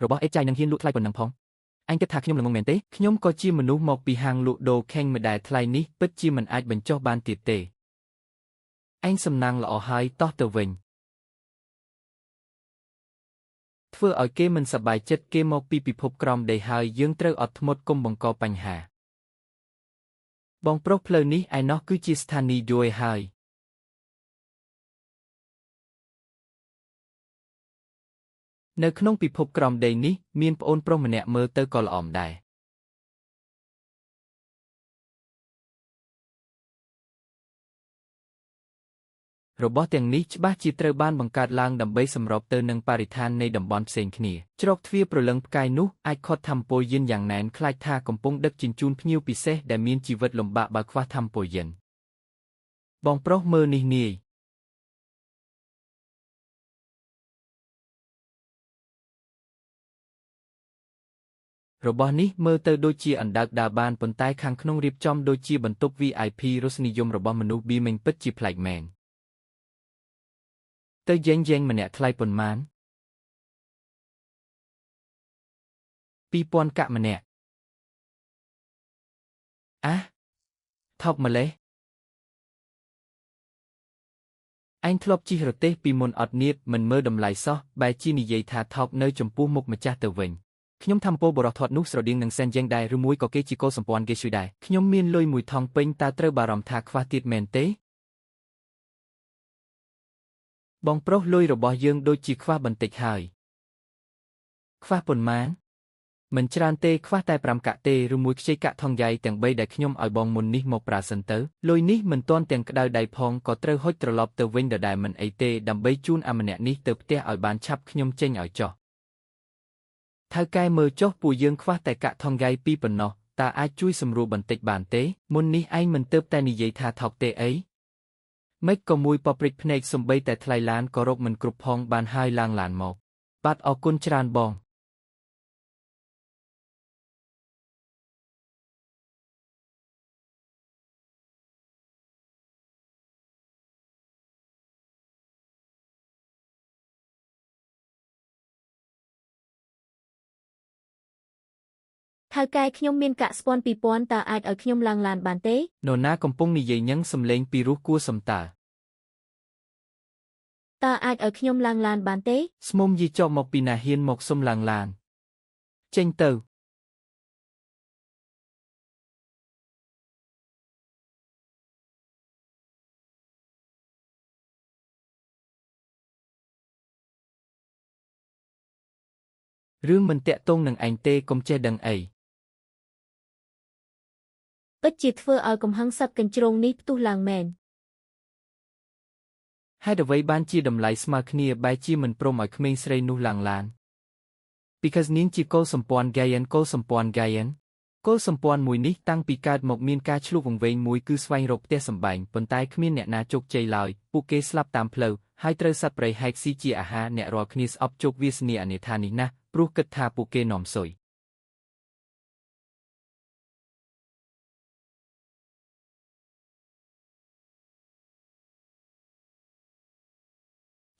របស់អេចចៃនឹងហ៊ានលក់ថ្លៃប៉ុណ្ណឹងផងអញគិតថាខ្ញុំល្ងងមែនទេខ្ញុំក៏ជាមនុស្សមកពីហាងលក់ដូរខេងម្ដែលថ្លៃនេះពិតជាមិនអាចបញ្ចុះបានទៀតទេឯងសំណាងល្អហើយតោះទៅវិញធ្វើឲ្យគេមិនសប្បាយចិត្តគេមកពីពិភពក្រោមដីហើយយើងត្រូវអត់ធ្មត់កុំបង្កបញ្ហាបងប្រុសផ្លូវនេះឯណោះគឺជាស្ថានីយ៍យួយហើយនៅក្នុងពិភពក្រោមដីនេះមានប្អូនប្រុសម្នាក់មើលទៅក៏ល្អម្ដែររបស់ទាំងនេះច្បាស់ជាត្រូវបានបង្កើតឡើងដើម្បីសម្របទៅនឹងបរិស្ថាននៃតំបន់ផ្សេងគ្នាច្រកទ្វារព្រលឹងផ្កាយនោះអាចខត់ថាមពលយិនយ៉ាងណែនខ្លាចថាកំពុងដឹកជញ្ជូនភ្ញៀវពិសេសដែលមានជីវិតលំបាកបើខ្វះថាមពលយិនបងប្រុសមើលនេះនាយរបស់នេះមើលទៅដូចជាអណ្ដើកដើរបានប៉ុន្តែខាងក្នុងរៀបចំដូចជាបន្ទប់ VIP រសនិយមរបស់មនុស្សប៊ីមិញពិតជាប្លែកមែនទៅយេងម្នាក់ថ្លៃប៉ុន្មាន2000កាក់ម្នាក់ថប់ម្លេះអញធ្លាប់ជិះរទេះពីមុនអត់នៀបមិនមើលតម្លៃសោះបែរជានិយាយថាថប់នៅចំពោះមុខម្ចាស់ទៅវិញខ្ញុំថាមពលបរោះធាត់នោះស្រដៀងនឹងសែនយ៉ាងដែរឬមួយក៏គេជាកុលសម្ព័ន្ធគេជួយដែរខ្ញុំមានលុយមួយថងពេញតើត្រូវបារម្ភថាខ្វះទៀតមែនទេបងប្រុសលុយរបស់យើងដូចជាខ្វះបន្តិចហើយខ្វះប៉ុន្មានមិនច្រើនទេខ្វះតែ5កាក់ទេឬមួយខ្ចីកាក់ថងយ៉ៃទាំង3ដែលខ្ញុំឲ្យបងមុននេះមកប្រើសិនទៅលុយនេះមិនទាន់ទាំងក្តៅដៃផងក៏ត្រូវហុចត្រឡប់ទៅវិញដដែលមិនអីទេដើម្បីជូនអាម្នាក់នេះទៅផ្ទះឲ្យបានឆាប់ខ្ញុំចេញឲ្យចុះថៅកែមើលចុះពួកយើងខ្វះតែកាក់ថងយ៉ៃពីរប៉ុណ្ណោះតើអាចជួយសម្រួលបន្តិចបានទេមុននេះឯងមិនទៅតែនិយាយថាថោកទេអីម៉េចក៏មួយប៉ព្រិចភ្នែកសំបីតែថ្លៃឡានក៏រកមិនគ្រប់ផងបានហើយឡើងឡានមកបាទអរគុណច្រើនបងថៅកែខ្ញុំមានកាក់ស្ពាន់2000តើអាចឲ្យខ្ញុំឡើងឡានបានទេនរណាកំពុងនិយាយញឹងសំឡេងពីរោះគួរសំតើតើអាចឲ្យខ្ញុំឡើងឡានបានទេស្មុំយីចប់មកពីណាហ៊ានមកសុំឡើងឡានចេញទៅរឿងមិនតាក់ទងនឹងឯងទេកុំចេះដឹងអីពិតជាធ្វើឲ្យកំហឹងសត្វកញ្ជ្រោងនេះផ្ទុះឡើងមែនហេតុអ្វីបានជាតម្លៃស្មើគ្នាបែរជាមិនព្រមឲ្យក្មេងស្រីនោះឡើងឡាន Because នាងជាកុលសម្ព័ន្ធ Gayen កុលសម្ព័ន្ធ Gayen កុលសម្ព័ន្ធមួយនេះតាំងពីកើតមកមានការឆ្លុះវង្វេងមួយគឺស្វែងរកផ្ទះសម្បែងប៉ុន្តែគ្មានអ្នកណាជោគជ័យឡើយពួកគេស្លាប់តាមផ្លូវហើយត្រូវសត្វព្រៃហែកស៊ីជាអាហារអ្នករាល់គ្នាស្អប់ជោគវាសនាអនាថានេះណាស់ព្រោះគិតថាពួកគេនាំស៊ុយ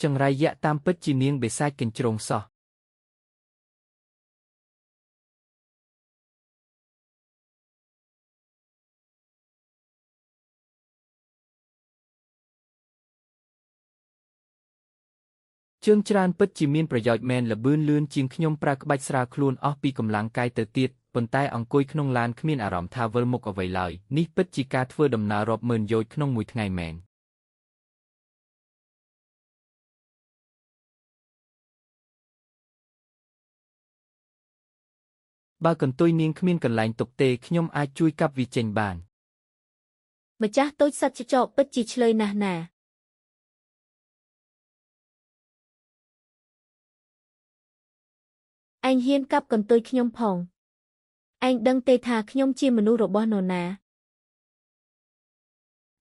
ចង្រៃយៈតាមពិតជានាងបិសាចកញ្ជ្រោងសោះជើងច្រើនពិតជាមានប្រយោជន៍មែនល្បឿនលឿនជាងខ្ញុំប្រើក្បាច់ស្រាលខ្លួនអស់ពីកម្លាំងកាយទៅទៀតប៉ុន្តែអង្គុយក្នុងឡានគ្មានអារម្មណ៍ថាវិលមុខអ្វីឡើយនេះពិតជាការធ្វើដំណើររាប់ម៉ឺនយោជន៍ក្នុងមួយថ្ងៃមែនបើកន្ទុយនាងគ្មានកន្លែងទុកទេខ្ញុំអាចជួយកាប់វាចេញបានម្ចាស់តូចសត្វចចកពិតជាឆ្លើយណាស់ណាឯងហ៊ានកាប់កន្ទុយខ្ញុំផងឯងដឹងទេថាខ្ញុំជាមនុស្សរបស់នរណា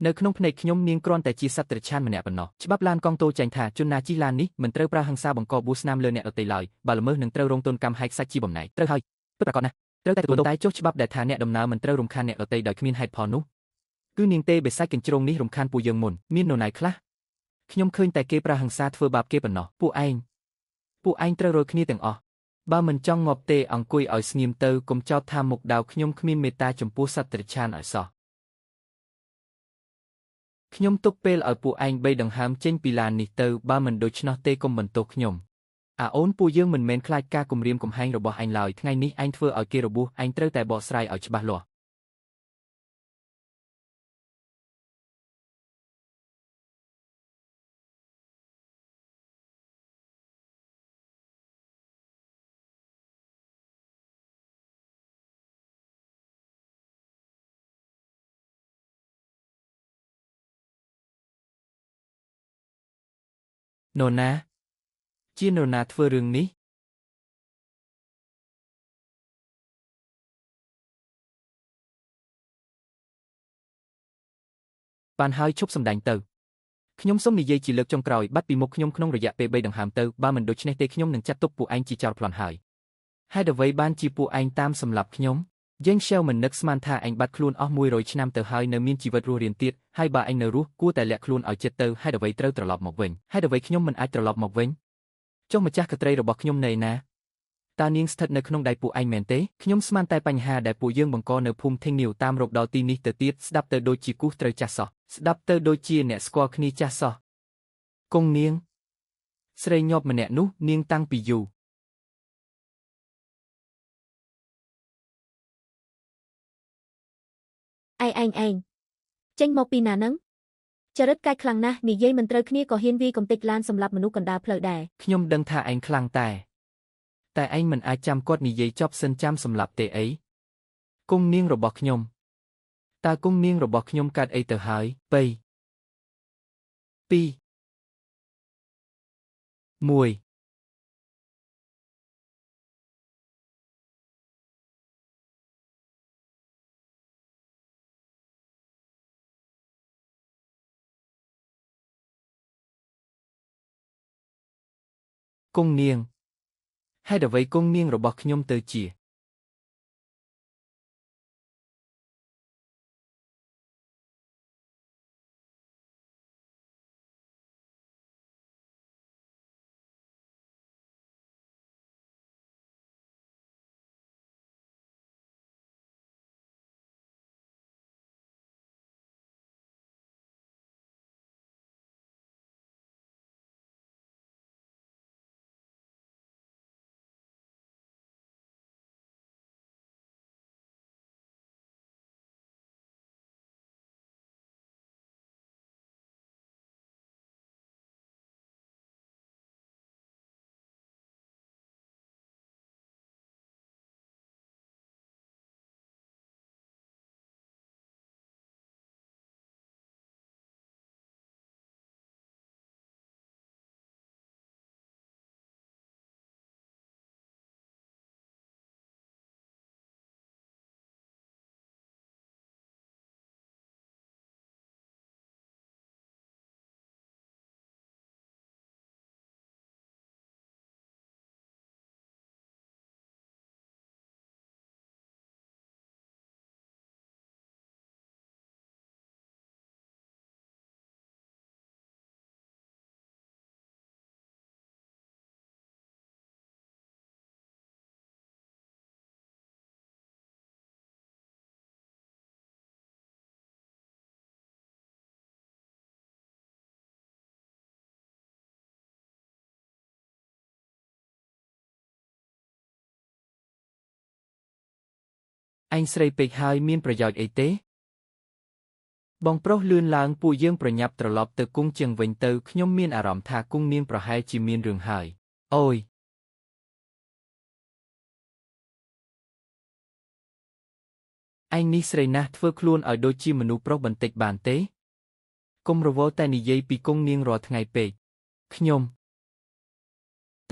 នៅក្នុងភ្នែកខ្ញុំនាងគ្រាន់តែជាសត្វតិរច្ឆានម្នាក់ប៉ុណ្ណោះច្បាប់ឡានកង់តូចចែងថាជនណាជិះឡាននេះមិនត្រូវប្រើហិង្សាបង្កបួសស្នាមលើអ្នកដទៃឡើយបើល្មើសនឹងត្រូវរងទណ្ឌកម្មហែកសាច់ជាបំណែកត្រូវហើយពិតប្រាកដណាស់ត្រូវតែទទួលតែចុះច្បាប់ដែលថាអ្នកដំណើរមិនត្រូវរំខានអ្នកដទៃដោយគ្មានហេតុផលនោះគឺនាងទេបិសាចកញ្ជ្រោងនេះរំខានពួកយើងមុនមាននរណាខ្លះខ្ញុំឃើញតែគេប្រើហិង្សាធ្វើបាបគេប៉ុណ្ណោះពួកឯងត្រូវរកគ្នាទាំងអស់ បើមិនចង់ងាប់ទេអង្គុយឲ្យស្ងៀមទៅកុំចោទថាមុខដៅខ្ញុំគ្មានមេត្តាចំពោះសត្វតិរច្ឆានឲ្យសោះខ្ញុំទុកពេលឲ្យពួកឯង3ដង្ហើមចេញពីឡាននេះទៅបើមិនដូច្នោះទេកុំបន្ទោសខ្ញុំអូនពួកយើងមិនមែនខ្លាចការគំរាមកំហែងរបស់ឯងឡើយថ្ងៃនេះឯងធ្វើឲ្យគេរបួសឯងត្រូវតែបកស្រាយឲ្យច្បាស់លាស់នរណាជានរណាធ្វើរឿងនេះបានហើយឈប់សម្ដែងទៅខ្ញុំសូមនិយាយជាលើកចុងក្រោយបាត់ពីមុខខ្ញុំក្នុងរយៈពេល3ដង្ហើមទៅបើមិនដូច្នេះទេខ្ញុំនឹងចាត់ទុកពួកឯងជាចោរប្លន់ហើយហេតុអ្វីបានជាពួកឯងតាមសម្លាប់ខ្ញុំយើងខ្ជិលមិននឹកស្មានថាឯងបាត់ខ្លួនអស់100ឆ្នាំទៅហើយនៅមានជីវិតរស់រានទៀតហើយបើឯងនៅរស់គួរតែលាក់ខ្លួនឲ្យចិត្តទៅហេតុអ្វីត្រូវត្រឡប់មកវិញហេតុអ្វីខ្ញុំមិនអាចត្រឡប់មកវិញចុះម្ចាស់កត្រីរបស់ខ្ញុំនៅណាតើនាងស្ថិតនៅក្នុងដៃពួកឯងមែនទេខ្ញុំស្មានតែបញ្ហាដែលពួកយើងបង្កនៅភូមិថេងនីវតាមរកដល់ទីនេះទៅទៀតស្ដាប់ទៅដូចជាគូសត្រូវចាស់សោះស្ដាប់ទៅដូចជាអ្នកស្គាល់គ្នាចាស់សោះគង់នាងស្រីញាប់ម្នាក់នោះនាងតាំងពីយូរឯងចេញមកពីណាហ្នឹងចរិតកាច់ខ្លាំងណាស់និយាយមិនត្រូវគ្នាក៏ហ៊ានវាយកំទេចឡានសម្រាប់មនុស្សកណ្ដាលផ្លូវដែរខ្ញុំដឹងថាឯងខ្លាំងតែឯងមិនអាចចាំគាត់និយាយចប់សិនចាំសម្លាប់ទេអីគង់នាងរបស់ខ្ញុំតើគង់នាងរបស់ខ្ញុំកាត់អីទៅហើយ2 1គង់នាងហេតុអ្វីគង់នាងរបស់ខ្ញុំទៅជាឯងស្រីពេកហើយមានប្រយោជន៍អីទេបងប្រុសលឿនឡើងពួកយើងប្រញាប់ត្រឡប់ទៅគង់ជាងវិញទៅខ្ញុំមានអារម្មណ៍ថាគង់នាងប្រហែលជាមានរឿងហើយអូយឯងនេះស្រីណាស់ធ្វើខ្លួនឲ្យដូចជាមនុស្សប្រុសបន្តិចបានទេកុំរវល់តែនិយាយពីគង់នាងរាល់ថ្ងៃពេកខ្ញុំ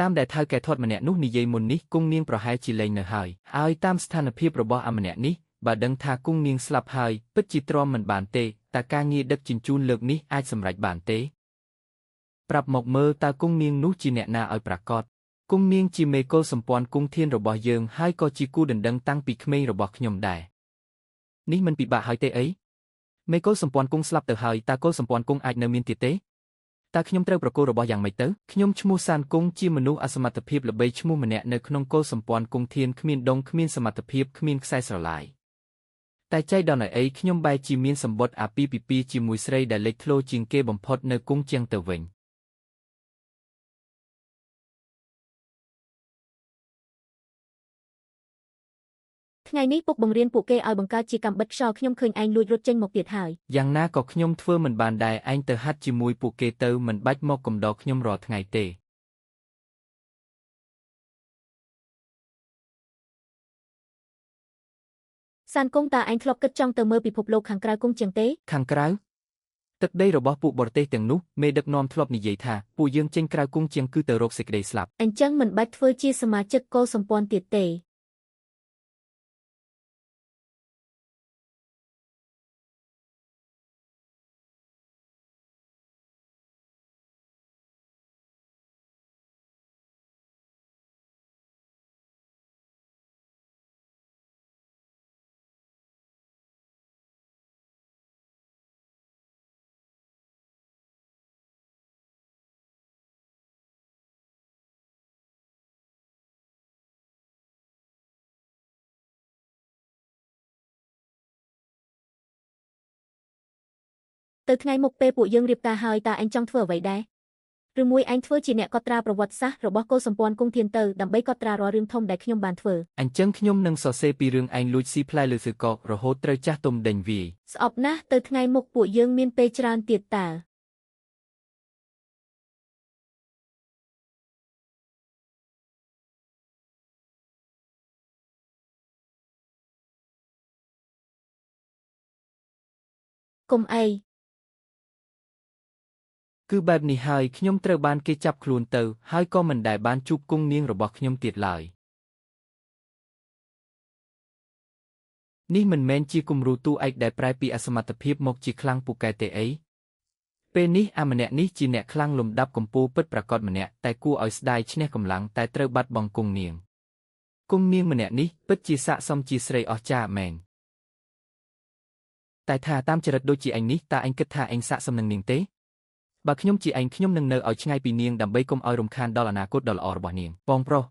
តាមដែលថៅកែធាត់ម្នាក់នោះនិយាយមុននេះគង់នាងប្រហែលជាលែងនៅហើយឲ្យតាមស្ថានភាពរបស់ម្នាក់នេះបើដឹងថាគង់នាងស្លាប់ហើយពិតជាទ្រាំមិនបានទេតើការងារដឹកជញ្ជូនលើកនេះអាចសម្រេចបានទេប្រាប់មកមើលតើគង់នាងនោះជាអ្នកណាឲ្យប្រាកដគង់នាងជាមេកុលសម្ព័ន្ធគង់ធានរបស់យើងហើយក៏ជាគូដណ្ដឹងតាំងពីក្មេងរបស់ខ្ញុំដែរនេះមិនពិបាកហើយទេអីមេកុលសម្ព័ន្ធគង់ស្លាប់ទៅហើយតើកុលសម្ព័ន្ធគង់អាចនៅមានទៀតទេ តើខ្ញុំត្រូវប្រកល់របស់យ៉ាងម៉េចទៅខ្ញុំឈ្មោះសានគង់ជាមនុស្សអសមត្ថភាពល្បីឈ្មោះម្នាក់នៅក្នុងកុលសម្ព័ន្ធគង់ធានគ្មានដងគ្មានសមត្ថភាពគ្មានខ្សែស្រឡាយតែចៃដន្យអីខ្ញុំបែរជាមានសម្បត្តិអាពាហ៍ពិពាហ៍ជាមួយស្រីដែលលេចធ្លោជាងគេបំផុតនៅគង់ជាងទៅវិញថ្ងៃនេះពុកបង្រៀនពួកគេឲ្យបង្កើតជាកម្មបិតខ្យល់ខ្ញុំឃើញឯងលួចរត់ចេញមកទៀតហើយយ៉ាងណាក៏ខ្ញុំធ្វើមិនបានដែរឯងទៅហាត់ជាមួយពួកគេទៅមិនបាច់មកកំដរខ្ញុំរាល់ថ្ងៃទេសានគង់តើឯងធ្លាប់គិតចង់ទៅមើលពិភពលោកខាងក្រៅគង់ជាងទេខាងក្រៅទឹកដីរបស់ពួកបរទេសទាំងនោះមេដឹកនាំធ្លាប់និយាយថាពួកយើងចេញក្រៅគង់ជាងគឺទៅរកសេចក្តីស្លាប់អញ្ចឹងមិនបាច់ធ្វើជាសមាជិកកុលសម្ព័ន្ធទៀតទេទៅថ្ងៃមុខពេលពួកយើងរៀបការហើយតើឯងចង់ធ្វើអ្វីដែរឬមួយឯងធ្វើជាអ្នកកត់ត្រាប្រវត្តិសាស្ត្ររបស់កុលសម្ព័ន្ធគង់ធានទៅដើម្បីកត់ត្រារាល់រឿងធំដែលខ្ញុំបានធ្វើអញ្ចឹងខ្ញុំនឹងសរសេរពីរឿងឯងលួចស៊ីផ្លែលើសឺកករហូតត្រូវចាស់ទុំដេញវាយស្អប់ណាស់ទៅថ្ងៃមុខពួកយើងមានពេលច្រើនទៀតតើកុំអីគឺបែបនេះហើយខ្ញុំត្រូវបានគេចាប់ខ្លួនទៅហើយក៏មិនដែលបានជួបគង់នាងរបស់ខ្ញុំទៀតឡើយនេះមិនមែនជាគំរូតួឯកដែលប្រែពីអសមត្ថភាពមកជាខ្លាំងពូកែទេអីពេលនេះអាម្នាក់នេះជាអ្នកខ្លាំងលំដាប់កម្ពូលពិតប្រាកដម្នាក់តែគួរឲ្យស្ដាយឈ្នះកម្លាំងតែត្រូវបាត់បង់គង់នាងម្នាក់នេះពិតជាស័ក្តិសមជាស្រីអស្ចារ្យមែនតែថាតាមចរិតដូចជាឯងនេះតើឯងគិតថាឯងស័ក្តិសមនឹងនាងទេបើខ្ញុំជាឯងខ្ញុំនឹងនៅឲ្យឆ្ងាយពីនាងដើម្បីកុំឲ្យរំខានដល់អនាគតដ៏ល្អរបស់នាងបងប្រុស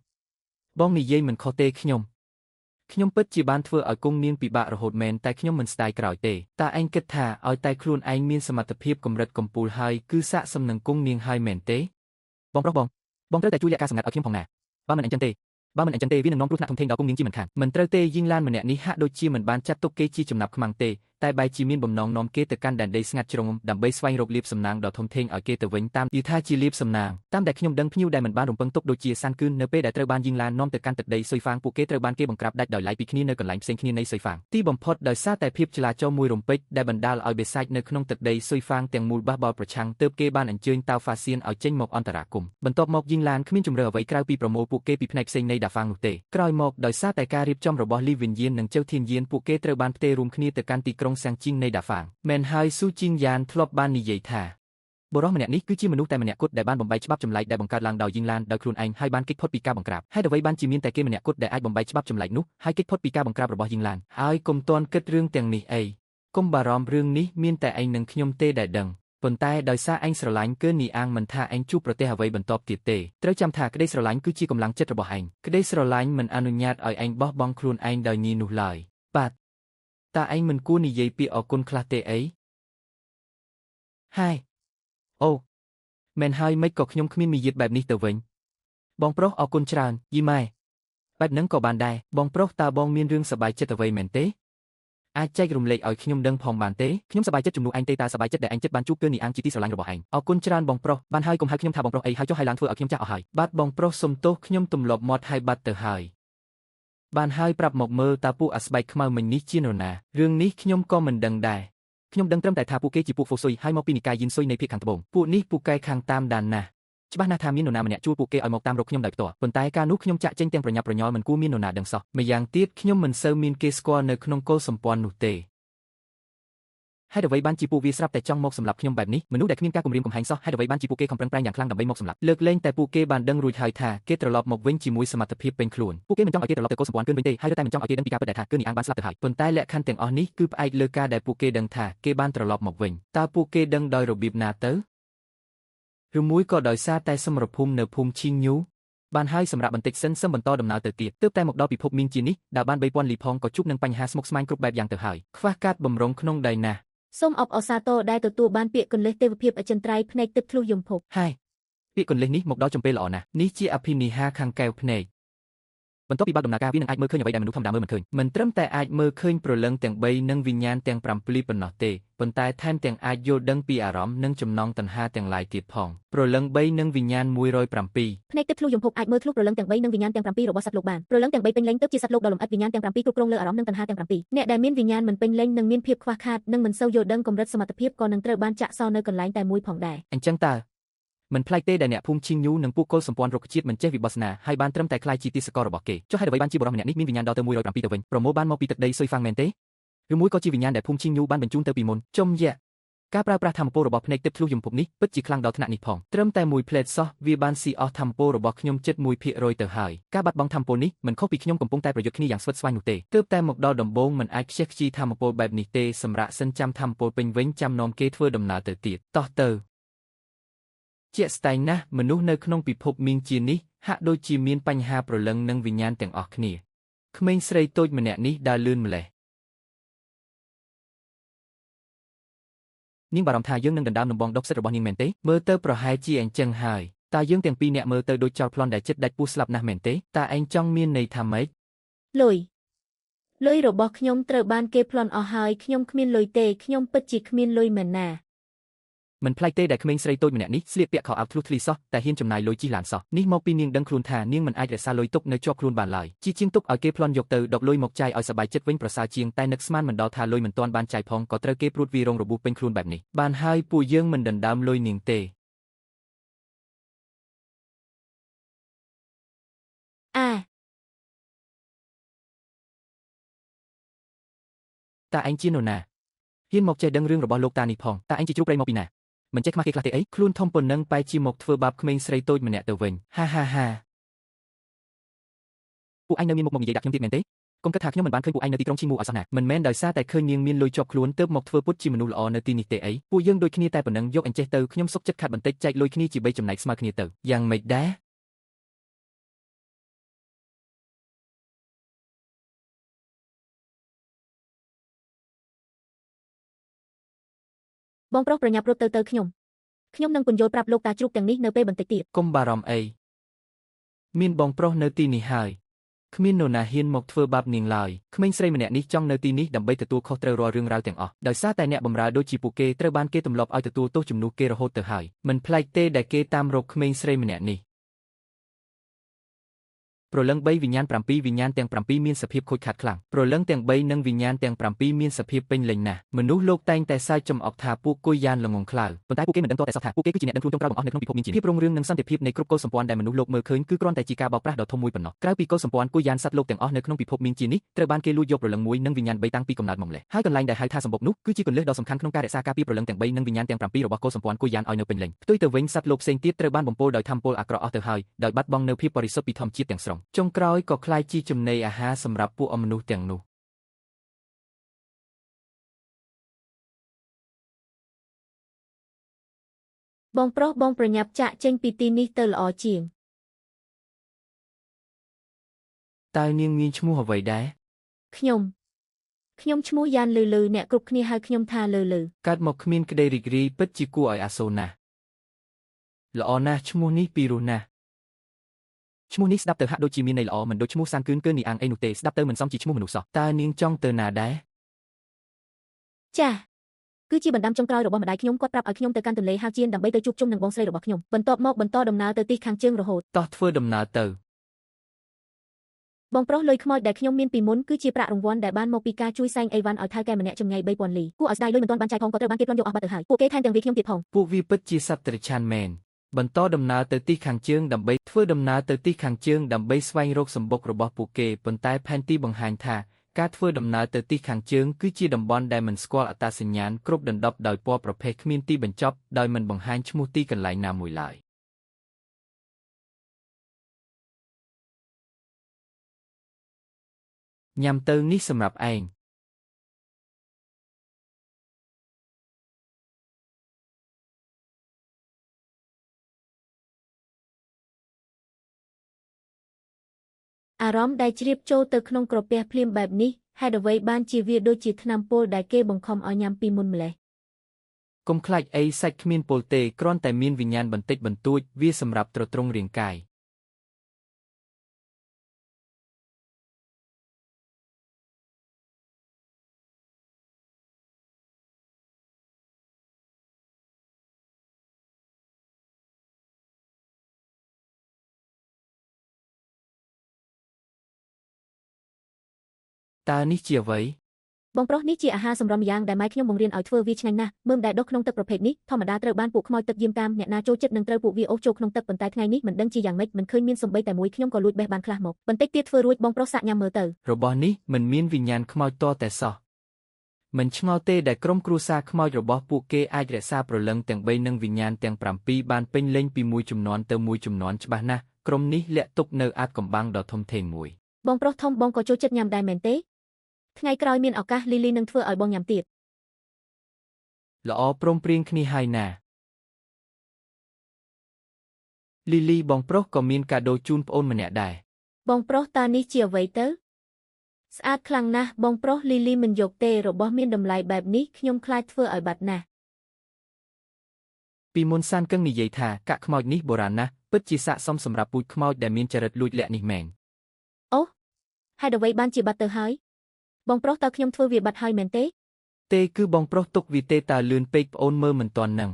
បងនិយាយមិនខុសទេខ្ញុំពិតជាបានធ្វើឲ្យគង់នាងពិបាករហូតមែនតែខ្ញុំមិនស្ដាយក្រោយទេតើឯងគិតថាឲ្យតែខ្លួនឯងមានសមត្ថភាពកម្រិតកំពូលហើយគឺស័ក្តិសមនឹងគង់នាងហើយមែនទេបងប្រុសបងត្រូវតែជួយលាក់ការសម្ងាត់ឲ្យខ្ញុំផងណាបើមិនអញ្ចឹងទេវានឹងនាំគ្រោះថ្នាក់ធំធេងដល់គង់នាងជាមិនខានមិនត្រូវទេយីងឡានម្នាក់នេះហាក់ដូចជាមិនបានចាត់ទុកគេជាចំណាប់ខ្មាំងទេតែបែរជាមានបំណងនាំគេទៅកាន់ដែនដីស្ងាត់ជ្រងដើម្បីស្វែងរកលាភសំណាងដ៏ធំធេងឲ្យគេទៅវិញតាមយីថាជាលាភសំណាងតាមដែលខ្ញុំដឹងភ្ញៀវដែលមិនបានរំពឹងទុកដូចជាសានគឿននៅពេលដែលត្រូវបានយីងឡាននាំទៅកាន់ទឹកដីស៊ុយហ្វាងពួកគេត្រូវបានគេបង្ក្រាបដាច់ដោយឡែកពីគ្នានៅកន្លែងផ្សេងគ្នានៃស៊ុយហ្វាងទីបំផុតដោយសារតែភាពចលាចលមួយរំពេចដែលបណ្ដាលឲ្យបេសាចនៅក្នុងទឹកដីស៊ុយហ្វាងទាំងមូលបះបោរប្រឆាំងទើបគេបានអញ្ជើញតាវហ្វាសៀនឲ្យចេញមកអន្តរាគមន៍បន្ទាប់មកយីងឡានគ្មានជំរឿអ្វីក្រៅពីប្រមូលពួកគេពីផ្នែកផ្សេងនៃដាហ្វាងនោះទេក្រោយមកដោយសារតែការរៀបចំរបស់លីវិនយាននិងជើធានយានពួកគេត្រូវបានផ្ទេររួមគ្នាទៅកាន់ទីក្រុងសាំងជីងនៃដាហ្វាងមែនហើយស៊ូជីងយ៉ានធ្លាប់បាននិយាយថាបុរសម្នាក់នេះគឺជាមនុស្សតែម្នាក់គត់ដែលបានបំបីច្បាប់ចម្លែកដែលបង្កើតឡើងដោយយីងឡានដោយខ្លួនឯងហើយបានគេចផុតពីការបង្ក្រាបហេតុអ្វីបានជាមានតែគេម្នាក់គត់ដែលអាចបំបីច្បាប់ចម្លែកនោះហើយគេចផុតពីការបង្ក្រាបរបស់យីងឡានហើយកុំទាន់គិតរឿងទាំងនេះអីកុំបារម្ភរឿងនេះមានតែឯងនិងខ្ញុំទេដែលដឹងប៉ុន្តែដោយសារឯងស្រឡាញ់គឺនីអាងមិនថាឯងជួបប្រទេសអ្វីបន្ទាប់ទៀតទេត្រូវចាំថាក្តីស្រឡាញ់គឺជាកម្លាំងចិត្តរបស់ឯងក្តីស្រឡាញ់មិនអនុញ្ញាតឲ្យឯងបោះបង់ខ្លួនឯងដោយងាយនោះឡើយបាទតើឯងមិនគួរនិយាយពាក្យអរគុណខ្លះទេអីហាយអូមែនហើយមិនក៏ខ្ញុំគ្មានមារយាទបែបនេះទៅវិញបងប្រុសអរគុណច្រើនយីម៉ែបែបហ្នឹងក៏បានដែរបងប្រុសតើបងមានរឿងសប្បាយចិត្តអ្វីមែនទេអាចចែករំលែកឲ្យខ្ញុំដឹងផងបានទេខ្ញុំសប្បាយចិត្តជំនួសឯងទេតើសប្បាយចិត្តដែលឯងចិត្តបានជួបគឺនីអាងជាទីស្រឡាញ់របស់ឯងអរគុណច្រើនបងប្រុសបានហើយកុំហៅខ្ញុំថាបងប្រុសអីហើយចុះហើយឡើងធ្វើឲ្យខ្ញុំចាស់អស់ហើយបាទបងប្រុសសុំទោសខ្ញុំទម្លាប់មាត់ហើយបាត់ទៅហើយបានហើយប្រាប់មកមើលតើពួកអាស្បែកខ្មៅមិញនេះជានរណារឿងនេះខ្ញុំក៏មិនដឹងដែរខ្ញុំដឹងត្រឹមតែថាពួកគេជាពួកហ្វូស៊ុយហើយមកពីនិកាយយិនស៊ុយនៃភាគខាងត្បូងពួកនេះពូកែខាងតាមដានណាស់ច្បាស់ណាស់ថាមាននរណាម្នាក់ជួលពួកគេឲ្យមកតាមរកខ្ញុំដោយផ្ទាល់ប៉ុន្តែការនោះខ្ញុំចាក់ចេញទាំងប្រញាប់ប្រញាល់មិនគួរមាននរណាដឹងសោះម្យ៉ាងទៀតខ្ញុំមិនសូវមានគេស្គាល់នៅក្នុងកុលសម្ព័ន្ធនោះទេហេតុអ្វីបានជាពួកវាស្រាប់តែចង់មកសម្លាប់ខ្ញុំបែបនេះមនុស្សដែលគ្មានការគំរាមកំហែងសោះហេតុអ្វីបានជាពួកគេខំប្រឹងប្រែងយ៉ាងខ្លាំងដើម្បីមកសម្លាប់លើកលែងតែពួកគេបានដឹងរួចហើយថាគេត្រឡប់មកវិញជាមួយសមត្ថភាពពេញខ្លួនពួកគេមិនចង់ឲ្យគេត្រឡប់ទៅកុលសម្ព័ន្ធគឿនវិញទេហើយតែមិនចង់ឲ្យគេដឹងពីការពិតដែលថាគឿននីអាងបានស្លាប់ទៅហើយប៉ុន្តែលក្ខខណ្ឌទាំងអស់នេះគឺផ្អែកលើការដែលពួកគេដឹងថាគេបានត្រឡប់មកវិញតើពួកគេដឹងដោយរបៀបណាទៅ ឬមួយក៏ដោយសារតែសមរភូមិនៅភូមិឈីងញូបានហើយសម្រាប់បន្តិចសិនសឹមបន្តដំណើរទៅទៀតទើបតែមកដល់ពិភពមីងជានេះដែលបាន3000លីផងក៏ជួបនឹងបញ្ហាស្មុគស្មាញគ្រប់បែបយ៉ាងទៅហើយខ្វះកាតបំរុងក្នុងដៃណាស់ សូមអបអរសាទរដែលទទួលបានពាក្យកុនលេសទេវភាពអចិន្ត្រៃយ៍ភ្នែកទឹកធ្លុះយំភព ហើយពាក្យកុនលេសនេះមកដល់ចំពេលល្អណាស់នេះជាអភិនិហាខាងកែវភ្នែកបន្ទាប់ពីបើកដំណើរការវានឹងអាចមើលឃើញអ្វីដែលមនុស្សធម្មតាមើលមិនឃើញមិនត្រឹមតែអាចមើលឃើញព្រលឹងទាំង3និងវិញ្ញាណទាំង7ប៉ុណ្ណោះទេប៉ុន្តែថែមទាំងអាចយល់ដឹងពីអារម្មណ៍និងចំណងតណ្ហាទាំងឡាយទៀតផងព្រលឹង3និងវិញ្ញាណ107ភ្នែកទឹកធ្លុះយំភពអាចមើលធ្លុះព្រលឹងទាំង3និងវិញ្ញាណទាំង7របស់សត្វលោកបានព្រលឹងទាំង3ពេញលេញទើបជាសត្វលោកដ៏លម្អិតវិញ្ញាណទាំង7គ្រប់គ្រងលើអារម្មណ៍និងតណ្ហាទាំង7អ្នកដែលមានវិញ្ញាណមិនពេញលេញនិងមានភាពខ្វះខាតនិងមិនសូវយល់ដឹងកម្រិតសមត្ថភាពក៏នឹងត្រូវបានចាក់សោនៅកន្លែងតែមួយផងដែរអញ្ចឹងតើមិនប្លែកទេដែលអ្នកភូមិឈីងញូនិងពួកកុលសម្ព័ន្ធរុក្ខជាតិមិនចេះវិបស្សនាហើយបានត្រឹមតែខ្លាយជាទីសកលរបស់គេចុះហេតុអ្វីបានជាបុរសម្នាក់នេះមានវិញ្ញាណដល់ទៅ107ទៅវិញប្រមូលបានមកពីទឹកដីស៊ុយហ្វាំងមែនទេឬមួយក៏ជាវិញ្ញាណដែលភូមិឈីងញូបានបញ្ជូនទៅពីមុនចុំយ៉ាការប្រើប្រាស់ធម្មពលរបស់ភ្នែកទឹកធ្លុះយំភពនេះពិតជាខ្លាំងដល់ថ្នាក់នេះផងត្រឹមតែមួយផ្លេតសោះវាបានស៊ីអស់ធម្មពលរបស់ខ្ញុំជិត1%ទៅហើយការបាត់បង់ធម្មពលនេះមិនខុសពីខ្ញុំកំពុងតែប្រយុទ្ធគ្នាយ៉ាងស្វិតស្វាញនោះទេទើបតែមកដល់ដំបូងមិនអាចខ្ជះខ្ជាយធម្មពលបែបនេះទេសម្រាប់សិនចាំធម្មពលពេញវិញចាំនាំគេធ្វើដំណើរទៅទៀតតោះទៅជាក់ស្ដែងណាស់មនុស្សនៅក្នុងពិភពមីងជានេះហាក់ដូចជាមានបញ្ហាប្រលឹងនិងវិញ្ញាណទាំងអស់គ្នាក្មេងស្រីតូចម្នាក់នេះដើរលឿនម្លេះនាងបារម្ភថាយើងនឹងដណ្ដើមដំបងដុកសិទ្ធិរបស់នាងមែនទេមើលទៅប្រហែលជាអញ្ចឹងហើយតើយើងទាំងពីរនាក់មើលទៅដូចចោលប្លន់ដែលចិត្តដាច់ពោះស្លាប់ណាស់មែនទេតើឯងចង់មានន័យថាម៉េចលុយរបស់ខ្ញុំត្រូវបានគេប្លន់អស់ហើយខ្ញុំគ្មានលុយទេខ្ញុំពិតជាគ្មានលុយមែនណាមិនប្លែកទេដែលក្មេងស្រីតូចម្នាក់នេះស្លៀកពាក់ខោអាវធ្លុះធ្លីសោះតែហ៊ានចំណាយលុយជិះឡានសោះនេះមកពីនាងដឹងខ្លួនថានាងមិនអាចរក្សាលុយទុកនៅជាប់ខ្លួនបានឡើយជាជាងទុកឲ្យគេប្លន់យកទៅដកលុយមកចាយឲ្យសប្បាយចិត្តវិញប្រសើរជាងតែនឹកស្មានមិនដល់ថាលុយមិនទាន់បានចាយផងក៏ត្រូវគេព្រួតវីរងរបួសពេញខ្លួនបែបនេះបានហើយពួកយើងមិនដណ្ដើមលុយនាងទេតើឯងជានរណាហ៊ានមកចេះដឹងរឿងរបស់លោកតានេះផងតើឯងជាជ្រូកព្រៃមកពីណាមិនចេះខ្មាស់គេខ្លះទេអីខ្លួនធំប៉ុណ្ណឹងបែរជាមកធ្វើបាបក្មេងស្រីតូចម្នាក់ទៅវិញហាពួកឯងនៅមានមុខមកនិយាយដាក់ខ្ញុំទៀតមែនទេកុំគិតថាខ្ញុំមិនបានឃើញពួកឯងនៅទីក្រុងឈីមូឲ្យសោះណាមិនមែនដោយសារតែឃើញនាងមានលុយជាប់ខ្លួនទើបមកធ្វើពុតជាមនុស្សល្អនៅទីនេះទេអីពួកយើងដូចគ្នាតែប៉ុណ្ណឹងយកអញ្ចេះទៅខ្ញុំសុកចិត្តខាត់បន្តិចចែកលុយគ្នាជា3ចំណែកស្មើគ្នាទៅយ៉ាងម៉េចដែរបងប្រុសប្រញាប់រត់ទៅខ្ញុំនឹងពន្យល់ប្រាប់លោកតាជ្រូកទាំងនេះនៅពេលបន្តិចទៀតកុំបារម្ភអីមានបងប្រុសនៅទីនេះហើយគ្មាននរណាហ៊ានមកធ្វើបាបនាងឡើយក្មេងស្រីម្នាក់នេះចង់នៅទីនេះដើម្បីទទួលខុសត្រូវរាល់រឿងរ៉ាវទាំងអស់ដោយសារតែអ្នកបម្រើដូចជាពួកគេត្រូវបានគេទម្លាប់ឲ្យទទួលទោសជំនួសគេរហូតទៅហើយមិនប្លែកទេដែលគេតាមរកក្មេងស្រីម្នាក់នេះព្រលឹង3វិញ្ញាណ7វិញ្ញាណទាំង7មានសភាពខូចខាតខ្លាំងព្រលឹងទាំង3និងវិញ្ញាណទាំង7មានសភាពពេញលេញណាស់មនុស្សលោកតែងតែសើចចំអកថាពួកគុយយ៉ានល្ងងខ្លៅប៉ុន្តែពួកគេមិនដឹងតតែសោះថាពួកគេគឺជាអ្នកដឹងខ្លួនចុងក្រោយបង្អស់នៅក្នុងពិភពមានជាភាពរុងរឿងនិងសន្តិភាពនៃគ្រប់កុលសម្ព័ន្ធដែលមនុស្សលោកមើលឃើញគឺគ្រាន់តែជាការបោកប្រាស់ដ៏ធំមួយប៉ុណ្ណោះក្រៅពីកុលសម្ព័ន្ធគុយយ៉ានសត្វលោកទាំងអស់នៅក្នុងពិភពមានជានេះត្រូវបានគេលួចយកព្រលឹងមួយនិងវិញ្ញាណ3តាំងពីកំណើតមកម្លេះហើយកន្លែងដែលហៅថាសម្បុកនោះគឺជាគន្លឹះដ៏សំខាន់ក្នុងការរក្សាការពារព្រលឹងទាំង3និងវិញ្ញាណទាំង7របស់កុលសម្ព័ន្ធគុយយ៉ានឲ្យនៅពេញលេញផ្ទុយទៅវិញសត្វលោកផ្សេងទៀតត្រូវបានបំពុលដោយធម្មពលអាក្រក់អស់ទៅហើយដោយបាត់បង់នូវភាពបរិសុទ្ធពីធម្មជាតិទាំងស្រុងចុងក្រោយក៏ក្លាយជាចំណីអាហារសម្រាប់ពួកអមនុស្សទាំងនោះបងប្រុសបងប្រញាប់ចាក់ចេញពីទីនេះទៅល្អជាងតើនាងមានឈ្មោះអ្វីដែរខ្ញុំឈ្មោះយ៉ានលឺអ្នកគ្រប់គ្នាហៅខ្ញុំថាលឺកើតមកគ្មានក្តីរីករាយពិតជាគួរឲ្យអាសូរណាស់ល្អណាស់ឈ្មោះនេះពីរោះណាស់ឈ្មោះនេះស្ដាប់ទៅហាក់ដូចជាមានន័យល្អមិនដូចឈ្មោះសានគឿននីអាងអីនោះទេស្ដាប់ទៅមិនសមជាឈ្មោះមនុស្សសោះតើនាងចង់ទៅណាដែរចាគឺជាបណ្ដាំចុងក្រោយរបស់ម្ដាយខ្ញុំគាត់ប្រាប់ឲ្យខ្ញុំទៅកាន់ទន្លេហាវជៀនដើម្បីទៅជួបជុំនឹងបងស្រីរបស់ខ្ញុំបន្ទាប់មកបន្តដំណើរទៅទីខាងជើងរហូតតោះធ្វើដំណើរទៅបងប្រុសលុយខ្មោចដែលខ្ញុំមានពីមុនគឺជាប្រាក់រង្វាន់ដែលបានមកពីការជួយសែងអីវ៉ាន់ឲ្យថៅកែម្នាក់ចម្ងាយ3000លីគួរឲ្យស្ដាយលុយមិនទាន់បានចាយផងក៏ត្រូវបានគេប្លន់យកអស់បាត់ទៅហើយពួកគេថែមទាំងវាខ្ញុំទៀតផងពួកវាពិតជាសត្វតិរច្ឆានមែនបន្តដំណើរទៅទីខាងជើងដើម្បីធ្វើដំណើរទៅទីខាងជើងដើម្បីស្វែងរកសម្បុករបស់ពួកគេប៉ុន្តែផែនទីបង្ហាញថាការធ្វើដំណើរទៅទីខាងជើងគឺជាតំបន់ដែលមិនស្គាល់អត្តសញ្ញាណគ្រប់ដណ្ដប់ដោយពណ៌ប្រភេទគ្មានទីបញ្ចប់ដោយមិនបង្ហាញឈ្មោះទីកន្លែងណាមួយឡើយញ៉ាំទៅនេះសម្រាប់ឯង អារម្មណ៍ដែលជ្រាបចូលទៅក្នុងក្រពះភ្លាមបែបនេះហេតុអ្វីបានជាវាដូចជាថ្នាំពុលដែលគេបង្ខំឲ្យញ៉ាំពីមុនម្ល៉េះកុំខ្លាចអីសាច់គ្មានពុលទេគ្រាន់តែមានវិញ្ញាណបន្តិចបន្តួចវាសម្រាប់ទ្រទ្រង់រាងកាយតើនេះជាអ្វី បងប្រុសនេះជាអាហារសម្រន់ម្យ៉ាងដែលម៉ែខ្ញុំបង្រៀនឲ្យធ្វើវាឆ្ងាញ់ណាស់មើមដែលដុះក្នុងទឹកប្រភេទនេះធម្មតាត្រូវបានពួកខ្មោចទឹកយាមតាមអ្នកណាចូលចិត្តនឹងត្រូវពួកវាអូសចូលក្នុងទឹកប៉ុន្តែថ្ងៃនេះមិនដឹងជាយ៉ាងម៉េចមិនឃើញមានសំបីតែមួយខ្ញុំក៏លួចបេះបានខ្លះមកបន្តិចទៀតធ្វើរួចបងប្រុសសាកញ៉ាំមើលទៅរបស់នេះមិនមានវិញ្ញាណខ្មោចតតែសោះមិនឆ្ងល់ទេដែលក្រុមគ្រួសារខ្មោចរបស់ពួកគេអាចរក្សាព្រលឹងទាំង3និងវិញ្ញាណទាំង7បានពេញលេញពីមួយជំនាន់ទៅមួយជំនាន់ច្បាស់ណាស់ក្រុមនេះលាក់ទុកនៅអាថ៌កំបាំងដ៏ធំធេងមួយបងប្រុសធំបងក៏ចូលចិត្តញ៉ាំដែរមែនទេថ្ងៃក្រោយមានឱកាសលីលីនឹងធ្វើឲ្យបងញ៉ាំទៀតល្អព្រមព្រៀងគ្នាហើយណាលីលីបងប្រុសក៏មានកាដូជូនប្អូនម្នាក់ដែរបងប្រុសតើនេះជាអ្វីទៅស្អាតខ្លាំងណាស់បងប្រុសលីលីមិនយកទេរបស់មានតម្លៃបែបនេះខ្ញុំខ្លាចធ្វើឲ្យបាត់ណាស់ពីមុនសានកឹងនិយាយថាកាក់ខ្មោចនេះបុរាណណាស់ពិតជាស័ក្តិសមសម្រាប់ពូជខ្មោចដែលមានចរិតលួចលាក់នេះមែនអូហេតុអ្វីបានជាបាត់ទៅហើយបងប្រុសតើខ្ញុំធ្វើវាបាត់ហើយមែនទេទេគឺបងប្រុសទុកវាទេតើលឿនពេកប្អូនមើលមិនទាន់នឹង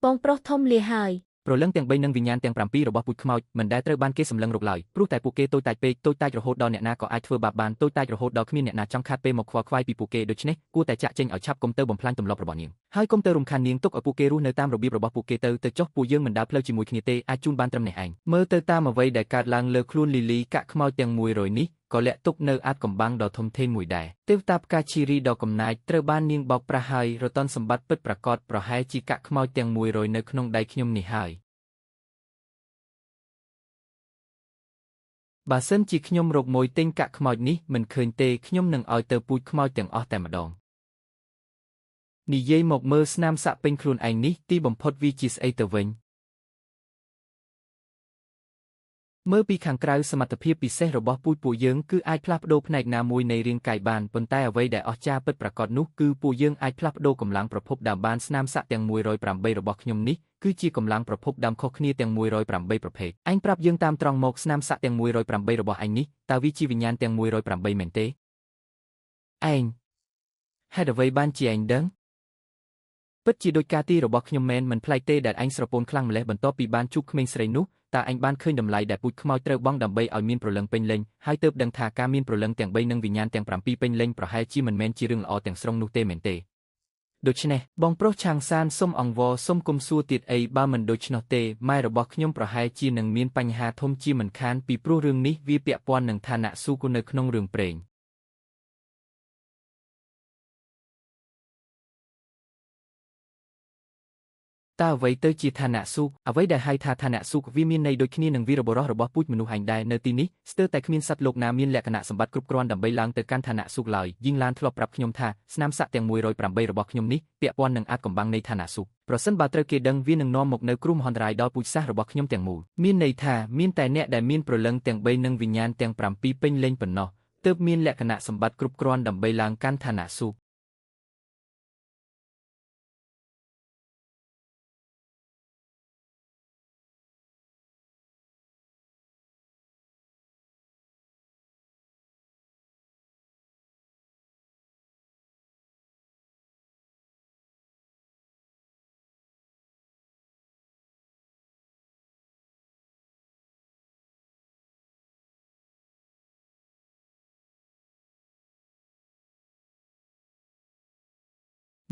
បងប្រុសធំលាហើយព្រលឹងទាំង3និងវិញ្ញាណទាំង7របស់ពូជខ្មោចមិនដែលត្រូវបានគេសម្លឹងរកឡើយព្រោះតែពួកគេតូចតាចពេកតូចតាចរហូតដល់អ្នកណាក៏អាចធ្វើបាបបានតូចតាចរហូតដល់គ្មានអ្នកណាចង់ខាត់ពេលមកខ្វល់ខ្វាយពីពួកគេដូច្នេះគួរតែចាក់ចេញឲ្យឆាប់កុំទៅបំផ្លាញទម្លាប់របស់នាងហើយកុំទៅរំខាននាងទុកឲ្យពួកគេរស់នៅតាមរបៀបរបស់ពួកគេទៅចុះពួកយើងមិនដើរផ្លូវជាមួយគ្នាទេអាចជូនបានត្រឹមនេះឯងមើលទៅតាមអ្វីដែលកើតឡើងលើខ្លួនលីលីកាក់ខ្មោចទាំង100នេះក៏លាក់ទុកនៅអាថ៌កំបាំងដ៏ធំធេងមួយដែរទេវតាផ្កាឈីរីដ៏កំណាចត្រូវបាននាងបោកប្រាស់ហើយរតនសម្បត្តិពិតប្រាកដប្រហែលជាកាក់ខ្មោចទាំង100នៅក្នុងដៃខ្ញុំនេះហើយបើសិនជាខ្ញុំរកម៉ួយទិញកាក់ខ្មោចនេះមិនឃើញទេខ្ញុំនឹងឲ្យទៅពូជខ្មោចទាំងអស់តែម្ដងនិយាយមកមើលស្នាមសាក់ពេញខ្លួនឯងនេះទីបំផុតវាជាស្អីទៅវិញមើលពីខាងក្រៅសមត្ថភាពពិសេសរបស់ពូជពួកយើងគឺអាចផ្លាស់ប្ដូរផ្នែកណាមួយនៃរាងកាយបានប៉ុន្តែអ្វីដែលអស្ចារ្យពិតប្រាកដនោះគឺពួកយើងអាចផ្លាស់ប្ដូរកម្លាំងប្រភពដើមបានស្នាមសាក់ទាំង108របស់ខ្ញុំនេះគឺជាកម្លាំងប្រភពដើមខុសគ្នាទាំង108ប្រភេទឯងប្រាប់យើងតាមត្រង់មកស្នាមសាក់ទាំង108របស់ឯងនេះតើវាជាវិញ្ញាណទាំង108មែនទេឯងហេតុអ្វីបានជាឯងដឹងពិតជាដូចការទីរបស់ខ្ញុំមែនមិនប្លែកទេដែលឯងស្រពោនខ្លាំងម្លេះបន្ទាប់ពីបានជួបក្មេងស្រីនោះតើឯងបានឃើញតម្លៃដែលពូជខ្មោចត្រូវបង់ដើម្បីឲ្យមានព្រលឹងពេញលេញហើយទើបដឹងថាការមានព្រលឹងទាំង3និងវិញ្ញាណទាំង7ពេញលេញប្រហែលជាមិនមែនជារឿងល្អទាំងស្រុងនោះទេមែនទេដូច្នេះបងប្រុសឆាងសានសុំអង្វរសុំគុំសួរទៀតអីបើមិនដូច្នោះទេម៉ែរបស់ខ្ញុំប្រហែលជានឹងមានបញ្ហាធំជាមិនខានពីព្រោះរឿងនេះវាពាក់ព័ន្ធនឹងឋានៈស៊ូគូនៅក្នុងរឿងព្រេងតើអ្វីទៅជាឋានៈសុខអ្វីដែលហៅថាឋានៈសុខវាមានន័យដូចគ្នានឹងវីរបុរសរបស់ពូជមនុស្សឯងដែរនៅទីនេះស្ទើរតែគ្មានសត្វលោកណាមានលក្ខណៈសម្បត្តិគ្រប់គ្រាន់ដើម្បីឡើងទៅកាន់ឋានៈសុខឡើយយីងឡានធ្លាប់ប្រាប់ខ្ញុំថាស្នាមសាក់ទាំង108របស់ខ្ញុំនេះពាក់ព័ន្ធនឹងអាថ៌កំបាំងនៃឋានៈសុខប្រសិនបើត្រូវគេដឹងវានឹងនាំមកនៅគ្រោះមហន្តរាយដល់ពូជសាសន៍របស់ខ្ញុំទាំងមូលមានន័យថាមានតែអ្នកដែលមានព្រលឹងទាំង3និងវិញ្ញាណទាំង7ពេញលេញប៉ុណ្ណោះទើបមានលក្ខណៈសម្បត្តិគ្រប់គ្រាន់ដើម្បីឡើងកាន់ឋានៈសុខ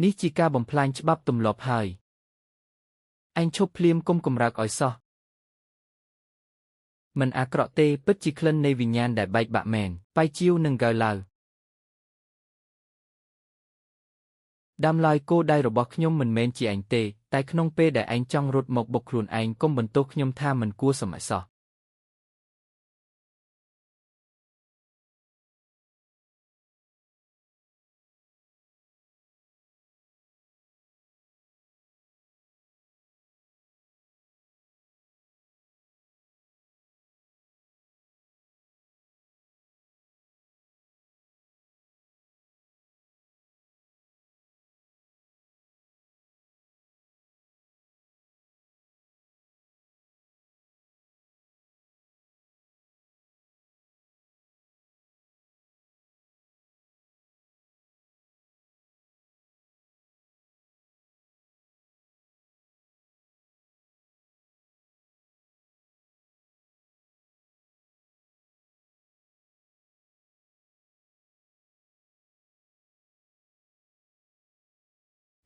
នេះជាការបំផ្លាញច្បាប់ទម្លាប់ហើយឯងឈប់ភ្លាមកុំកំរើកឲ្យសោះមិនអាក្រក់ទេពិតជាក្លិននៃវិញ្ញាណដែលបែកបាក់មែនបៃជាវនឹងកើឡើដាំឡើយគោដៃរបស់ខ្ញុំមិនមែនជាឯងទេតែក្នុងពេលដែលឯងចង់រត់មកបុកខ្លួនឯងកុំបន្ទោសខ្ញុំថាមិនគួរសមអសោះ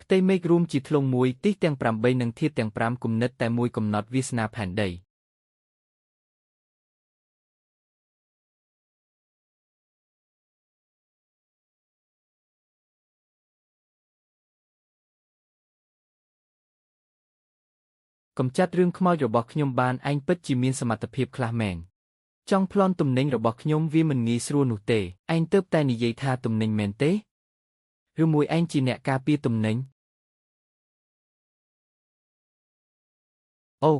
ផ្ទៃមេឃរួមជាធ្លុងមួយទិសទាំង8និងធាតុទាំង5គំនិតតែមួយកំណត់វាសនាផែនដីកំចាត់រឿងខ្មោចរបស់ខ្ញុំបានឯងពិតជាមានសមត្ថភាពខ្លះមែនចង់ប្លន់ទំនិញរបស់ខ្ញុំវាមិនងាយស្រួលនោះទេឯងទើបតែនិយាយថាទំនិញមែនទេឬមួយឯងជាអ្នកការពារទំនិញអូ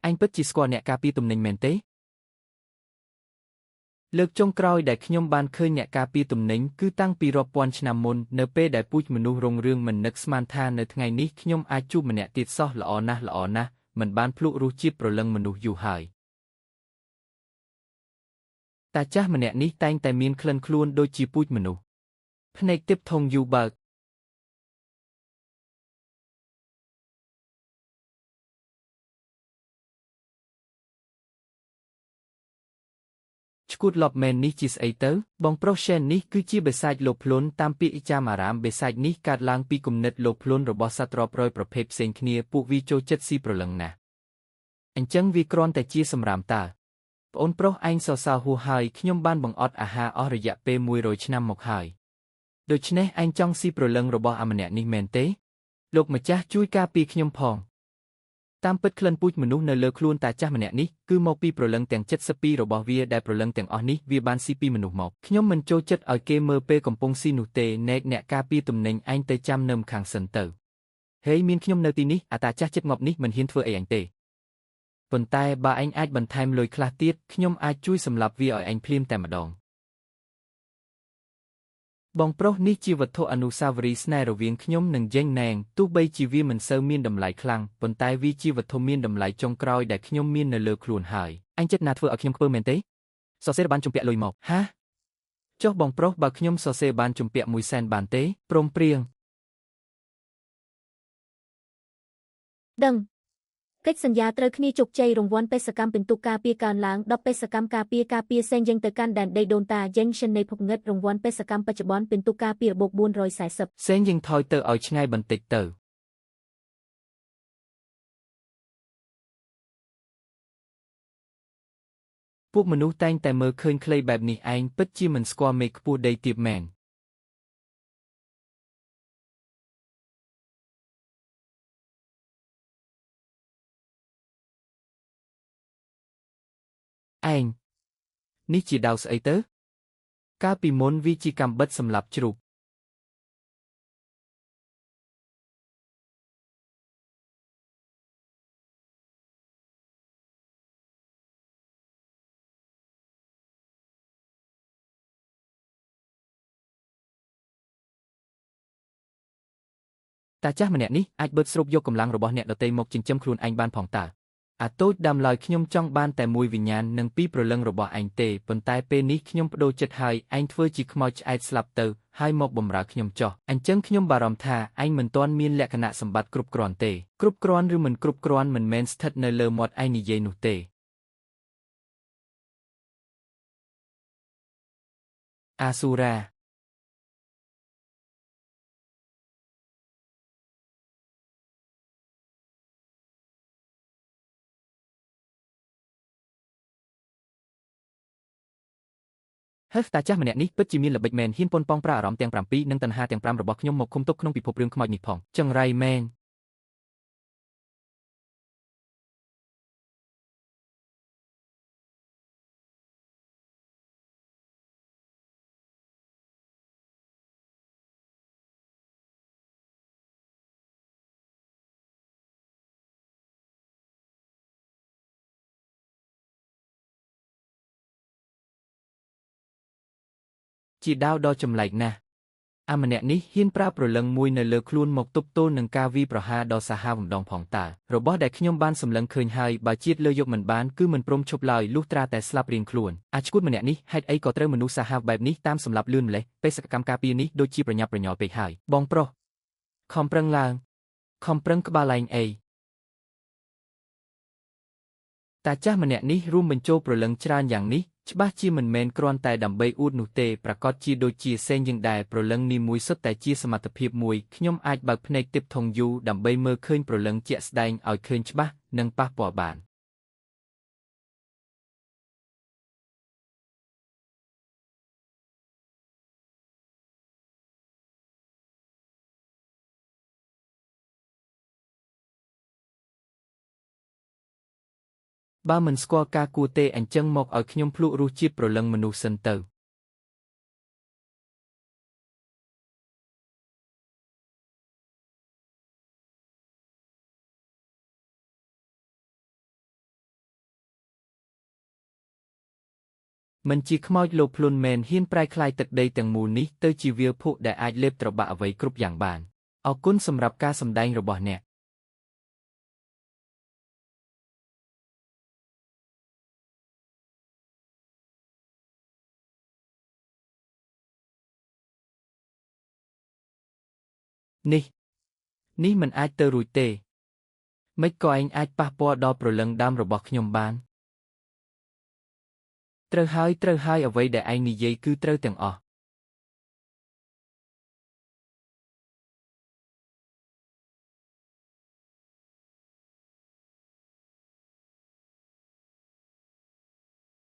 អញពិតជាស្គាល់អ្នកការពារទំនិញមែនទេលើកចុងក្រោយដែលខ្ញុំបានឃើញអ្នកការពារទំនិញគឺតាំងពីរាប់ពាន់ឆ្នាំមុននៅពេលដែលពូជមនុស្សរុងរឿងមិននឹកស្មានថានៅថ្ងៃនេះខ្ញុំអាចជួបម្នាក់ទៀតសោះល្អណាស់មិនបានភ្លក់រសជាតិព្រលឹងមនុស្សយូរហើយតាចាស់ម្នាក់នេះតែងតែមានក្លិនខ្លួនដូចជាពូជមនុស្សភ្នែកទិបធំយូរបើកឈួតលប់មែននេះជាស្អីទៅបងប្រុសရှែននេះគឺជាបិសាចលោភលន់តាមពាក្យឥចាមអារាមបិសាចនេះកើតឡើងពីគំនិតលោភលន់របស់សត្វរាប់រយប្រភេទផ្សេងគ្នាពួកវាចូលចិត្តស៊ីប្រលឹងណាស់អញ្ចឹងវាគ្រាន់តែជាសម្រាមតើប្អូនប្រុសឯងសរសើរហួសហើយខ្ញុំបានបង្អត់អាហារអស់រយៈពេល100ឆ្នាំមកហើយដូច្នេះឯងចង់ស៊ីប្រលឹងរបស់អាម្នាក់នេះមែនទេលោកម្ចាស់ជួយការពារខ្ញុំផងតាមពិតក្លិនពូជមនុស្សនៅលើខ្លួនតាចាស់ម្នាក់នេះគឺមកពីប្រលឹងទាំង72របស់វាដែលប្រលឹងទាំងអស់នេះវាបានស៊ីពីមនុស្សមកខ្ញុំមិនចូលចិត្តឲ្យគេមើលពេលកំពុងស៊ីនោះទេណែកអ្នកការពារទំនិញឯងទៅចាំនៅម្ខាងសិនទៅហេមានខ្ញុំនៅទីនេះអាតាចាស់ចិត្តងប់នេះមិនហ៊ានធ្វើអីឯងទេប៉ុន្តែបើឯងអាចបន្ថែមលុយខ្លះទៀតខ្ញុំអាចជួយសម្លាប់វាឲ្យឯងភ្លាមតែម្ដងបងប្រុសនេះជាវត្ថុអនុស្សាវរីយ៍ស្នេហ៍រវាងខ្ញុំនិងយេងណែងទោះបីជាវាមិនសូវមានតម្លៃខ្លាំងប៉ុន្តែវាជាវត្ថុមានតម្លៃចុងក្រោយដែលខ្ញុំមាននៅលើខ្លួនហើយអញចិត្តណាធ្វើឲ្យខ្ញុំខ្ពើមែនទេសរសេរបានជំពាក់លុយមកហាចុះបងប្រុសបើខ្ញុំសរសេរបានជំពាក់1សែនបានទេព្រមព្រៀងដឹងកិច្ចសន្យាត្រូវគ្នាជោគជ័យរង្វាន់បេសកកម្មពិន្ទុការពារកើនឡើង10បេសកកម្មការពារសេងយើងទៅកាន់ដែនដីដូនតាយេងឈិននៃភពងឹតរង្វាន់បេសកកម្មបច្ចុប្បន្នពិន្ទុការពារបូក440សេងយើងថយទៅឲ្យឆ្ងាយបន្តិចទៅពួកមនុស្សតែងតែមើលឃើញខ្លីបែបនេះឯងពិតជាមិនស្គាល់មេឃខ្ពស់ដីទាបមែនឯងនេះជាដាវស្អីទៅកាលពីមុនវាជាកាំបិតសម្រាប់ជ្រូកតាចាស់ម្នាក់នេះអាចបឺតស្រូបយកកម្លាំងរបស់អ្នកដទៃមកចិញ្ចឹមខ្លួនឯងបានផងតើអាតូចដាំឡើយខ្ញុំចង់បានតែមួយវិញ្ញាណនិងពីរព្រលឹងរបស់ឯងទេប៉ុន្តែពេលនេះខ្ញុំបដូរចិត្តហើយឯងធ្វើជាខ្មោចឆ្អែតស្លាប់ទៅហើយមកបម្រើខ្ញុំចោះអញ្ចឹងខ្ញុំបារម្ភថាឯងមិនទាន់មានលក្ខណៈសម្បត្តិគ្រប់គ្រាន់ទេគ្រប់គ្រាន់ឬមិនគ្រប់គ្រាន់មិនមែនស្ថិតនៅលើមាត់ឯងនិយាយនោះទេអាស៊ូរ៉ាហើយតាចាស់ម្នាក់នេះពិតជាមានល្បិចមែនហ៊ានប៉ុនប៉ងប្រើអារម្មណ៍ទាំង7និងតណ្ហាទាំង5របស់ខ្ញុំមកឃុំទុកក្នុងពិភពរឿងខ្មោចនេះផងចង្រៃមែនជាដាវដ៏ចម្លែកណាស់អាម្នាក់នេះហ៊ានប្រើព្រលឹងមួយនៅលើខ្លួនមកទប់ទល់នឹងការវាយប្រហារដ៏សាហាវម្ដងផងតើរបស់ដែលខ្ញុំបានសម្លឹងឃើញហើយបើជាតិលើយកមិនបានគឺមិនព្រមឈប់ឡើយលុះត្រាតែស្លាប់រៀងខ្លួនអាឈួតម្នាក់នេះហេតុអីក៏ត្រូវមនុស្សសាហាវបែបនេះតាមសម្លាប់លឿនម្លេះបេសកកម្មការពារនេះដូចជាប្រញាប់ប្រញាល់ពេកហើយបងប្រុសខំប្រឹងឡើងខំប្រឹងក្បាលឯងអីតាចាស់ម្នាក់នេះរួមបញ្ចូលព្រលឹងច្រើនយ៉ាងនេះ ច្បាស់ជាមិនមែនគ្រាន់តែដើម្បីអួតនោះទេប្រកាសជាដូចជាសេងយ៉ាងដែរប្រលឹងនេះមួយសុទ្ធតែជាសមត្ថភាពមួយខ្ញុំអាចបើកភ្នែកទិបថងយូរដើម្បីមើលឃើញប្រលឹងជាក់ស្ដែងឲ្យឃើញច្បាស់និងប៉ះពាល់បានបើមិនស្គាល់ការគួរទេអញ្ចឹងមកឲ្យខ្ញុំភ្លក់រសជាតិប្រលឹងមនុស្សសិនទៅមិនជាខ្មោចលោភលន់មែនហ៊ានប្រែក្លាយទឹកដីទាំងមូលនេះទៅជាវាលភក់ដែលអាចលេបត្របាក់អ្វីគ្រប់យ៉ាងបានអរគុណសម្រាប់ការសម្ដែងរបស់អ្នកនេះមិនអាចទៅរួចទេមិនក៏ឯងអាចប៉ះពាល់ដល់ព្រលឹងដើមរបស់ខ្ញុំបានត្រូវហើយអ្វីដែលឯងនិយាយគឺត្រូវទាំងអស់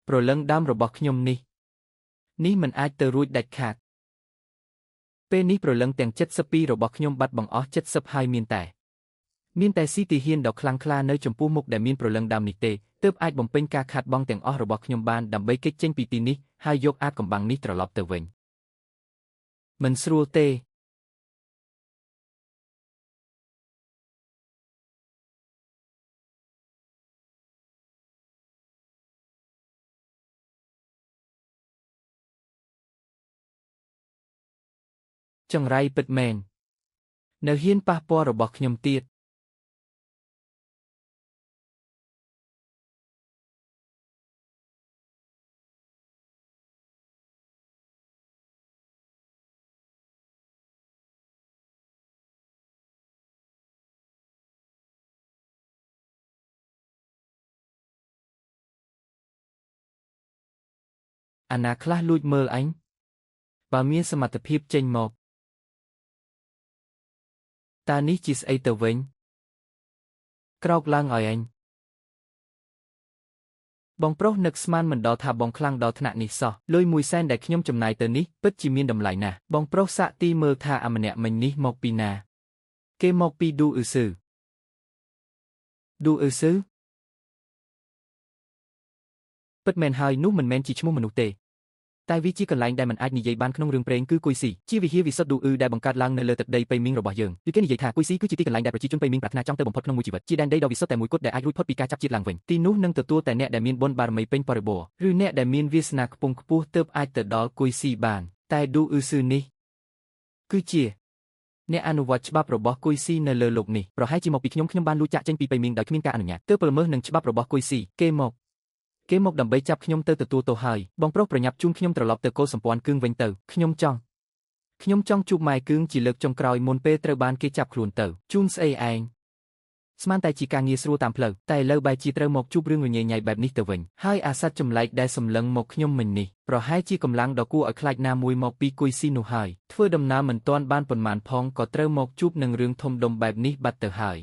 ព្រលឹងដើមរបស់ខ្ញុំនេះមិនអាចទៅរួចដាច់ខាតពេលនេះព្រលឹងទាំង72របស់ខ្ញុំបាត់បង់អស់70ហើយមានតែស៊ីទីហ៊ានដ៏ខ្លាំងក្លានៅចំពោះមុខដែលមានព្រលឹងដើមនេះទេទើបអាចបំពេញការខាតបង់ទាំងអស់របស់ខ្ញុំបានដើម្បីគេចចេញពីទីនេះហើយយកអាថ៌កំបាំងនេះត្រឡប់ទៅវិញមិនស្រួលទេចង្រៃពិតមែននៅហ៊ានប៉ះពាល់របស់ខ្ញុំទៀតអាណាខ្លះលួចមើលអញបើមានសមត្ថភាពចេញមកតើនេះជាស្អីទៅវិញក្រោកឡើងឲ្យអញបងប្រុសនឹកស្មានមិនដល់ថាបងខ្លាំងដល់ថ្នាក់នេះសោះលុយ100,000ដែលខ្ញុំចំណាយទៅនេះពិតជាមានតម្លៃណាស់បងប្រុសសាក់ទីមើលថាអាម្នាក់មិញនេះមកពីណាគេមកពីឌូអ៊ឺស៊ឺពិតមែនហើយនោះមិនមែនជាឈ្មោះមនុស្សទេតែវាជាកន្លែងដែលមិនអាចនិយាយបានក្នុងរឿងព្រេងគឺគុយស៊ីជាវិហារវិសុទ្ធឌូអ៊ឺដែលបង្កើតឡើងនៅលើទឹកដីប៉ៃមីងរបស់យើងគឺគេនិយាយថាគុយស៊ីគឺជាទីកន្លែងដែលប្រជាជនប៉ៃមីងប្រាថ្នាចង់ទៅបំផុតក្នុងមួយជីវិតជាដែនដីដ៏វិសុទ្ធតែមួយគត់ដែលអាចរួចផុតពីការចាប់ជាតិឡើងវិញទីនោះនឹងទទួលតែអ្នកដែលមានបុណ្យបារមីពេញបរិបូរណ៍ឬអ្នកដែលមានវាសនាខ្ពង់ខ្ពស់ទើបអាចទៅដល់គុយស៊ីបានតែឌូអ៊ឺស៊ឺនេះគឺជាអ្នកអនុវត្តច្បាប់របស់គុយស៊ីនៅលើលោកនេះប្រហែលជាមកពីខ្ញុំបានលួចចាក់ចេញពីប៉ៃមីងដោយគ្មានការអនុញ្ញាតទើបល្មើសនឹងច្បាប់របស់គុយស៊ីគេមកដើម្បីចាប់ខ្ញុំទៅទទួលទោសហើយបងប្រុសប្រញាប់ជូនខ្ញុំត្រឡប់ទៅកូនសម្ព័ន្ធគឿងវិញទៅខ្ញុំចង់ជួបម៉ែគឿងជាលើកចុងក្រោយមុនពេលត្រូវបានគេចាប់ខ្លួនទៅជូនស្អីឯងស្មានតែជាការងារស្រួលតាមផ្លូវតែឥឡូវបែរជាត្រូវមកជួបរឿងរញ៉េញ៉ៃបែបនេះទៅវិញហើយអាសត្វចម្លែកដែលសម្លឹងមកខ្ញុំមិញនេះប្រហែលជាកម្លាំងដ៏គួរឲ្យខ្លាចណាមួយមកពីគុយស៊ីនោះហើយធ្វើដំណើរមិនទាន់បានប៉ុន្មានផងក៏ត្រូវមកជួបនឹងរឿងធំដុំបែបនេះបាត់ទៅហើយ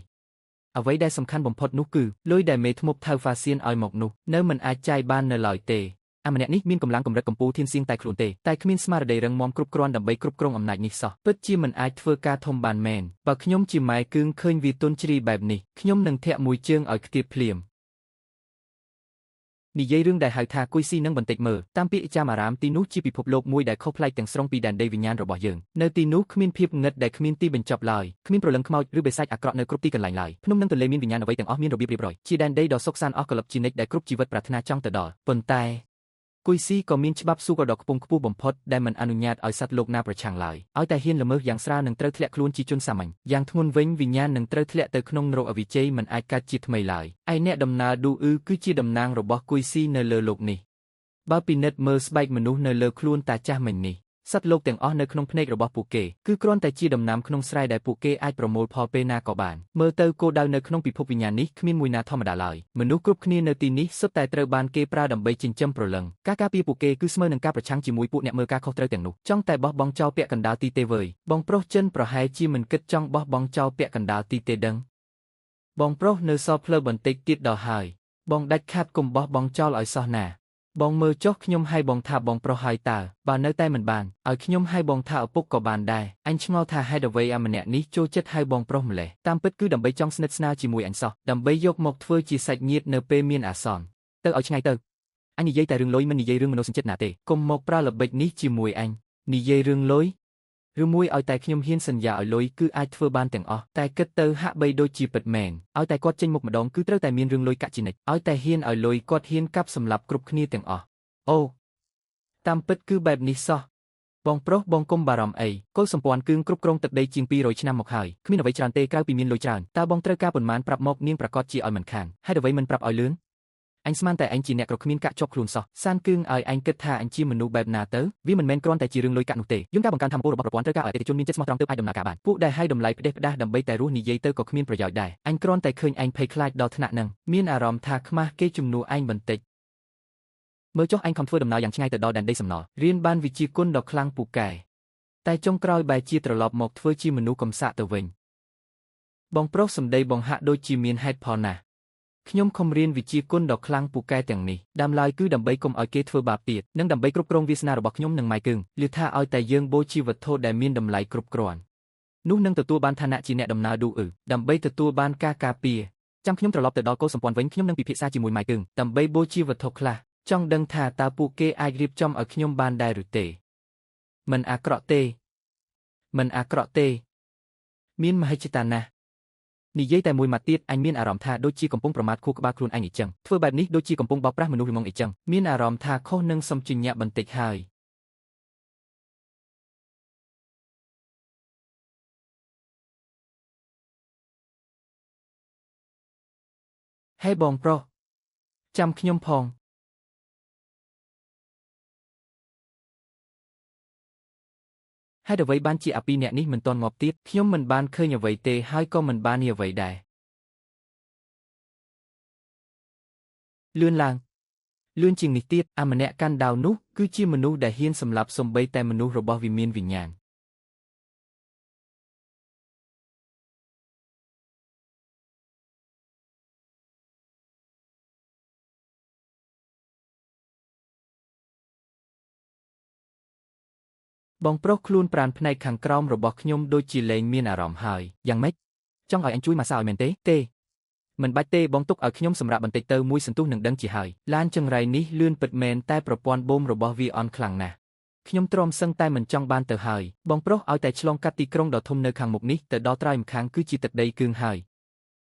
អ្វីដែលសំខាន់បំផុតនោះគឺលុយដែលមេធ្មប់ថៅហ្វាសៀនឲ្យមកនោះនៅមិនអាចចាយបាននៅឡើយទេអាម្នាក់នេះមានកម្លាំងកម្រិតកម្ពូលធានសៀងតែខ្លួនទេតែគ្មានស្មារតីរឹងមាំគ្រប់គ្រាន់ដើម្បីគ្រប់គ្រងអំណាចនេះសោះពិតជាមិនអាចធ្វើការធំបានមែនបើខ្ញុំជាម៉ែគឿងឃើញវាទន់ជ្រាយបែបនេះខ្ញុំនឹងធាក់មួយជើងឲ្យខ្ទាបភ្លាមនិយាយរឿងដែលហៅថាគុយស៊ីនឹងបន្តិចមើលតាមពាក្យចាំអារាមទីនោះជាពិភពលោកមួយដែលខុសប្លែកទាំងស្រុងពីដែនដីវិញ្ញាណរបស់យើងនៅទីនោះគ្មានភាពងឹតដែលគ្មានទីបញ្ចប់ឡើយគ្មានប្រលឹងខ្មោចឬបិសាចអាក្រក់នៅគ្រប់ទីកន្លែងឡើយភ្នំនិងទន្លេមានវិញ្ញាណអ្វីទាំងអស់មានរបៀបរៀបរយជាដែនដីដ៏សុខសាន្តអស់កលឹបជានិច្ចដែលគ្រប់ជីវិតប្រាថ្នាចង់ទៅដល់ប៉ុន្តែគុយស៊ីក៏មានច្បាប់ស៊ូក៏ដ៏ខ្ពង់ខ្ពស់បំផុតដែលមិនអនុញ្ញាតឲ្យសត្វលោកណាប្រឆាំងឡើយឲ្យតែហ៊ានល្មើសយ៉ាងស្រាលនឹងត្រូវធ្លាក់ខ្លួនជាជនសាមញ្ញយ៉ាងធ្ងន់វិញវិញ្ញាណនឹងត្រូវធ្លាក់ទៅក្នុងនរកអវិជ័យមិនអាចកើតជាថ្មីឡើយឯអ្នកដំណើរឌូអ៊ឺគឺជាតំណាងរបស់គុយស៊ីនៅលើលោកនេះបើពិនិត្យមើលស្បែកមនុស្សនៅលើខ្លួនតាចាស់មិញនេះ សត្វលោកទាំងអស់នៅក្នុងភ្នែករបស់ពួកគេគឺគ្រាន់តែជាដំណាំក្នុងស្រែដែលពួកគេអាចប្រមូលផលពេលណាក៏បានមើលទៅគោលដៅនៅក្នុងពិភពវិញ្ញាណនេះគ្មានមួយណាធម្មតាឡើយមនុស្សគ្រប់គ្នានៅទីនេះសុទ្ធតែត្រូវបានគេប្រើដើម្បីចិញ្ចឹមព្រលឹងការការពារពួកគេគឺស្មើនឹងការប្រឆាំងជាមួយពួកអ្នកមើលការខុសត្រូវទាំងនោះចង់តែបោះបង់ចោលពាក់កណ្ដាលទីទេវើយបងប្រុសចិនប្រហែលជាមិនគិតចង់បោះបង់ចោលពាក់កណ្ដាលទីទេដឹងបងប្រុសនៅសល់ភ្លើបន្តិចទៀតដល់ហើយបងដាច់ខាត់កុំបោះបង់ចោលឲ្យសោះណាបងមើលចុះខ្ញុំឲ្យបងថាបងប្រុសហើយតើបើនៅតែមិនបានឲ្យខ្ញុំឲ្យបងថាឪពុកក៏បានដែរអញឆ្ងល់ថាហេតុអ្វីអាម្នាក់នេះចូលចិត្តឲ្យបងប្រុសម្លេះតាមពិតគឺដើម្បីចង់ស្និទ្ធស្នាលជាមួយអញសោះដើម្បីយកមកធ្វើជាសាច់ញាតិនៅពេលមានអាសន្នទៅឲ្យឆ្ងាយទៅអញនិយាយតែរឿងលុយមិននិយាយរឿងមនោសញ្ចិតណាទេកុំមកប្រើល្បិចនេះជាមួយអញនិយាយរឿងលុយឬមួយឲ្យតែខ្ញុំហ៊ានសន្យាឲ្យលុយគឺអាចធ្វើបានទាំងអស់តែគិតទៅហាក់បីដូចជាពិតមែនឲ្យតែគាត់ចេញមុខម្ដងគឺត្រូវតែមានរឿងលុយកាក់ជានិច្ចឲ្យតែហ៊ានឲ្យលុយគាត់ហ៊ានកាប់សម្លាប់គ្រប់គ្នាទាំងអស់អូតាមពិតគឺបែបនេះសោះបងប្រុសបងកុំបារម្ភអីកុលសម្ព័ន្ធគឺគ្រប់គ្រងទឹកដីជាង200ឆ្នាំមកហើយគ្មានអ្វីច្រើនទេក្រៅពីមានលុយច្រើនតើបងត្រូវការប៉ុន្មានប្រាប់មកនាងប្រកាសជាឲ្យមិនខានហេតុអ្វីមិនប្រាប់ឲ្យលឿនអញស្មានតែអញជាអ្នកក្រគ្មានកាក់ជាប់ខ្លួនសោះសានគឿងឲ្យអញគិតថាអញជាមនុស្សបែបណាទៅវាមិនមែនគ្រាន់តែជារឿងលុយកាក់នោះទេយន្តការបង្កើនធម៌ពលរបស់ប្រព័ន្ធត្រូវការឲ្យអតិថិជនមានចិត្តស្មោះត្រង់ទើបអាចដំណើរការបានពួកដែលឲ្យតម្លៃផ្ដេសផ្ដាសដើម្បីតែរស់និយាយទៅក៏គ្មានប្រយោជន៍ដែរអញគ្រាន់តែឃើញអញភ័យខ្លាចដល់ថ្នាក់ហ្នឹងមានអារម្មណ៍ថាខ្មាស់គេជំនួសអញបន្តិចមើលចុះអញខំធ្វើដំណើរយ៉ាងឆ្ងាយទៅដល់ដែនដីសំណល់រៀនបានវិជ្ជាគុណដ៏ខ្លាំងពូកែតែចុងក្រោយបែរជាត្រឡប់មកធ្វើជាមនុស្សកំសាកទៅវិញបងប្រុសសម្ដីបងហាក់ដូចជាមានហេតុផលណាស់ខ្ញុំខំរៀនវិជ្ជាគុណដ៏ខ្លាំងពូកែទាំងនេះដើមឡើយគឺដើម្បីកុំឲ្យគេធ្វើបាបទៀតនិងដើម្បីគ្រប់គ្រងវាសនារបស់ខ្ញុំនិងម៉ៃគឹងលឺថាឲ្យតែយើងបូជាវត្ថុដែលមានតម្លៃគ្រប់គ្រាន់នោះនឹងទទួលបានឋានៈជាអ្នកដំណើរឌូដើម្បីទទួលបានការការពារចាំខ្ញុំត្រឡប់ទៅដល់កុលសម្ព័ន្ធវិញខ្ញុំនឹងពិភាក្សាជាមួយម៉ៃគឹងដើម្បីបូជាវត្ថុខ្លះចង់ដឹងថាតើពួកគេអាចរៀបចំឲ្យខ្ញុំបានដែរឬទេមិនអាក្រក់ទេមិនអាក្រក់ទេមានមហិច្ឆតាណាស់និយាយតែមួយម៉ាត់ទៀតអញមានអារម្មណ៍ថាដូចជាកំពុងប្រមាថខួរក្បាលខ្លួនអញអញ្ចឹងធ្វើបែបនេះដូចជាកំពុងបោកប្រាស់មនុស្សល្ងងអញ្ចឹងមានអារម្មណ៍ថាខុសនឹងសំជញ្ញៈបន្តិចហើយហេបងប្រុសចាំខ្ញុំផងហេតុអ្វីបានជាអាពីរអ្នកនេះមិនទាន់ងាប់ទៀតខ្ញុំមិនបានឃើញអ្វីទេហើយក៏មិនបាននិយាយអ្វីដែរលឿនឡើងលឿនជាងនេះទៀតអាម្នាក់កាន់ដាវនោះគឺជាមនុស្សដែលហ៊ានសម្លាប់សូម្បីតែមនុស្សរបស់វិមានវិញ្ញាណបងប្រុសខ្លួនប្រានផ្នែកខាងក្រោមរបស់ខ្ញុំដូចជាលែងមានអារម្មណ៍ហើយយ៉ាងម៉េចចង់ឲ្យអញជួយម៉ាសាឲ្យមែនទេមិនបាច់ទេបងទុកឲ្យខ្ញុំសម្រាប់បន្តិចទៅមួយសន្ទុះនឹងដឹងជាហើយឡានចង្រៃនេះលឿនពិតមែនតែប្រព័ន្ធបូមរបស់វាអន់ខ្លាំងណាស់ខ្ញុំទ្រាំសឹងតែមិនចង់បានទៅហើយបងប្រុសឲ្យតែឆ្លងកាត់ទីក្រុងដ៏ធំនៅខាងមុខនេះទៅដល់ត្រើយម្ខាងគឺជាទឹកដីគឿងហើយ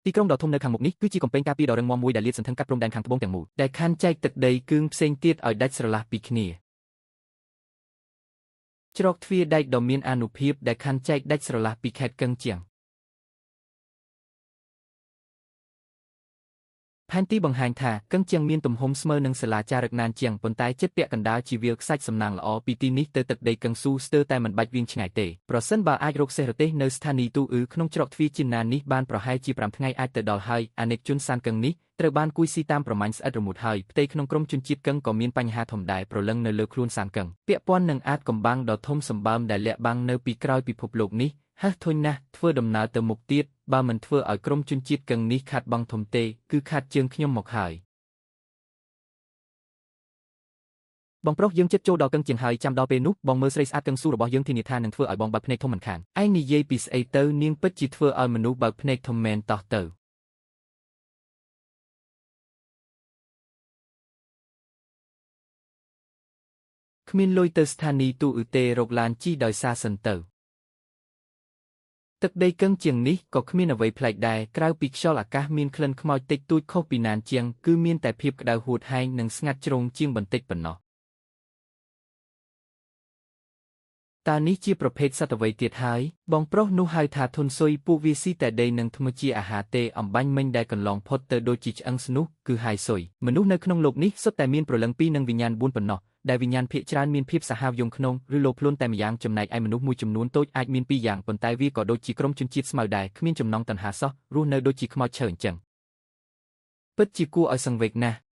ទីក្រុងដ៏ធំនៅខាងមុខនេះគឺជាកំពែងការពារដ៏រឹងមាំមួយដែលលាតសន្ធឹងកាត់ព្រំដែនខាងត្បូងទាំងមូលដែលខណ្ឌចែកទឹកដីគឿងផ្សេងទៀតឲ្យដាច់ស្រឡះពីគ្នាច្រកទ្វារដែកដ៏មានអានុភាពដែលខណ្ឌចែកដាច់ស្រឡះពីខេត្តកឹងជៀងផែនទីបង្ហាញថាកឹងជៀងមានទំហំស្មើនឹងសាលាចារឹកណានជៀងប៉ុន្តែជិតពាក់កណ្ដាលជាវាលខ្សាច់សំណាងល្អពីទីនេះទៅទឹកដីកឹងស៊ូស្ទើរតែមិនបាច់វាងឆ្ងាយទេប្រសិនបើអាចរកសេះរទេសនៅស្ថានីយ៍ទូក្នុងច្រកទ្វារជាណាននេះបានប្រហែលជា5ថ្ងៃអាចទៅដល់ហើយអាណិកជនសានកឹងនេះត្រូវបានគួយស៊ីតាមប្រមាញ់ស្អិតរមួតហើយផ្ទៃក្នុងក្រុមជនជាតិកឹងក៏មានបញ្ហាធំដែរប្រលឹងនៅលើខ្លួនសានកឹងពាក់ព័ន្ធនឹងអាតកំបាំងដ៏ធំសម្បើមដែលលាក់បាំងនៅពីក្រោយពិភពលោកនេះហេះធុញណាស់ធ្វើដំណើរទៅមុខទៀតបើមិនធ្វើឲ្យក្រុមជនជាតិកឹងនេះខាត់បង់ធំទេគឺខាត់ជើងខ្ញុំមកហើយបងប្រុសយើងចិត្តចូលដល់កឹងជៀងហើយចាំដល់ពេលនោះបងមើលស្រីស្អាតកឹងស៊ូរបស់យើងធានាថានឹងធ្វើឲ្យបងបើកភ្នែកធំមិនខានឯងនិយាយពីស្អីទៅនាងពិតជាធ្វើឲ្យមនុស្សបើកភ្នែកធំមែនតោះទៅគ្មានលុយទៅស្ថានីយ៍ទូទេរកឡានជិះដោយសារសិនទៅទឹកដីកឹងជៀងនេះក៏គ្មានអ្វីប្លែកដែរក្រៅពីខ្យល់អាកាសមានក្លិនខ្មោចតិចតួចខុសពីណានជៀងគឺមានតែភាពក្តៅហួតហែងនិងស្ងាត់ជ្រងជាងបន្តិចប៉ុណ្ណោះតើនេះជាប្រភេទសត្វអ្វីទៀតហើយបងប្រុសនោះហៅថាធុនស៊ុយពួកវាស៊ីតែដីនឹងថ្មជាអាហារទេអំបាញ់មិញដែលកន្លងផុតទៅដូចជាឆ្អឹងស្នុះគឺហាយស៊ុយមនុស្សនៅក្នុងលោកនេះសុទ្ធតែមានព្រលឹង2និងវិញ្ញាណ4ប៉ុណ្ណោះ ដែលវិញ្ញាណភាគច្រើនមានភាពសាហាវយង់ក្នុងឬលោភលន់តែម្យ៉ាងចំណែកឯមនុស្សមួយចំនួនតូចអាចមានពីរយ៉ាងប៉ុន្តែវាក៏ដូចជាក្រុមជនជាតិស្មៅដែរគ្មានចំណងតណ្ហាសោះរស់នៅដូចជាខ្មោចឈើអញ្ចឹងពិតជាគួរឲ្យសង្វេគណាស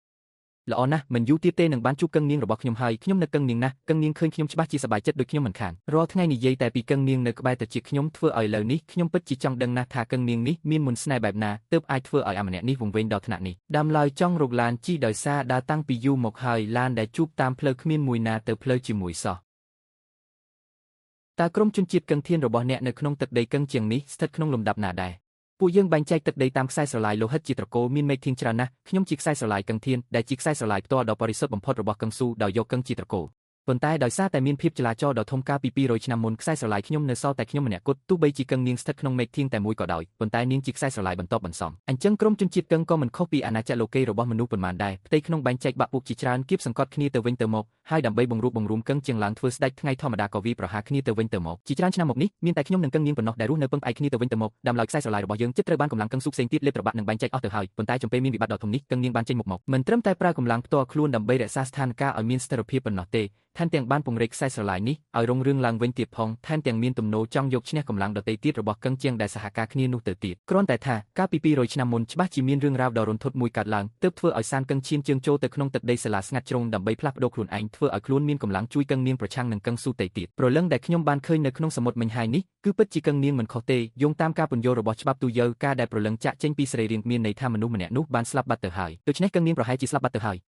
់ល្អណាស់មិនយូរទៀតទេនឹងបានជួបកឹងនាងរបស់ខ្ញុំហើយខ្ញុំនឹកកឹងនាងណាស់កឹងនាងឃើញខ្ញុំច្បាស់ជាសប្បាយចិត្តដូចខ្ញុំមិនខានរាល់ថ្ងៃនិយាយតែពីកឹងនាងនៅក្បែរតែជាខ្ញុំធ្វើឲ្យឥឡូវនេះខ្ញុំពិតជាចង់ដឹងណាស់ថាកឹងនាងនេះមានមន្តស្នេហ៍បែបណាទើបអាចធ្វើឲ្យអាម្នាក់នេះវង្វេងដល់ថ្នាក់នេះដើមឡើយចង់រកឡានជិះដោយសារដើរតាំងពីយូរមកហើយឡានដែលជួបតាមផ្លូវគ្មានមួយណាទៅផ្លូវជាមួយសោះតើក្រុមជនជាតិកឹងធានរបស់អ្នកនៅក្នុងទឹកដីកឹងជាងនេះស្ថិតក្នុងលំដាប់ណាដែរពួកយើងបែងចែកទឹកដីតាមខ្សែស្រឡាយលោហិតជាត្រកូលមានមេឃធាងច្រើនណាស់ខ្ញុំជាខ្សែស្រឡាយកឹងធានដែលជាខ្សែស្រឡាយផ្ទាល់ដ៏បរិសុទ្ធបំផុតរបស់កឹងស៊ូដោយយកកឹងជាត្រកូលប៉ុន្តែដោយសារតែមានភាពចលាចលដ៏ធំកាលពី200ឆ្នាំមុនខ្សែស្រឡាយខ្ញុំនៅសល់តែខ្ញុំម្នាក់គត់ទោះបីជាកឹងនាងស្ថិតក្នុងមេឃធាងតែមួយក៏ដោយប៉ុន្តែនាងជាខ្សែស្រឡាយបន្តបន្សំអញ្ចឹងក្រុមជនជាតិកឹងក៏មិនខុសពីអាណាចក្រលោកេរបស់មនុស្សប៉ុន្មានដែរផ្ទៃក្នុងបែងចែកបាក់ពុកជាច្រើនគៀបសង្កត់គ្នាទៅវិញទៅមកហើយដើម្បីបង្រួបបង្រួមកឹងជាងឡើងធ្វើស្ដេចថ្ងៃធម្មតាក៏វាប្រហារគ្នាទៅវិញទៅមកជាច្រើនឆ្នាំមកនេះមានតែខ្ញុំនិងកឹងនាងប៉ុណ្ណោះដែលរស់នៅពឹងផ្អែកគ្នាទៅវិញទៅមកដើមឡើយខ្សែស្រឡាយរបស់យើងចិត្តត្រូវបានកម្លាំងកឹងស៊ូផ្សេងទៀតលេបត្របាក់និងបែងចែកអស់ទៅហើយប៉ុន្តែចំពេលមានវិបត្តិដ៏ធំនេះកឹងនាងបានចេញមុខមកមិនត្រឹមតែប្រើកម្លាំងផ្ទាល់ខ្លួនដើម្បីរក្សាស្ថានភាពឲ្យមានស្ថិរភាពប៉ុណ្ណោះទេថែមទាំងបានពង្រីកខ្សែស្រឡាយនេះឲ្យរុងរឿងឡើងវិញទៀតផងថែមទាំងមានទំនោរចង់យកឈ្នះកម្លាំងដទៃទៀតរបស់កឹងជាងដែលសហការគ្នានោះទៅទៀតគ្រាន់តែថាកាលពី200ឆ្នាំមុនច្បាស់ជាមានរឿងរ៉ាវដ៏រន្ធត់មួយកើតឡើងទើបធ្វើឲ្យសានកឹងឈានជើងចូលទៅក្នុងទឹកដីសាឡាស្ងាត់ជ្រុងដើម្បីផ្លាស់ប្ដូរខ្លួនឯងធ្វើឲ្យខ្លួនមានកម្លាំងជួយកឹងនាងប្រឆាំងនឹងកឹងស៊ូតេទៀតព្រលឹងដែលខ្ញុំបានឃើញនៅក្នុងសមុទ្រមិញហាយនេះគឺពិតជាកឹងនាងមិនខុសទេយោងតាមការពន្យល់របស់ច្បាប់ទូយើការដែលព្រលឹងចាក់ចេញពីសរីរាង្គមានន័យថាមនុស្សម្នាក់នោះបានស្លាប់បាត់ទៅហើយដូច្នេះកឹងនាងប្រហែលជាស្លាប់បាត់ទៅហើ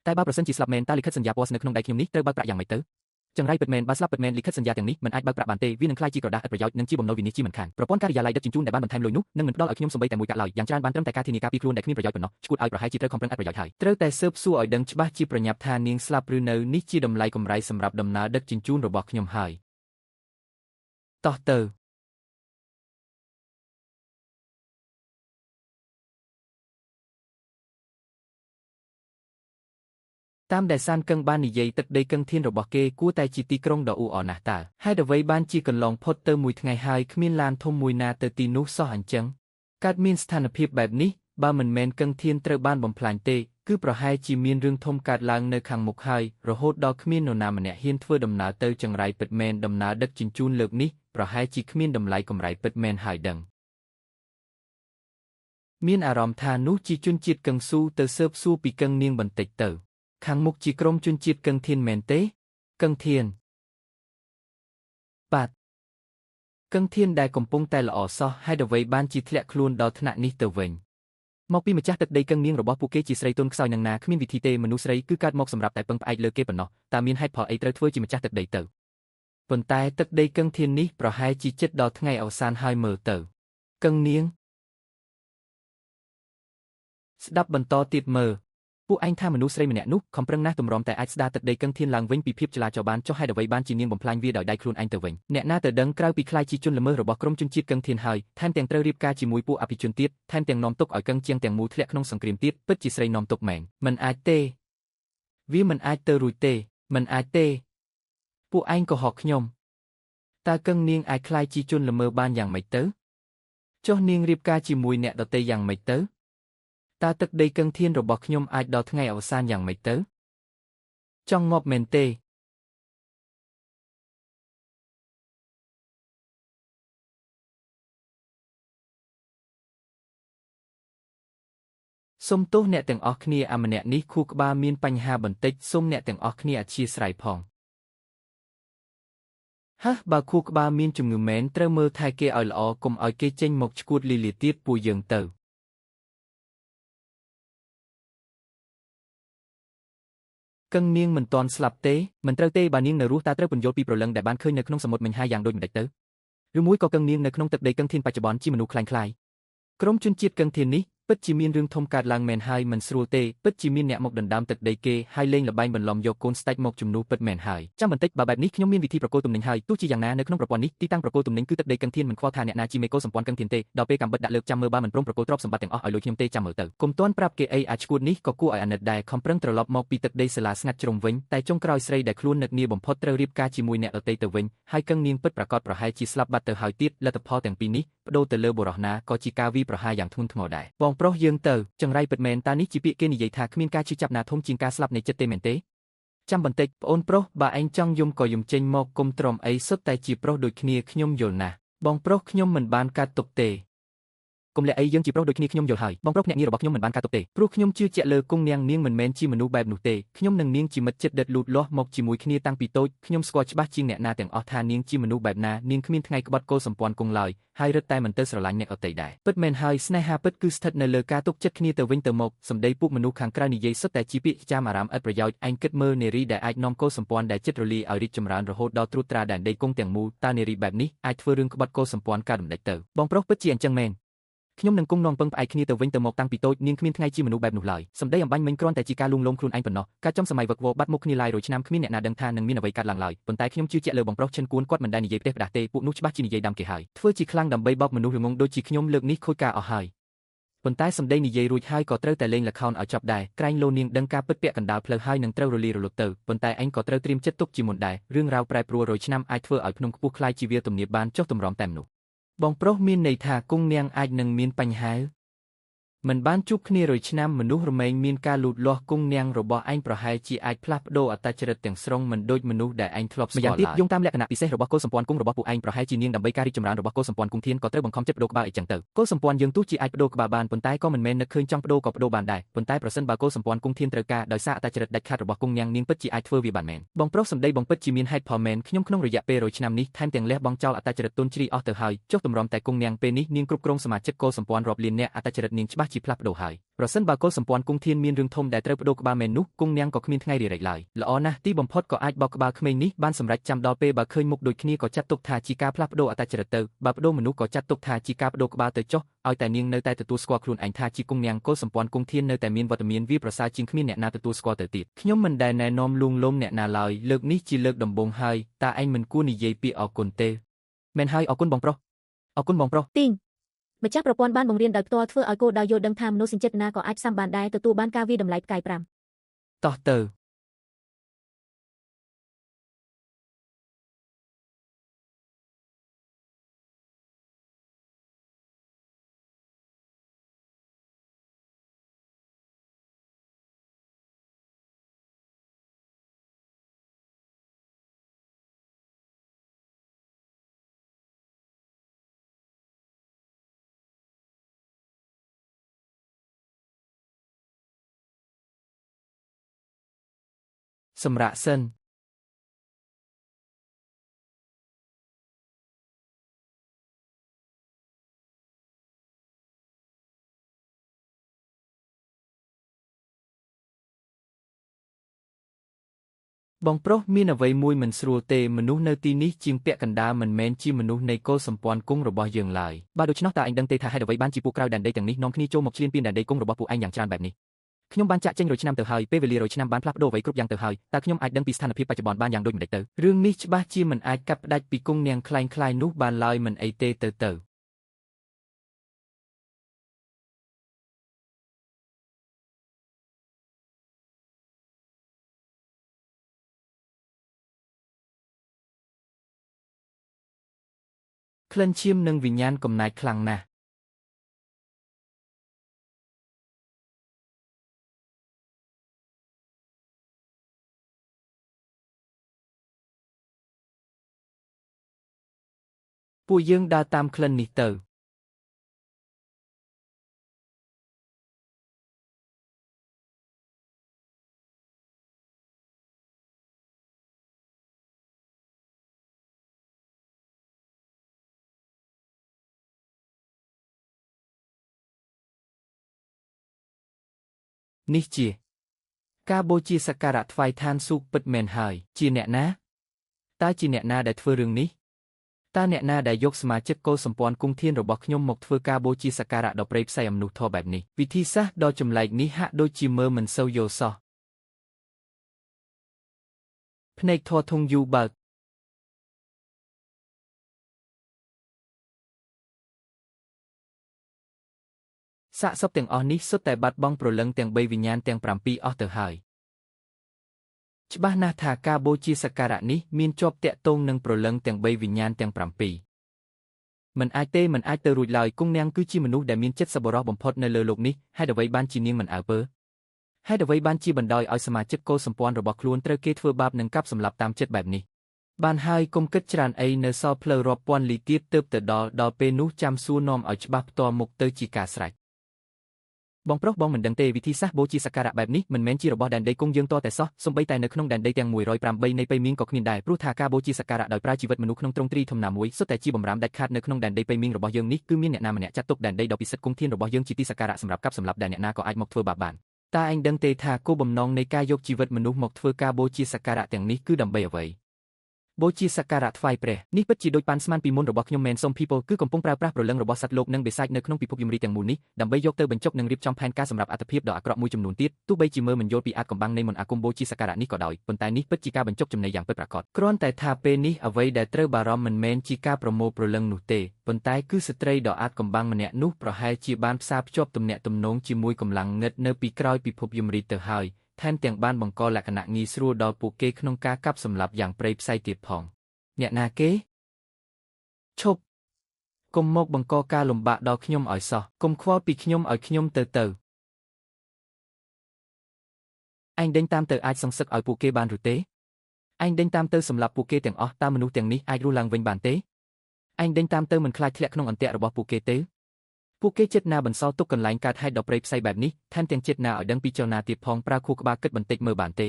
យតែបើប្រសិនជាស្លាប់មែនតើលិខិតសញ្ញាពណ៌នៅក្នុងដៃខ្ញុំនេះត្រូវបើកប្រាក់យ៉ាងម៉េចទៅចង្រៃពិតមែនបើស្លាប់ពិតមែនលិខិតសញ្ញាទាំងនេះមិនអាចបើកប្រាក់បានទេវានឹងក្លាយជាក្រដាសឥតប្រយោជន៍និងជាបំណុលវិនិច្ឆ័យមិនខានប្រព័ន្ធការិយាល័យដឹកជញ្ជូនដែលបានបន្ថែមលុយនោះនឹងមិនផ្ដល់ឲ្យខ្ញុំសូម្បីតែមួយកាក់ឡើយយ៉ាងច្រើនបានត្រឹមតែការធានាការពីខ្លួនដែលគ្មានប្រយោជន៍ប៉ុណ្ណោះឈួតឲ្យប្រហែលជាត្រូវខំប្រឹងឥតប្រយោជន៍ហើយត្រូវតែស៊ើបសួរឲ្យដឹងច្បាស់ជាប្រញាប់ថានាងស្លាប់ឬនៅនេះជាតម្លៃកម្រៃសម្រាប់ដំណើរដឹកជញ្ជូនរបស់ខ្ញុំហើយតោះទៅតាមដែលសានកឹងបាននិយាយទឹកដីកឹងធានរបស់គេគួរតែជាទីក្រុងដ៏អ៊ូអរណាស់តើហេតុអ្វីបានជាកន្លងផុតទៅមួយថ្ងៃហើយគ្មានឡានធំមួយណាទៅទីនោះសោះអញ្ចឹងកើតមានស្ថានភាពបែបនេះបើមិនមែនកឹងធានត្រូវបានបំផ្លាញទេគឺប្រហែលជាមានរឿងធំកើតឡើងនៅខាងមុខហើយរហូតដល់គ្មាននរណាម្នាក់ហ៊ានធ្វើដំណើរទៅចង្រៃពិតមែនដំណើរដឹកជញ្ជូនលើកនេះប្រហែលជាគ្មានតម្លៃកម្រៃពិតមែនហើយដឹងមានអារម្មណ៍ថានោះជាជនជាតិកឹងស៊ូទៅស៊ើបសួរពីកឹងនាងបន្តិចទៅខាងមុខជាក្រុមជនជាតិកឹងធានមែនទេកឹងធានបាទកឹងធានដែលកំពុងតែល្អសោះហេតុអ្វីបានជាធ្លាក់ខ្លួនដល់ថ្នាក់នេះទៅវិញមកពីម្ចាស់ទឹកដីកឹងនាងរបស់ពួកគេជាស្រីទុនខ្សោយនឹងណាគ្មានវិធីទេមនុស្សស្រីគឺកើតមកសម្រាប់តែពឹងផ្អែកលើគេប៉ុណ្ណោះតើមានហេតុផលអីត្រូវធ្វើជាម្ចាស់ទឹកដីទៅប៉ុន្តែទឹកដីកឹងធាននេះប្រហែលជាជិតដល់ថ្ងៃអវសានហើយមើលទៅកឹងនាងស្ដាប់បន្តទៀតមើលពួកឯងថាមនុស្សស្រីម្នាក់នោះខំប្រឹងណាស់ទម្រាំតែអាចស្ដារទឹកដីកឹងធានឡើងវិញពីភាពចលាចលបានចុះហេតុអ្វីបានជានាងបំផ្លាញវាដោយដៃខ្លួនឯងទៅវិញអ្នកណាទៅដឹងក្រៅពីខ្លាចជាជនល្មើសរបស់ក្រុមជនជាតិកឹងធានហើយថែមទាំងត្រូវរៀបការជាមួយពួកអភិជនទៀតថែមទាំងនាំទុកឲ្យកឹងជាងទាំងមូលធ្លាក់ក្នុងសង្គ្រាមទៀតពិតជាស្រីនាំទុកមែនមិនអាចទេវាមិនអាចទៅរួចទេមិនអាចទេពួកឯងកុហកខ្ញុំតើកឹងនាងអាចខ្លាចជាជនល្មើសបានយ៉ាងម៉េចទៅចុះនាងរៀបការជាមួយអ្នកដទៃយ៉ាងម៉េចទៅតើទឹកដីកឹងធានរបស់ខ្ញុំអាចដល់ថ្ងៃអវសានយ៉ាងម៉េចទៅចង់ងាប់មែនទេសូមទោសអ្នកទាំងអស់គ្នាអាម្នាក់នេះខួរក្បាលមានបញ្ហាបន្តិចសូមអ្នកទាំងអស់គ្នាអធ្យាស្រ័យផងបើខួរក្បាលមានជំងឺមែនត្រូវមើលថែគេឲ្យល្អកុំឲ្យគេចេញមកឈួតលីលាទៀតពួកយើងទៅកឹងនាងមិនទាន់ស្លាប់ទេមិនត្រូវទេបើនាងនៅរស់តើត្រូវពន្យល់ពីព្រលឹងដែលបានឃើញនៅក្នុងសមុទ្រមិញហាយយ៉ាងដូចម្តេចទៅឬមួយក៏កឹងនាងនៅក្នុងទឹកដីកឹងធានបច្ចុប្បន្នជាមនុស្សខ្លាំងក្រុមជនជាតិកឹងធាននេះពិតជាមានរឿងធំកើតឡើងមែនហើយមិនស្រួលទេពិតជាមានអ្នកមកដណ្ដើមទឹកដីគេហើយលេងល្បែងបន្លំយកកូនស្ដេចមកជំនួសពិតមែនហើយចាំបន្តិចបើបែបនេះខ្ញុំមានវិធីប្រគល់ទំនិញហើយទោះជាយ៉ាងណានៅក្នុងប្រព័ន្ធនេះទីតាំងប្រគល់ទំនិញគឺទឹកដីកឹងធានមិនខ្វល់ថាអ្នកណាជាមេកូសម្ព័ន្ធកឹងធានទេដល់ពេលកំបិតដាក់លើកចាំមើលបើមិនព្រមប្រគល់ទ្រព្យសម្បត្តិទាំងអស់ឲ្យលុយខ្ញុំទេចាំមើលទៅកុំទាន់ប្រាប់គេអីអាចឈួតនេះក៏គួរឲ្យអាណិតដែរខំប្រឹងត្រឡប់មកពីទឹកដីសាឡាស្ងាត់ជ្រុងវិញតែចុងក្រោយស្រីដែលខ្លួននឹកនាបំផុតត្រូវរៀបការជាមួយអ្នកដទៃទៅវិញហើយកឹងនាងពិតប្រាកដប្រហែលជាស្លាប់បាត់ទៅហើយទៀតលទ្ធផលទាំងពីរនេះបដូរទៅលើបុរសណាក៏ជាការវាយប្រហារយ៉ាងធ្ងន់ធ្ងរដែរបងប្រុសយើងទៅចង្រៃពិតមែនតើនេះជាពាក្យគេនិយាយថាគ្មានការឈឺចាប់ណាធំជាងការស្លាប់នៃចិត្តទេមែនទេ ចាំបន្តិចប្អូនប្រុសបើឯងចង់យំក៏យំចេញមកគុំទ្រាំអីសុទ្ធតែជាប្រុសដូចគ្នាខ្ញុំយល់ណាស់បងប្រុសខ្ញុំមិនបានកើតទុកទេគុំលាក់អីយើងជាប្រុសដូចគ្នាខ្ញុំយល់ហើយបងប្រុសភ្នាក់ងាររបស់ខ្ញុំមិនបានកើតទុកទេព្រោះខ្ញុំជឿជាក់លើគង់នាងមិនមែនជាមនុស្សបែបនោះទេខ្ញុំនិងនាងជាមិត្តជិតដិតលូតលាស់មកជាមួយគ្នាតាំងពីតូចខ្ញុំស្គាល់ច្បាស់ជាងអ្នកណាទាំងអស់ថានាងជាមនុស្សបែបណានាងគ្មានថ្ងៃក្បត់គោសម្ព័ន្ធគង់ឡើយហើយរឹតតែមិនទៅស្រឡាញ់អ្នកដទៃដែរពិតមែនហើយស្នេហាពិតគឺស្ថិតនៅលើការទុកចិត្តគ្នាទៅវិញទៅមកសម្ដីពួកមនុស្សខាងក្រៅនិយាយសុទ្ធតែជាពាក្យចាមអារ៉ាមឥតប្រយោជន៍ឯងគិតមើលនារីដែលអាចនាំគោសម្ព័ន្ធដែលចិត្តរលាយឲ្យរីកចម្រើនរហូតដល់ត្រួតត្រាដែនដីគង់ទាំងមូលតើនារីបែបនេះអាចធ្វើរឿងក្បត់គោសម្ព័ន្ធកើតដំណេចទៅបងប្រុសពិតជាអញ្ចឹងមែនខ្ញុំនឹងគង់នាំពឹងផ្អែកគ្នាទៅវិញទៅមកតាំងពីតូចនាងគ្មានថ្ងៃជាមនុស្សបែបនោះឡើយសម្ដីអំបញ្ញមិញគ្រាន់តែជាការលួងលោមខ្លួនឯងប៉ុណ្ណោះការចំសម័យវឹកវរបាត់មុខគ្នាឡាយរយឆ្នាំគ្មានអ្នកណាដឹងថានឹងមានអ្វីកើតឡើងឡើយប៉ុន្តែខ្ញុំជឿជាក់លើបងប្រុសឈិនគួនគាត់មិនដែលនិយាយផ្ទះផ្ដាស់ទេពួកនោះច្បាស់ជានិយាយដាំគេហើយធ្វើជាខ្លាំងដើម្បីបោកមនុស្សល្ងងដូចជាខ្ញុំលើកនេះខូចការអស់ហើយប៉ុន្តែសម្ដីនិយាយរួចហើយក៏ត្រូវតែលេងល្ខោនឲ្យចប់ដែរក្រែងលោនាងដឹងការពិតពាក់កណ្ដាលផ្លូវហើយនឹងត្រូវរលាយរលត់ទៅប៉ុន្តែឯងក៏ត្រូវត្រៀមចិត្តទុកជាមុនដែររឿងរ៉ាវប្រែប្រួលរយឆ្នាំអាចធ្វើឲ្យភ្នំខ្ពស់ខ្លាយជាវាទំនាបបានចុះទម្រាំតែមនុស្សបងប្រុសមានន័យថាគង់នាងអាចនឹងមានបញ្ហាមិនបានជួបគ្នារយឆ្នាំមនុស្សរមែងមានការលូតលាស់គង់នាងរបស់ឯងប្រហែលជាអាចផ្លាស់ប្ដូរអត្តចរិតទាំងស្រុងមិនដូចមនុស្សដែលឯងធ្លាប់ស្គាល់ឡើយម្យ៉ាងទៀតយោងតាមលក្ខណៈពិសេសរបស់គោសម្ព័ន្ធគង់របស់ពួកឯងប្រហែលជានាងដើម្បីការរីកចម្រើនរបស់គោសម្ព័ន្ធគង់ធានក៏ត្រូវបង្ខំចិត្តបដូរក្បាលអីចឹងទៅគោសម្ព័ន្ធយើងទោះជាអាចបដូរក្បាលបានប៉ុន្តែក៏មិនមែននឹកឃើញចង់បដូរក៏បដូរបានដែរប៉ុន្តែប្រសិនបើគោសម្ព័ន្ធគង់ធានត្រូវការដោយសារអត្តចរិតដាច់ខាតរបស់គង់នាងពិតជាអាចធ្វើវាបានមែនបងប្រុសសម្ដីបងពិតជាមានហេតុផលមែនខ្ញុំក្នុងរយៈពេល100ឆ្នាំនេះថែមទាំងលះបង់ចោលអត្តចរិតទុនជ្រីអស់ទៅហើយចុះទម្រាំតែគង់នាងពេលនេះនាងគ្រប់គ្រងសមាជិកគោសម្ព័ន្ធរាប់លាននាក់អត្តចរិតនាងច្បាស់ជាផ្លាស់ប្ដូរហើយប្រសិនបើគោសម្ព័ន្ធគង់ធានមានរឿងធំដែលត្រូវបដូរក្បាលមែននោះគង់នាងក៏គ្មានថ្ងៃរីរែកឡើយល្អណាស់ទីបំផុតក៏អាចបោកក្បាលក្មេងនេះបានសម្រេចចាំដល់ពេលបើឃើញមុខដូចគ្នាក៏ចាត់ទុកថាជាការផ្លាស់ប្ដូរអត្តចរិតទៅបើប្ដូរមនុស្សក៏ចាត់ទុកថាជាការបដូរក្បាលទៅចុះឲ្យតែនាងនៅតែទទួលស្គាល់ខ្លួនឯងថាជាគង់នាងគោសម្ព័ន្ធគង់ធាននៅតែមានវត្តមានវាប្រសើរជាងគ្មានអ្នកណាទទួលស្គាល់ទៅទៀតខ្ញុំមិនដែលណែនាំលួងលោមអ្នកណាឡើយលើកនេះជាលើកដំបូងហើយតើឯងមិនគួរនិយាយពាក្យអរគុណទេមែនហើយអរគុណបងប្រុសអរគុណបងប្រុសទីងម្ចាស់ប្រព័ន្ធបានបង្រៀនដោយផ្ទាល់ធ្វើឲ្យគោដៅយល់ដឹងថាមនុស្សសេចក្ដីណាក៏អាចផ្សំបានដែរទទួលបានការវាតម្លៃផ្កាយ5តោះទៅសម្រាប់សិនបងប្រុសមានអ្វីមួយមិនស្រួលទេមនុស្សនៅទីនេះជាងពាក់កណ្ដាលមិនមែនជាមនុស្សនៃគោសម្ព័ន្ធគង់របស់យើងឡើយបើដូច្នោះតើឯងដឹងទេថាហេតុអ្វីបានជាពួកក្រៅដែនដីទាំងនេះនាំគ្នាចូលមកឈ្លានពានដែនដីគង់របស់ពួកឯងយ៉ាងច្រើនបែបនេះខ្ញុំបានចាក់ចេញ100ឆ្នាំទៅហើយពេលវេលា100ឆ្នាំបានផ្លាស់ប្ដូរអ្វីគ្រប់យ៉ាងទៅហើយតើខ្ញុំអាចដឹងពីស្ថានភាពបច្ចុប្បន្នបានយ៉ាងដូចម្តេចទៅរឿងនេះច្បាស់ជាមិនអាចកាត់ផ្តាច់ពីគង់នាងคล้ายៗនោះបានឡើយមិនអីទេទៅក្លិនឈាមនិងវិញ្ញាណកំណាចខ្លាំងណាស់ពួកយើងដើរតាមក្លិននេះទៅនេះជាការបូជាសក្ការៈថ្វាយឋានសួគ៌ពិតមែនហើយជាអ្នកណាតើជាអ្នកណាដែលធ្វើរឿងនេះតើអ្នកណាដែលយកសមាជិកគោសម្ព័ន្ធគង់ធានរបស់ខ្ញុំមកធ្វើការបូជាសក្ការៈដ៏ព្រៃផ្សៃអំនុធម៌បែបនេះវិធីសាស្ត្រដ៏ចម្លែកនេះហាក់ដូចជាមើលមិនសូវយល់សោះភ្នែកធរធុងយូបើកសាកសពទាំងអស់នេះសុទ្ធតែបាត់បង់ព្រលឹងទាំង3វិញ្ញាណទាំង7អស់ទៅហើយច្បាស់ណាស់ថាការបូជាសក្ការៈនេះមានជាប់តាក់ទងនឹងព្រលឹងទាំង3វិញ្ញាណទាំង7មិនអាចទៅរួចឡើយគង់នាងគឺជាមនុស្សដែលមានចិត្តសប្បុរសបំផុតនៅលើโลกនេះហេតុអ្វីបានជានាងមិនអើពើ ហេតុអ្វីបានជាបណ្ដោយឲ្យសមាជិកកុលសម្ព័ន្ធរបស់ខ្លួនត្រូវគេធ្វើបាបនិងកាប់សម្លាប់តាមចិត្តបែបនេះបានហើយគុំគិតច្រើនអីនៅសល់ផ្លូវរាប់ពាន់លីទៀតទើបទៅដល់ពេលនោះចាំសួរនាំឲ្យច្បាស់ផ្ទាល់មុខទៅជាការស្រេចបងប្រុសបងមិនដឹងទេវិធីសាស្ត្របូជាសក្ការៈបែបនេះមិនមែនជារបស់ដែនដីគង់យើងតតែសោះសូម្បីតែនៅក្នុងដែនដីទាំង108នៃប៉ៃមៀងក៏គ្មានដែរព្រោះថាការបូជាសក្ការៈដោយប្រើជីវិតមនុស្សក្នុងទ្រង់ទ្រីធំណាមួយសុទ្ធតែជាបំរាមដាច់ខាតនៅក្នុងដែនដីប៉ៃមៀងរបស់យើងនេះគឺមានអ្នកណាម្នាក់ចាត់ទុកដែនដីដ៏ពិសិដ្ឋគង់ធានរបស់យើងជាទីសក្ការៈសម្រាប់កាប់សម្លាប់ដែលអ្នកណាក៏អាចមកធ្វើបាបបានតើឯងដឹងទេថាគោលបំណងនៃការយកជីវិតមនុស្សមកធ្វើការបូជាសក្ការៈទាំងនេះគឺដើម្បីអ្វីបូជាសក្ការៈថ្វាយព្រះនេះពិតជាដូចប៉ាន់ស្មានពីមុនរបស់ខ្ញុំមែនសូម people គឺកំពុងប្រើប្រាស់ព្រលឹងរបស់សត្វលោកនិងបិសាចនៅក្នុងពិភពយមរីទាំងមូលនេះដើម្បីយកទៅបញ្ចុកនិងរៀបចំផែនការសម្រាប់អត្ថភាពដ៏អាក្រក់មួយចំនួនទៀតទោះបីជាមើលមិនយល់ពីអាថ៌កំបាំងនៃមន្តអាគមបូជាសក្ការៈនេះក៏ដោយប៉ុន្តែនេះពិតជាការបញ្ចុកចំណីយ៉ាងពិតប្រាកដគ្រាន់តែថាពេលនេះអ្វីដែលត្រូវបារម្ភមិនមែនជាការប្រមូលព្រលឹងនោះទេប៉ុន្តែគឺស្ត្រីដ៏អាថ៌កំបាំងម្នាក់នោះប្រហែលជាបានផ្សារភ្ជាប់ទំនាក់ទំនងជាមួយកម្លាំងងឹតនៅពីក្រោយពិភពយមរីទៅហើយថែមទាំងបានបង្កលក្ខណៈងាយស្រួលដល់ពួកគេក្នុងការកាប់សម្លាប់យ៉ាងព្រៃផ្សៃទៀតផងអ្នកណាគេឈប់កុំមកបង្កការលំបាកដល់ខ្ញុំឲ្យសោះកុំខ្វល់ពីខ្ញុំឲ្យខ្ញុំទៅឯងដេញតាមទៅអាចសងសឹកឲ្យពួកគេបានឬទេឯងដេញតាមទៅសម្លាប់ពួកគេទាំងអស់តើមនុស្សទាំងនេះអាចរស់ឡើងវិញបានទេឯងដេញតាមទៅមិនខ្លាចធ្លាក់ក្នុងអន្ទាក់របស់ពួកគេទេពួកគេចិត្តណាបន្សល់ទុកកន្លែងកើតហេតុដ៏ព្រៃផ្សៃបែបនេះថែមទាំងចិត្តណាឲ្យដឹងពីចលនាទៀតផងប្រើខួរក្បាលគិតបន្តិចមើលបានទេ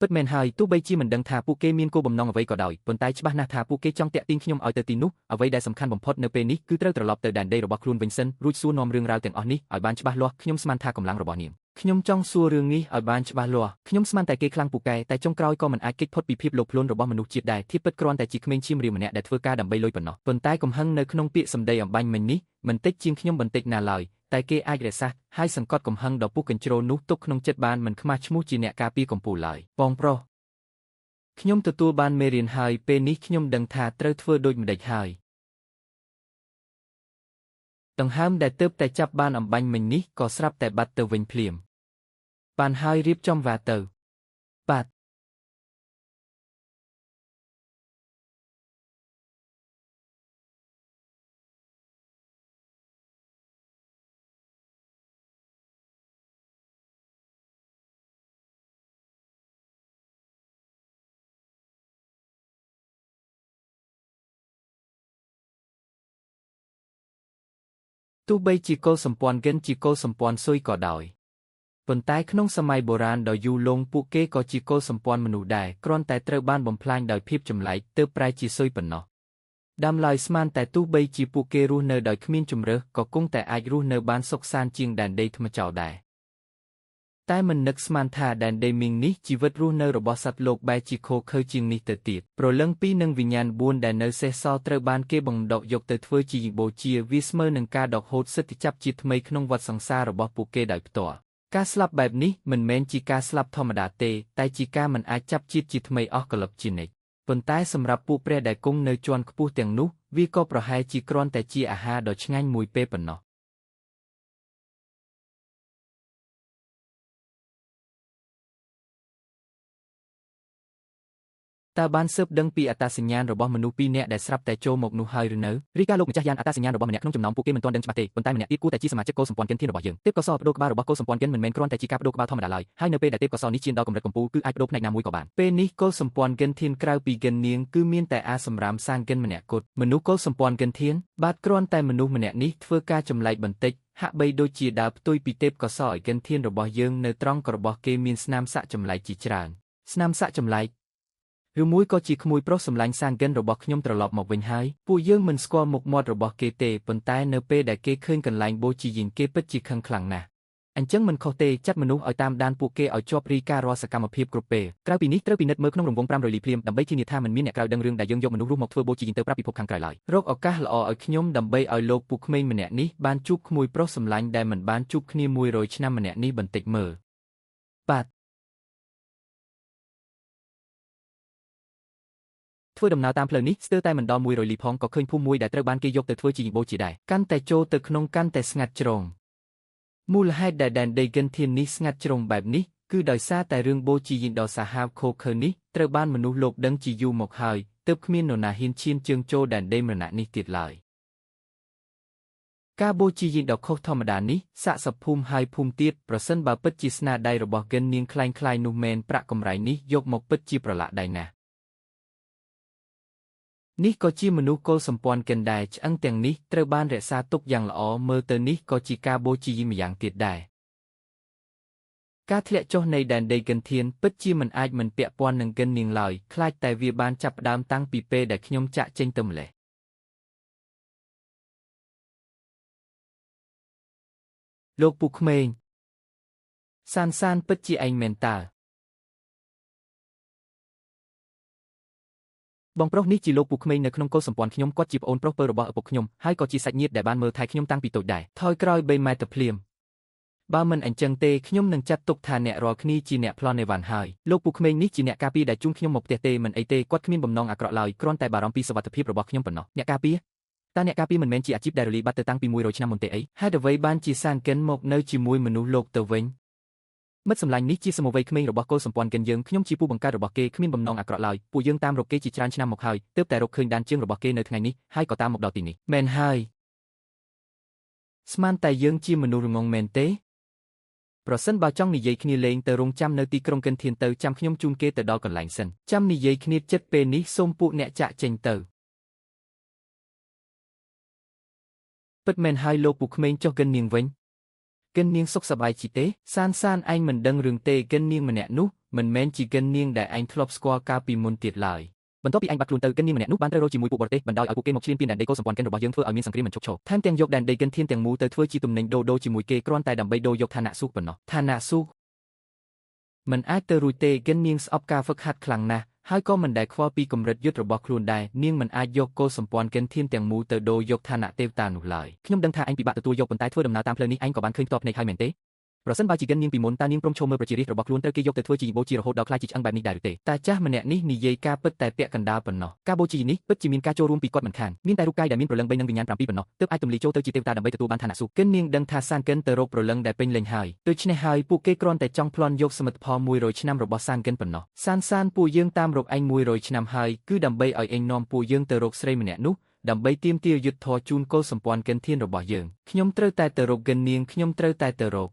ពិតមែនហើយទោះបីជាមិនដឹងថាពួកគេមានគោលបំណងអ្វីក៏ដោយប៉ុន្តែច្បាស់ណាស់ថាពួកគេចង់តាក់ទាញខ្ញុំឲ្យទៅទីនោះអ្វីដែលសំខាន់បំផុតនៅពេលនេះគឺត្រូវត្រឡប់ទៅដែនដីរបស់ខ្លួនវិញសិនរួចសួរនាំរឿងរ៉ាវទាំងអស់នេះឲ្យបានច្បាស់លាស់ខ្ញុំស្មានថាកម្លាំងរបស់នាងខ្ញុំចង់សួររឿងនេះឲ្យបានច្បាស់លាស់ខ្ញុំស្មានតែគេខ្លាំងពូកែតែចុងក្រោយក៏មិនអាចគេចផុតពីភាពលោភលន់របស់មនុស្សជាតិដែរធៀបពិតគ្រាន់តែជាក្មេងឈាមរាវម្នាក់ដែលធ្វើការដើម្បីលុយប៉ុណ្ណោះប៉ុន្តែកំហឹងនៅក្នុងពាក្យសម្ដីអំបញ្ញមិញនេះមិនតិចជាងខ្ញុំបន្តិចណាឡើយតែគេអាចរក្សាហើយសង្កត់កំហឹងដ៏ពុះកញ្ជ្រោលនោះទុកក្នុងចិត្តបានមិនខ្មាស់ឈ្មោះជាអ្នកការពារកំពូលឡើយបងប្រុសខ្ញុំទទួលបានមេរៀនហើយពេលនេះខ្ញុំដឹងថាត្រូវធ្វើដូចម្តេចហើយដង្ហើមដែលទើបតែចាប់បានអំបញ្ញមិញនេះក៏ស្រាប់តែបាត់ទៅវិញភ្លាមបានហើយរៀបចំវ៉ាទៅបាទទោះបីជាកុលសម្ព័ន្ធកិនជាកុលសម្ព័ន្ធស៊ុយក៏ដោយប៉ុន្តែក្នុងសម័យបុរាណដ៏យូរលង់ពួកគេក៏ជាកុលសម្ព័ន្ធមនុស្សដែរគ្រាន់តែត្រូវបានបំផ្លាញដោយភាពចម្លែកទើបប្រែជាស៊ុយប៉ុណ្ណោះដាំឡើយស្មានតែទោះបីជាពួកគេរស់នៅដោយគ្មានជម្រើសក៏គង់តែអាចរស់នៅបានសុខសាន្តជាងដែនដីថ្មចោលដែរតែមិននឹកស្មានថាដែនដីមីងនេះជីវិតរស់នៅរបស់សត្វលោកបែរជាខូខើជាងនេះទៅទៀតព្រលឹង2និងវិញ្ញាណ4ដែលនៅសេសសល់ត្រូវបានគេបង្ដកយកទៅធ្វើជាបូជាវាស្មើនឹងការដកហូតសិទ្ធិចាប់ជាតិថ្មីក្នុងវដ្តសង្សាររបស់ពួកគេដោយផ្ទាល់ការស្លាប់បែបនេះមិនមែនជាការស្លាប់ធម្មតាទេតែជាការមិនអាចចាប់ជាតិជាថ្មីអស់កលឹបជានិច្ចប៉ុន្តែសម្រាប់ពួកព្រះដែលគង់នៅជាន់ខ្ពស់ទាំងនោះវាក៏ប្រហែលជាគ្រាន់តែជាអាហារដ៏ឆ្ងាញ់មួយពេលប៉ុណ្ណោះតើបានស៊ើបដឹងពីអត្តសញ្ញាណរបស់មនុស្ស2នាក់ដែលស្រាប់តែចូលមកនោះហើយឬនៅរីកាលោកម្ចាស់យ៉ានអត្តសញ្ញាណរបស់ម្នាក់ក្នុងចំណោមពួកគេមិនទាន់ដឹងច្បាស់ទេប៉ុន្តែម្នាក់ទៀតគួរតែជាសមាជិកកុលសម្ព័ន្ធកិនធានរបស់យើងទេពកោសល្យបដូរក្បាលរបស់កុលសម្ព័ន្ធកិនមិនមែនគ្រាន់តែជាការបដូរក្បាលធម្មតាឡើយហើយនៅពេលដែលទេពកោសល្យនេះឈានដល់កម្រិតកំពូលគឺអាចបដូរផ្នែកណាមួយក៏បានពេលនេះកុលសម្ព័ន្ធកិនធានក្រៅពីកិននាងគឺមានតែអាសម្រាមសាងកិនម្នាក់គត់មនុស្សកុលសម្ព័ន្ធកិនធានបាទគ្រាន់តែមនុស្សម្នាក់នេះធ្វើការចម្លែកបន្តិចហាក់បីដូចជាដើរផ្ទុយពីទេពកោសល្យកិនធានរបស់យើងនៅត្រង់របស់គេមានស្នាមសាក់ចម្លែកជាច្រើនស្នាមសាក់ចម្លែកឬមួយក៏ជាក្មួយប្រុសសម្លាញ់សាងកិនរបស់ខ្ញុំត្រឡប់មកវិញហើយពួកយើងមិនស្គាល់មុខមាត់របស់គេទេប៉ុន្តែនៅពេលដែលគេឃើញកន្លែងបូជាយីងគេពិតជាខឹងខ្លាំងណាស់អញ្ចឹងមិនខុសទេចាត់មនុស្សឲ្យតាមដានពួកគេឲ្យជាប់រីការរាល់សកម្មភាពគ្រប់ពេលក្រៅពីនេះត្រូវពិនិត្យមើលក្នុងរង្វង់500លីភ្លាមដើម្បីធានាថាមិនមានអ្នកក្រៅដឹងរឿងដែលយើងយកមនុស្សរស់មកធ្វើបូជាយីងទៅប្រាប់ពិភពខាងក្រៅឡើយរកឱកាសល្អឲ្យខ្ញុំដើម្បីឲ្យលោកពូក្មេងម្នាក់នេះបានជួបក្មួយប្រុសសម្លាញ់ដែលមិនបានជួបគ្នា100ឆ្នាំម្នាក់នេះបន្តិចមើលបាទធ្វើដំណើរតាមផ្លូវនេះស្ទើរតែមិនដល់100លីផងក៏ឃើញភូមិមួយដែលត្រូវបានគេយកទៅធ្វើជាបូជាដែរកាន់តែចូលទៅក្នុងកាន់តែស្ងាត់ជ្រងមូលហេតុដែលដែនដីកិនធាននេះស្ងាត់ជ្រងបែបនេះគឺដោយសារតែរឿងបូជាយីងដ៏សាហាវខូខើនេះត្រូវបានមនុស្សលោកដឹងជាយូរមកហើយទើបគ្មាននរណាហ៊ានឈានជើងចូលដែនដីមរណៈនេះទៀតឡើយ ការបូជាយាយដ៏ខុសធម្មតានេះសាកសភូមិហើយភូមិទៀតប្រសិនបើពិតជាស្នាដៃរបស់កិននាងคล้ายៗនោះមែនប្រាក់កម្រៃនេះយកមកពិតជាប្រឡាក់ដៃណាស់នេះក៏ជាមនុស្សកុលសម្ព័ន្ធកិនដែរឆ្អឹងទាំងនេះត្រូវបានរក្សាទុកយ៉ាងល្អមើលទៅនេះក៏ជាការបូជាយាយម្យ៉ាងទៀតដែរការធ្លាក់ចុះនៃដែនដីកិនធានពិតជាមិនអាចមិនពាក់ព័ន្ធនឹងកិននាងឡើយខ្លាចតែវាបានចាប់ផ្ដើមតាំងពីពេលដែលខ្ញុំចាក់ចេញទៅម្លេះលោកពូក្មេងសានពិតជាឯងមែនតើបងប្រុសនេះជាលោកពូក្មេងនៅក្នុងកុលសម្ព័ន្ធខ្ញុំគាត់ជាប្អូនប្រុសពៅរបស់ឪពុកខ្ញុំហើយក៏ជាសាច់ញាតិដែលបានមើលថែខ្ញុំតាំងពីតូចដែរថយក្រោយ3ម៉ែត្រភ្លាមបើមិនអញ្ចឹងទេខ្ញុំនឹងចាត់ទុកថាអ្នករាល់គ្នាជាអ្នកប្លន់អេវ៉ាន់ហើយលោកពូក្មេងនេះជាអ្នកការពារដែលជូនខ្ញុំមកផ្ទះទេមិនអីទេគាត់គ្មានបំណងអាក្រក់ឡើយគ្រាន់តែបារម្ភពីសុវត្ថិភាពរបស់ខ្ញុំប៉ុណ្ណោះអ្នកការពារតើអ្នកការពារមិនមែនជាអាជីពដែលរលាយបាត់ទៅតាំងពី100ឆ្នាំមុនទេអីហេតុអ្វីបានជាសានកិនមកនៅជាមួយមនុស្សលោកទៅវិញមិត្តសម្លាញ់នេះជាសមវ័យក្មេងរបស់កុលសម្ព័ន្ធកិនយើងខ្ញុំជាពូបង្កើតរបស់គេគ្មានបំណងអាក្រក់ឡើយពួកយើងតាមរកគេជាច្រើនឆ្នាំមកហើយទើបតែរកឃើញដានជើងរបស់គេនៅថ្ងៃនេះហើយក៏តាមមកដល់ទីនេះមែនហើយស្មានតែយើងជាមនុស្សរងងមែនទេប្រសិនបើចង់និយាយគ្នាលេងទៅរងចាំនៅទីក្រុងកិនធានទៅចាំខ្ញុំជូនគេទៅដល់កន្លែងសិនចាំនិយាយគ្នាចិត្តពេលនេះសូមពួកអ្នកចាក់ចេញទៅពិតមែនហើយលោកពូក្មេងចុះកិននាងវិញកិននាងសុខសប្បាយជីទេសានឯងមិនដឹងរឿងទេកិននាងម្នាក់នោះមិនមែនជាកិននាងដែលឯងធ្លាប់ស្គាល់កាលពីមុនទៀតឡើយបន្ទាប់ពីឯងបាត់ខ្លួនទៅកិននាងម្នាក់នោះបានត្រូវរកជាមួយពួកបរទេសបណ្ដោយឲ្យពួកគេមកឈ្លានពានដែនដីកុលសម្ព័ន្ធកិនរបស់យើងធ្វើឲ្យមានសង្គ្រាមមិនឈប់ឈរថែមទាំងយកដែនដីកិនធានទាំងមូលទៅធ្វើជាទំនិញដូរជាមួយគេគ្រាន់តែដើម្បីដូរយកឋានៈសុខប៉ុណ្ណោះឋានៈសុខមិនអាចទៅរួចទេកិននាងស្អប់ការហ្វឹកហាត់ខ្លាំងណាស់ហើយក៏មិនដែលខ្វល់ពីកម្រិតយុទ្ធរបស់ខ្លួនដែរនាងមិនអាចយកកុលសម្ព័ន្ធកិនធានទាំងមូលទៅដូរយកឋានៈទេវតានោះឡើយខ្ញុំដឹងថាឯងពិបាកទទួលយកប៉ុន្តែធ្វើដំណើរតាមផ្លូវនេះឯងក៏បានឃើញផ្ទាល់ភ្នែកហើយមែនទេប្រសិនបើជាកិននាងពីមុនតើនាងព្រមឈរមើលប្រជារាស្ត្ររបស់ខ្លួនត្រូវគេយកទៅធ្វើជាបូជារហូតដល់ខ្លាចជាឆ្អឹងបែបនេះដែរឬទេតាចាស់ម្នាក់នេះនិយាយការពិតតែពាក់កណ្ដាលប៉ុណ្ណោះការបូជានេះពិតជាមានការចូលរួមពីគាត់មិនខានមានតែរូបកាយដែលមានព្រលឹង3និងវិញ្ញាណ7ប៉ុណ្ណោះទើបអាចទម្លាយចូលទៅជាទេវតាដើម្បីទទួលបានឋានៈសុខកិននាងដឹងថាសានកិនទៅរកព្រលឹងដែលពេញលេញហើយដូច្នេះហើយពួកគេគ្រាន់តែចង់ប្លន់យកសមិទ្ធផល100ឆ្នាំរបស់សានកិនប៉ុណ្ណោះសានពួកយើងតាមរកឯង100ឆ្នាំហើយគឺដើម្បីឲ្យឯងនាំពួកយើងទៅរកស្រីម្នាក់នោះដើម្បីទាមទារយុទ្ធធរជូនកុលសម្ព័ន្ធកិនធានរបស់យើងខ្ញុំត្រូវតែទៅរកកិននាងខ្ញុំត្រូវតែទៅរក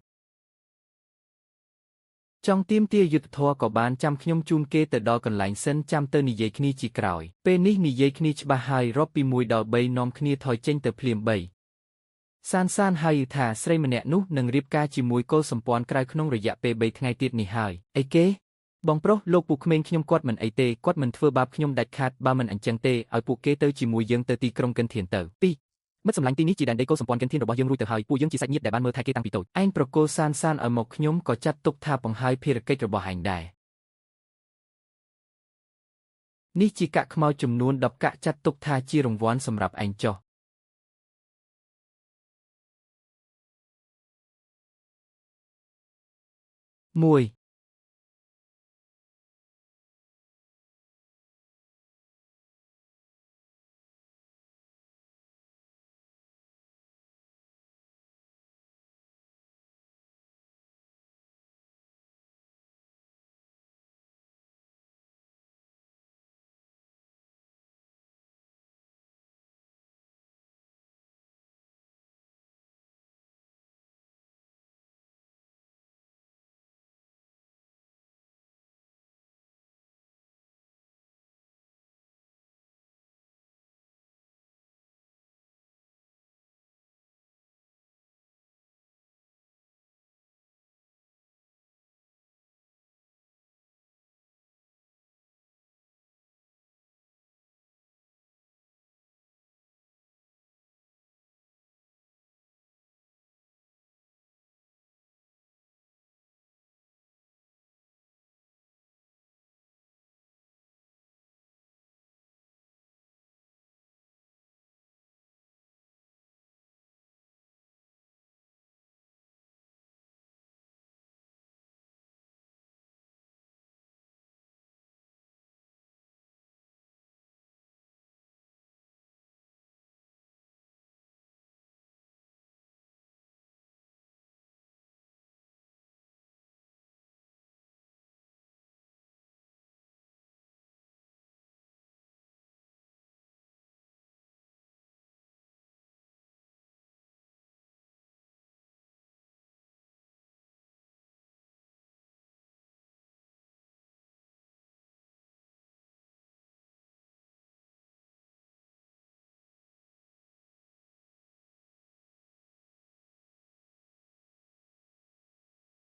ចង់ទាមទារយុទ្ធធរក៏បានចាំខ្ញុំជូនគេទៅដល់កន្លែងសិនចាំទៅនិយាយគ្នាជាក្រោយពេលនេះនិយាយគ្នាច្បាស់ហើយរាប់ពី1ដល់3នាំគ្នាថយចេញទៅភ្លាម3សានហើយថាស្រីម្នាក់នោះនឹងរៀបការជាមួយកុលសម្ព័ន្ធក្រៅក្នុងរយៈពេល3ថ្ងៃទៀតនេះហើយអីគេបងប្រុសលោកពូក្មេងខ្ញុំគាត់មិនអីទេគាត់មិនធ្វើបាបខ្ញុំដាច់ខាតបើមិនអញ្ចឹងទេឲ្យពួកគេទៅជាមួយយើងទៅទីក្រុងកិនធានទៅ2មិត្តសម្លាញ់ទីនេះជាដែនដីកុលសម្ព័ន្ធកិនធានរបស់យើងរួចទៅហើយពួកយើងជាសាច់ញាតិដែលបានមើលថែគេតាំងពីតូចឯងប្រកូលសានឲ្យមកខ្ញុំក៏ចាត់ទុកថាបង្ហាយភារកិច្ចរបស់ឯងដែរនេះជាកាក់ខ្មៅចំនួន10កាក់ចាត់ទុកថាជារង្វាន់សម្រាប់ឯងចុះ1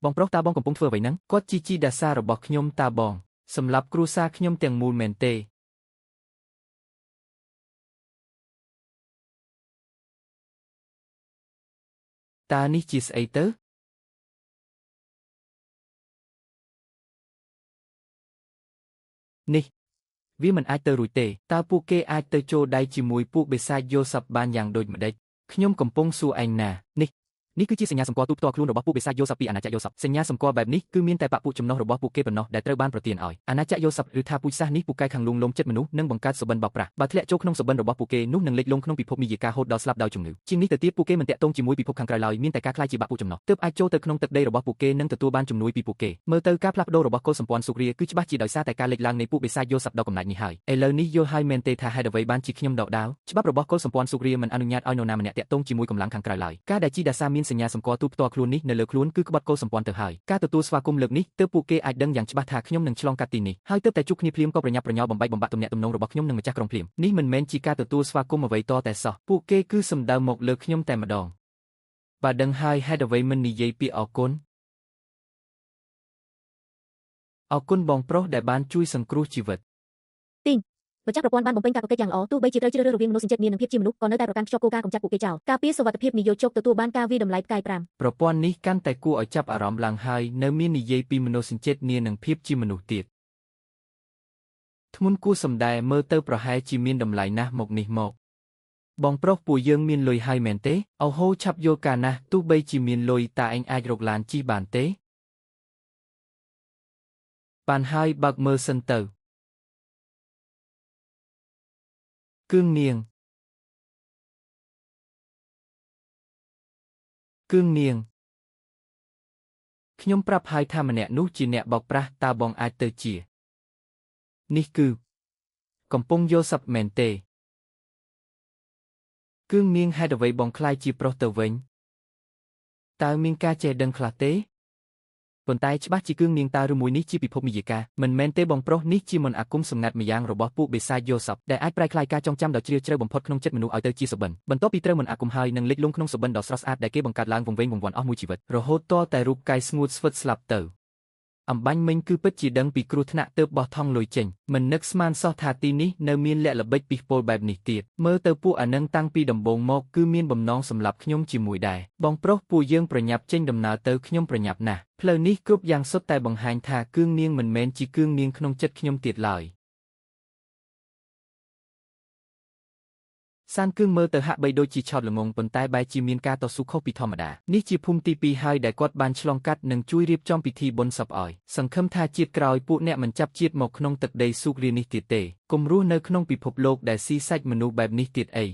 បងប្រុសតាបងកំពុងធ្វើអ្វីហ្នឹងគាត់ជីដាសារបស់ខ្ញុំតាបងសម្រាប់គ្រួសារខ្ញុំទាំងមូលមែនទេតើនេះជាស្អីទៅនេះវាមិនអាចទៅរួចទេតើពួកគេអាចទៅចូលដៃជាមួយពួកបិសាចយល់សប្តិបានយ៉ាងដូចម្ដេចខ្ញុំកំពុងសួរឯងណានេះគឺជាសញ្ញាសម្គាល់ទូផ្ទាល់ខ្លួនរបស់ពួកបិសាចយល់សប្តិពីអាណាចក្រយល់សប្តិសញ្ញាសម្គាល់បែបនេះគឺមានតែបពុចំណុះរបស់ពួកគេប៉ុណ្ណោះដែលត្រូវបានប្រទានឲ្យអាណាចក្រយល់សប្តិឬថាពូជសាសន៍នេះពូកែខាងលួងលោមចិត្តមនុស្សនិងបង្កើតសុបិនបោកប្រាស់បើធ្លាក់ចូលក្នុងសុបិនរបស់ពួកគេនោះនឹងលិចលង់ក្នុងពិភពមាយាការហូតដល់ស្លាប់ដោយជំងឺជាងនេះទៅទៀតពួកគេមិនតាក់ទងជាមួយពិភពខាងក្រៅឡើយមានតែការខ្លាចជាបពុចំណុះទើបអាចចូលទៅក្នុងទឹកដីរបស់ពួកគេនិងទទួលបានជំនួយពីពួកគេមើលទៅការផ្លាស់ប្ដូររបស់កុលសម្ព័ន្ធសុគ្រាគឺច្បាស់ជាដោយសារតែការលេចឡើងនៃពួកបិសាចយល់សប្តិដ៏កំណាចនេះហើយឥឡូវនេះយល់ហើយមែនទេថាហេតុអ្វីបានជាខ្ញុំដកដាវច្បាប់របស់កុលសម្ព័ន្ធសុគ្រាមិនអនុញ្ញាតឲ្យនរណាម្នាក់តាក់ទងជាមួយកម្លាំងខាងក្រៅឡើយការដែលជីដាសាមានសញ្ញាសម្គាល់ទូផ្ទាល់ខ្លួននេះនៅលើខ្លួនគឺក្បត់កុលសម្ព័ន្ធទៅហើយការទទួលស្វាគមន៍លើកនេះទើបពួកគេអាចដឹងយ៉ាងច្បាស់ថាខ្ញុំនឹងឆ្លងកាត់ទីនេះហើយទើបតែជួបគ្នាភ្លាមក៏ប្រញាប់ប្រញាល់បំបែកបំបាក់ទំនាក់ទំនងរបស់ខ្ញុំនិងម្ចាស់ក្រុងភ្លាមនេះមិនមែនជាការទទួលស្វាគមន៍អ្វីតតែសោះពួកគេគឺសំដៅមកលើខ្ញុំតែម្ដងបើដឹងហើយហេតុអ្វីមិននិយាយពាក្យអរគុណបងប្រុសដែលបានជួយសង្គ្រោះជីវិតទីងម្ចាស់ប្រព័ន្ធបានបំពេញការកកិច្ចយ៉ាងល្អទោះបីជាត្រូវជ្រើសរើសរវាងមនុស្សជាតិមាននិងភាពជាមនុស្សក៏នៅតែប្រកាន់ខ្ជាប់គោលការណ៍កម្ចាត់ពួកគេចោលការពារសុវត្ថិភាពនិយោជកទទួលបានការវាយតម្លៃផ្កាយ5ប្រព័ន្ធនេះកាន់តែគួរឲ្យចាប់អារម្មណ៍ឡើងហើយនៅមាននិយាយពីមនុស្សជាតិមាននិងភាពជាមនុស្សទៀតធ្ងន់គួរសម្ដែមើលទៅប្រហែលជាមានតម្លៃណាស់មកនេះមកបងប្រុសពួកយើងមានលុយហើយមែនទេអូហូឆាប់យល់ការណាស់ទោះបីជាមានលុយតើឯងអាចរកឡានជិះបានទេបានហើយបើកមើលសិនទៅគឿងនាងខ្ញុំប្រាប់ហើយថាម្នាក់នោះជាអ្នកបោកប្រាស់តើបងអាចទៅជានេះគឺកំពុងយល់សប្តិមែនទេគឿងនាងហេតុអ្វីបងខ្លាយជាប្រុសទៅវិញតើមានការចេះដឹងខ្លះទេប៉ុន្តែច្បាស់ជាគឿងនាងតើឬមួយនេះជាពិភពមាយាការមិនមែនទេបងប្រុសនេះជាមន្តអាគមសម្ងាត់ម្យ៉ាងរបស់ពួកបិសាចយល់សប្តិដែលអាចប្រែក្លាយការចងចាំដ៏ជ្រាលជ្រៅបំផុតក្នុងចិត្តមនុស្សឲ្យទៅជាសុបិនបន្ទាប់ពីត្រូវមន្តអាគមហើយនឹងលិចលង់ក្នុងសុបិនដ៏ស្រស់ស្អាតដែលគេបង្កើតឡើងវង្វេងវង្វាន់អស់មួយជីវិតរហូតតតែរូបកាយស្ងួតស្វិតស្លាប់ទៅអំបញ្ញមិញគឺពិតជាដឹងពីគ្រោះថ្នាក់ទើបបោះថង់លុយចេញមិននឹកស្មានសោះថាទីនេះនៅមានលាក់ល្បិចពិសពលបែបនេះទៀតមើលទៅពួកអានឹងតាំងពីដំបូងមកគឺមានបំណងសម្លាប់ខ្ញុំជាមួយដែរបងប្រុសពួកយើងប្រញាប់ចេញដំណើរទៅខ្ញុំប្រញាប់ណាស់ផ្លូវនេះគ្រប់យ៉ាងសុទ្ធតែបង្ហាញថាគឿងនាងមិនមែនជាគឿងនាងក្នុងចិត្តខ្ញុំទៀតឡើយសានគឿងមើលទៅហាក់បីដូចជាឆោតល្ងងប៉ុន្តែបែរជាមានការតស៊ូខុសពីធម្មតានេះជាភូមិទី2ហើយដែលគាត់បានឆ្លងកាត់និងជួយរៀបចំពិធីបុណ្យសពឲ្យសង្ឃឹមថាជាតិក្រោយពួកអ្នកមិនចាប់ជាតិមកក្នុងទឹកដីសុគ្រានេះទៀតទេកុំរស់នៅក្នុងពិភពលោកដែលស៊ីសាច់មនុស្សបែបនេះទៀតអី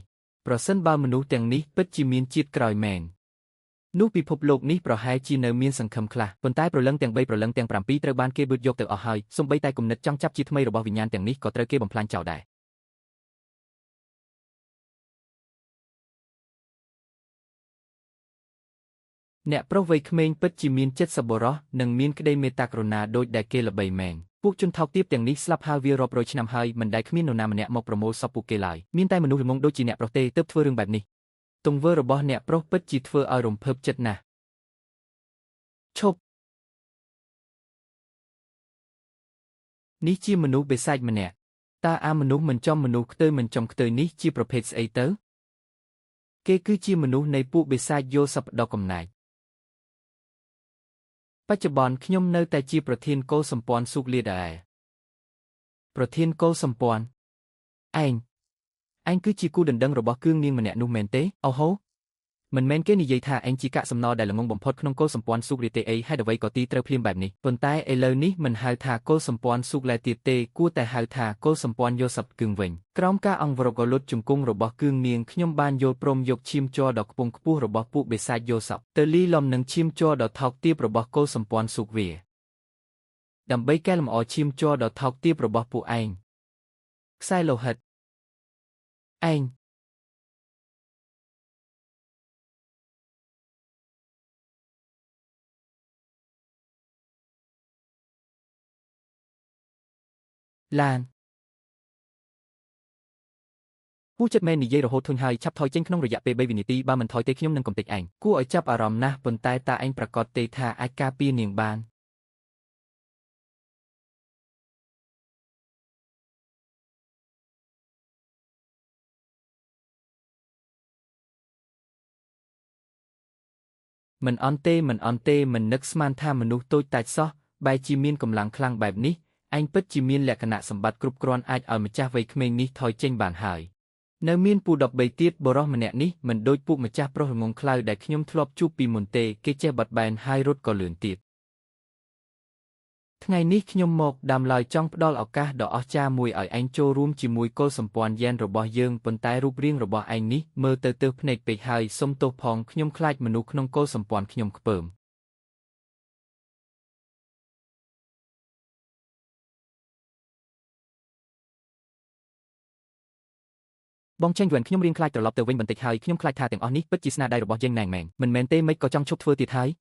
ប្រសិនបើមនុស្សទាំងនេះពិតជាមានជាតិក្រោយមែននោះពិភពលោកនេះប្រហែលជានៅមានសង្ឃឹមខ្លះប៉ុន្តែព្រលឹងទាំង3ព្រលឹងទាំង7ត្រូវបានគេបឺតយកទៅអស់ហើយសូម្បីតែគំនិតចង់ចាប់ជាថ្មីរបស់វិញ្ញាណទាំងនេះក៏ត្រូវគេបំផ្លាញចោលដែរអ្នកប្រុសវ័យក្មេងពិតជាមានចិត្តសប្បុរសនិងមានក្តីមេត្តាករុណាដូចដែលគេល្បីមែនពួកជនថោកទាបទាំងនេះស្លាប់ហើយវារាប់រយឆ្នាំហើយមិនដែលគ្មាននរណាម្នាក់មកប្រមូលសពពួកគេឡើយមានតែមនុស្សល្ងងដូចជាអ្នកប្រុសទេទើបធ្វើរឿងបែបនេះទង្វើរបស់អ្នកប្រុសពិតជាធ្វើឲ្យរំភើបចិត្តណាស់ឈប់នេះជាមនុស្សបិសាចម្នាក់តើអាមនុស្សមិនចំមនុស្សខ្ទើយមិនចំខ្ទើយនេះជាប្រភេទស្អីទៅគេគឺជាមនុស្សនៃពួកបិសាចយល់សប្តិដ៏កំណាចបច្ចុប្បន្នខ្ញុំនៅតែជាប្រធានកុលសម្ព័ន្ធសុគ្រាដែរប្រធានកុលសម្ព័ន្ធឯងគឺជាគូដណ្ដឹងរបស់គឿងនាងម្នាក់នោះមែនទេអូហូមិនមែនគេនិយាយថាឯងជាកាកសំណល់ដែលល្ងងបំផុតក្នុងកុលសម្ព័ន្ធសុគ្រាទេអីហេតុអ្វីក៏ទីត្រូវភ្លាមបែបនេះប៉ុន្តែឥឡូវនេះមិនហៅថាកុលសម្ព័ន្ធសុគ្រាទៀតទេគួរតែហៅថាកុលសម្ព័ន្ធយល់សប្តិគឿងវិញក្រោមការអង្វរកលុតជង្គង់របស់គឿងនាងខ្ញុំបានយល់ព្រមយកឈាមជ័រដ៏ខ្ពង់ខ្ពស់របស់ពួកបិសាចយល់សប្តិទៅលីលំនឹងឈាមជ័រដ៏ថោកទាបរបស់កុលសម្ព័ន្ធសុគ្រាដើម្បីកែលម្អឈាមជ័រដ៏ថោកទាបរបស់ពួកឯងខ្សែលោហិតឯងឡាន គូចិត្តមែននិយាយរហូតធុញហើយឆាប់ថយចេញក្នុងរយៈពេល3វិនាទីបើមិនថយទេខ្ញុំនឹងកំទេចឯងគួរឲ្យចាប់អារម្មណ៍ណាស់ប៉ុន្តែតើឯងប្រកាសទេថាអាចការពារនាងបានមិនអន់ទេមិននឹកស្មានថាមនុស្សតូចតាចសោះបែរជាមានកម្លាំងខ្លាំងបែបនេះឯងពិតជាមានលក្ខណៈសម្បត្តិគ្រប់គ្រាន់អាចឲ្យម្ចាស់វ័យក្មេងនេះថយចេញបានហើយនៅមានពូ13ទៀតបរិសម្នាក់នេះមិនដូចពួកម្ចាស់ប្រុសល្ងងខ្លៅដែលខ្ញុំធ្លាប់ជួបពីមុនទេគេចេះបត់បែនហើយរត់ក៏លឿនទៀតថ្ងៃនេះខ្ញុំមកដើមឡើយចង់ផ្ដល់ឱកាសដ៏អស្ចារ្យមួយឲ្យឯងចូលរួមជាមួយកុលសម្ព័ន្ធយេនរបស់យើងប៉ុន្តែរូបរាងរបស់ឯងនេះមើលទៅទើសភ្នែកពេកហើយសុំទោសផងខ្ញុំខ្លាចមនុស្សក្នុងកុលសម្ព័ន្ធខ្ញុំខ្ពើមបងចេញយួនខ្ញុំរៀងខ្លាចត្រឡប់ទៅវិញបន្តិចហើយខ្ញុំខ្លាចថាទាំងអស់នេះពិតជាស្នាដៃរបស់យើងណែងមែងមិនមែនទេមិនក៏ចង់ឈប់ធ្វើទៀតហើយ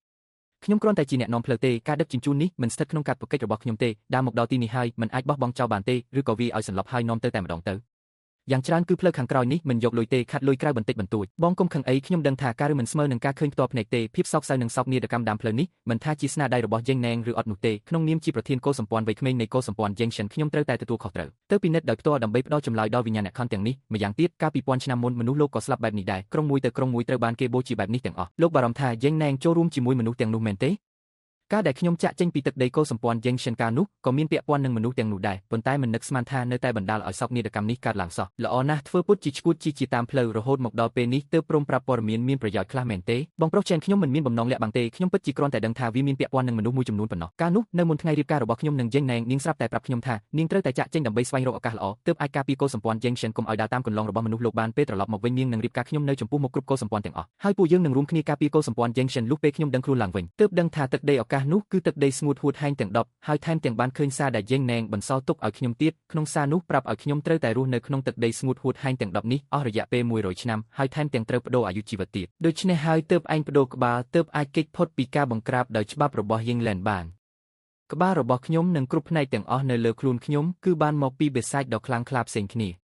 ខ្ញុំគ្រាន់តែជាអ្នកនាំផ្លូវទេការដឹកជញ្ជូននេះមិនស្ថិតក្នុងកាតព្វកិច្ចរបស់ខ្ញុំទេដើរមកដល់ទីនេះហើយមិនអាចបោះបង់ចោលបានទេឬក៏វាឲ្យសន្លប់ហើយនាំទៅតែម្ដងទៅយ៉ាងច្រើនគឺផ្លូវខាងក្រោយនេះមិនយកលុយទេខាត់លុយក្រៅបន្តិចបន្តួចបងកុំខឹងអីខ្ញុំដឹងថាការឬមិនស្មើនឹងការឃើញផ្ទាល់ភ្នែកទេភាពសោកសៅនឹងសោកនាដកម្មដើមផ្លូវនេះមិនថាជាស្នាដៃរបស់យេងណែងឬអត់នោះទេក្នុងនាមជាប្រធានកុលសម្ព័ន្ធវ័យក្មេងនៃកុលសម្ព័ន្ធយេងសិនខ្ញុំត្រូវតែទទួលខុសត្រូវទៅពិនិត្យដោយផ្ទាល់ដើម្បីផ្ដល់ចម្លើយដល់វិញ្ញាណអ្នកខន្ធទាំងនេះម្យ៉ាងទៀតកាលពីពាន់ឆ្នាំមុនមនុស្សលោកក៏ស្លាប់បែបនេះដែរក្រុមមួយទៅក្រុមមួយត្រូវបានគេបូជាបែបនេះទាំងអស់លោកបារម្ភថាយេងណែងចូលរួមជាមួយមនុស្សទាំងនោះមែនទេការដែលខ្ញុំចាក់ចេញពីទឹកដីកុលសម្ព័ន្ធយេងសិនកានោះក៏មានពាក់ព័ន្ធនឹងមនុស្សទាំងនោះដែរប៉ុន្តែមិននឹកស្មានថានៅតែបណ្ដាលឲ្យសោកនាដកម្មនេះកើតឡើងសោះល្អណាស់ធ្វើពុតជាឈួតជាតាមផ្លូវរហូតមកដល់ពេលនេះទើបព្រមប្រាប់ព័ត៌មានប្រយោជន៍ខ្លះមែនទេបងប្រុសចែនខ្ញុំមិនមានបំណងលាក់បាំងទេខ្ញុំពិតជាគ្រាន់តែដឹងថាវាមានពាក់ព័ន្ធនឹងមនុស្សមួយចំនួនប៉ុណ្ណោះកាលនោះនៅមុនថ្ងៃរៀបការរបស់ខ្ញុំនឹងយេងណែងនាងស្រាប់តែប្រាប់ខ្ញុំថានាងត្រូវតែចាក់ចេញដើម្បីស្វែងរកឱកាសល្អទើបអាចការពារកុលសម្ព័ន្ធយេងសិនកុំឲ្យដើរតាមកន្លងរបស់មនុស្សលោកបានពេលត្រឡប់មកវិញនាងនឹងរៀបការខ្ញុំនៅចំពោះមុខគ្រប់កុលសម្ព័ន្ធទាំងអស់ហើយពួកយើងនឹងរួមគ្នាការពារកុលសម្ព័ន្ធយេងសិនលុះពេលខ្ញុំដឹងខ្លួនឡើងវិញទើបដឹងថាទឹកដីឱកាសនោះគឺទឹកដីស្ងួតហួតហែងទាំង10ហើយថែមទាំងបានឃើញសារដែលយេងណែងបន្សល់ទុកឲ្យខ្ញុំទៀតក្នុងសារនោះប្រាប់ឲ្យខ្ញុំត្រូវតែរស់នៅក្នុងទឹកដីស្ងួតហួតហែងទាំង10នេះអស់រយៈពេល100ឆ្នាំហើយថែមទាំងត្រូវបដូរអាយុជីវិតទៀតដូច្នេះហើយទើបឯងបដូរក្បាលទើបអាចគេចផុតពីការបង្ក្រាបដោយច្បាប់របស់យេងឡែនបានក្បាលរបស់ខ្ញុំនិងគ្រប់ផ្នែកទាំងអស់នៅលើខ្លួនខ្ញុំគឺបានមកពីបេសាចដ៏ខ្លាំងក្លាផ្សេងគ្នា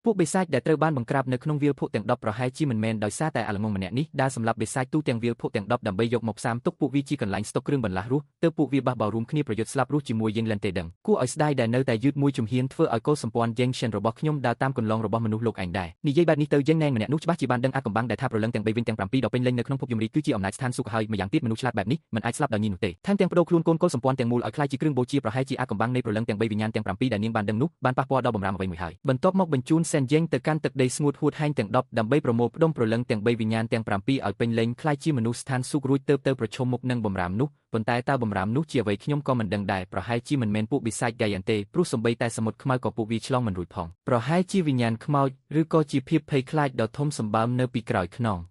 ពួកបេសាចដែលត្រូវបានបង្ក្រាបនៅក្នុងវាលភក់ទាំង10ប្រហែលជាមិនមែនដោយសារតែអាល្ងងម្នាក់នេះដែលសម្រាប់បេសាចទូទាំងវាលភក់ទាំង10ដើម្បីយកមកផ្សាំទុកពួកវាជាកន្លែងស្តុកគ្រឿងបន្លាស់រស់ទើបពួកវាបះបោររួមគ្នាប្រយុទ្ធស្លាប់រស់ជាមួយយេងឡែនទេដឹងគួរឲ្យស្ដាយដែលនៅតែយឺតមួយជំហានធ្វើឲ្យកុលសម្ព័ន្ធយេងសិនរបស់ខ្ញុំដើរតាមគន្លងរបស់មនុស្សលោកឯងដែរនិយាយបែបនេះទៅយេងណែងម្នាក់នោះច្បាស់ជាបានដឹងអាកំបាំងដែលថាប្រលឹងទាំង3វិញទាំង7ដ៏ពេញលេញនៅក្នុងភពយមរាជគឺជាអំណាចស្ថានសួគ៌ហើយម្យ៉ាងទៀតមនុស្សឆ្លាតបែបនេះមិនអាចស្លាប់ដោយញីនោះទេថែមទាំងបដូរខ្លួនកូនកុលសម្ព័ន្ធទាំងមូលឲ្យខ្លាចជាគ្រឿងបូជាប្រហែលជាអាកំបាំងនៃប្រលឹងទាំង3វិញ្ញាណទាំង7ដែលនាងបានដឹងនោះបានប៉ះពាល់ដល់បំរាមអ្វីមួយហើយបន្ទាប់មកបញ្ជូនសែនយេងទៅកាន់ទឹកដីស្ងួតហួតហែងទាំង10ដើម្បីប្រមូលផ្ដុំប្រលឹងទាំង3វិញ្ញាណទាំង7ឲ្យពេញលេញខ្លាចជាមនុស្សស្ថានសួគ៌រួចទៅប្រឈមមុខនឹងបំរាមនោះប៉ុន្តែតើបំរាមនោះជាអ្វីខ្ញុំក៏មិនដឹងដែរប្រហែលជាមិនមែនពួកបិសាចហ្គាយទេព្រោះសំបីតែសមុទ្រខ្មៅក៏ពួកវាឆ្លងមិនរួចផងប្រហែលជាវិញ្ញាណខ្មោចឬក៏ជាភាពភ័យខ្លាចដ៏ធំសម្បើមនៅពីក្រោយខ្នង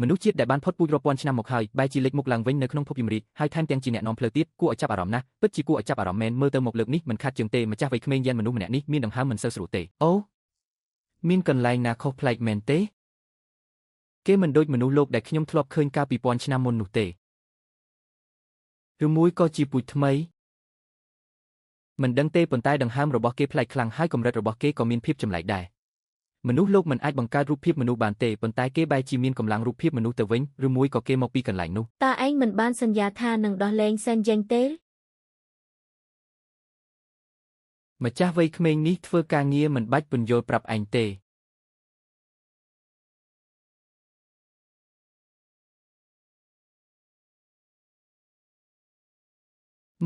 មនុស្សជាតិដែលបានផុតពូជរាប់ពាន់ឆ្នាំមកហើយបែរជាលេចមុខឡើងវិញនៅក្នុងភពយមរាជហើយថែមទាំងជាអ្នកនាំផ្លូវទៀតគួរឲ្យចាប់អារម្មណ៍ណាស់ពិតជាគួរឲ្យចាប់អារម្មណ៍មែនមើលទៅមកលើកនេះមិនខាត់ជើងទេម្ចាស់វ័យក្មេងយេនមនុស្សម្នាក់នេះមានដង្ហើមមិនសូវស្រួលទេអូមានកន្លែងណាខុសប្លែកមែនទេគេមិនដូចមនុស្សលោកដែលខ្ញុំធ្លាប់ឃើញកាលពីពាន់ឆ្នាំមុននោះទេឬមួយក៏ជាពូជថ្មីមិនដឹងទេប៉ុន្តែដង្ហើមរបស់គេប្លែកខ្លាំងហើយកម្រិតរបស់គេក៏មានភាពចម្លែកដែរមនុស្សលោកមិនអាចបង្កើតរូបភាពមនុស្សបានទេប៉ុន្តែគេបែរជាមានកម្លាំងរូបភាពមនុស្សទៅវិញឬមួយក៏គេមកពីកន្លែងនោះតើឯងមិនបានសន្យាថានឹងដោះលែងសែនយេងទេម្ចាស់វ័យក្មេងនេះធ្វើការងារមិនបាច់ពន្យល់ប្រាប់ឯងទេ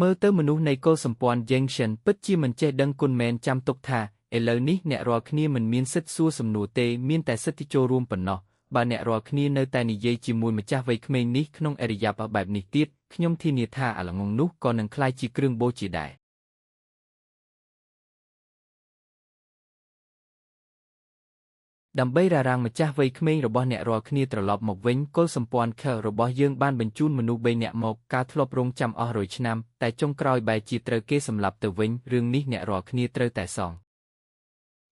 មើលទៅមនុស្សនៃកុលសម្ព័ន្ធយេងសិនពិតជាមិនចេះដឹងគុណមែនចាំទុកថាឥឡូវនេះអ្នករាល់គ្នាមិនមានសិទ្ធិសួរសំណួរទេមានតែសិទ្ធិចូលរួមប៉ុណ្ណោះបើអ្នករាល់គ្នានៅតែនិយាយជាមួយម្ចាស់វ័យក្មេងនេះក្នុងអរិយាប័ត្របែបនេះទៀតខ្ញុំធានាថាអាល្ងងនោះក៏នឹងក្លាយជាគ្រឿងបូជាដែរដើម្បីរារាំងម្ចាស់វ័យក្មេងរបស់អ្នករាល់គ្នាត្រឡប់មកវិញកុលសម្ព័ន្ធខរបស់យើងបានបញ្ជូនមនុស្ស3នាក់មកការធ្លាប់រងចាំអស់100ឆ្នាំតែចុងក្រោយបែរជាត្រូវគេសម្លាប់ទៅវិញរឿងនេះអ្នករាល់គ្នាត្រូវតែសង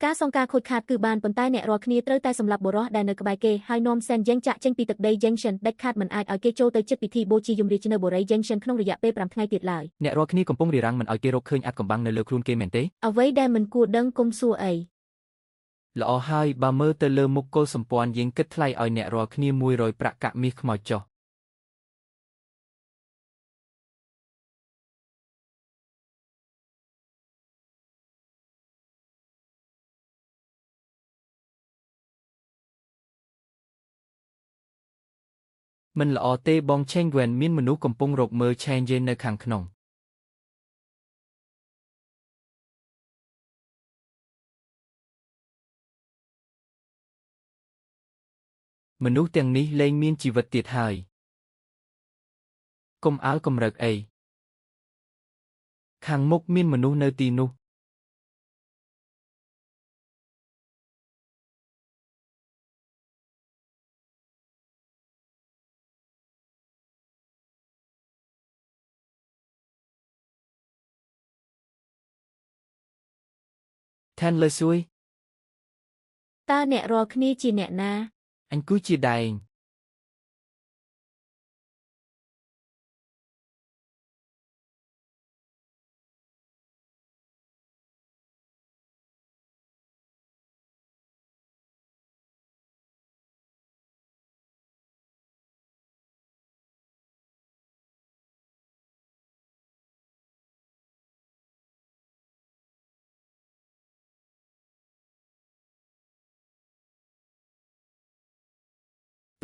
ការសងការខូចខាតគឺបានប៉ុន្តែអ្នករាល់គ្នាត្រូវតែសម្លាប់បុរសដែលនៅក្បែរគេហើយនាំសែនយ៉េងចាក់ចេញពីទឹកដី Junction ដាច់ខាតមិនអាចឲ្យគេចូលទៅជិតពិធីបូជាយមរាជនៅបូរី Junction ក្នុងរយៈពេល5ថ្ងៃទៀតឡើយអ្នករាល់គ្នាកំពុងរារាំងមិនឲ្យគេរកឃើញអាថ៌កំបាំងនៅលើខ្លួនគេមែនទេអ្វីដែលមិនគួរដឹងគុំសួរអីល្អហើយបើមើលទៅលើមុខកុលសម្ព័ន្ធយើងគិតថ្លៃឲ្យអ្នករាល់គ្នា100ប្រាក់កាក់មាសខ្មោចចុះមិនល្អទេបងឆេងហ្វែនមានមនុស្សកំពុងរកមើលឆេងយេនៅខាងក្នុងមនុស្សទាំងនេះលែងមានជីវិតទៀតហើយកុំអាលកំរើកអីខាងមុខមានមនុស្សនៅទីនោះថែនលើស៊ួយតើអ្នករាល់គ្នាជាអ្នកណាអញគឺជាដែង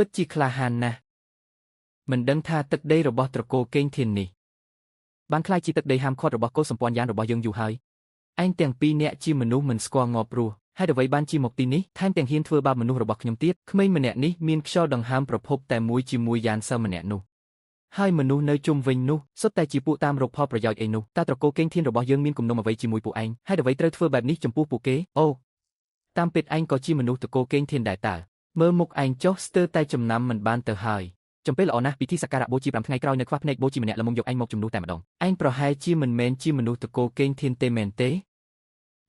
ពិតជាក្លាហានណាស់មិនដឹងថាទឹកដីរបស់ត្រកូលកេងធាននេះបានក្លាយជាទឹកដីហាមឃាត់របស់កុលសម្ព័ន្ធយ៉ាងរបស់យើងយូរហើយឯងទាំងពីរនាក់ជាមនុស្សមិនស្គាល់ងាប់ព្រោះហេតុអ្វីបានជាមកទីនេះថែមទាំងហ៊ានធ្វើបាបមនុស្សរបស់ខ្ញុំទៀតក្មេងម្នាក់នេះមានខ្យល់ដង្ហើមប្រភពតែមួយជាមួយយ៉ានសើម្នាក់នោះហើយមនុស្សនៅជុំវិញនោះសុទ្ធតែជាពួកតាមរកផលប្រយោជន៍អីនោះតើត្រកូលកេងធានរបស់យើងមានគំនុំអ្វីជាមួយពួកឯងហេតុអ្វីត្រូវធ្វើបែបនេះចំពោះពួកគេអូតាមពិតឯងក៏ជាមនុស្សត្រកូលកេងធានដែរតើមើលមុខឯងចុះស្ទើរតែចំណាំមិនបានទៅហើយចំពេលល្អណាស់ពិធីសក្ការៈបូជា5ថ្ងៃក្រោយនៅខ្វះភ្នែកបូជាម្នាក់ល្មមយកឯងមកជំនួសតែម្ដងឯងប្រហែលជាមិនមែនជាមនុស្សត្រកូលកេងធានទេមែនទេ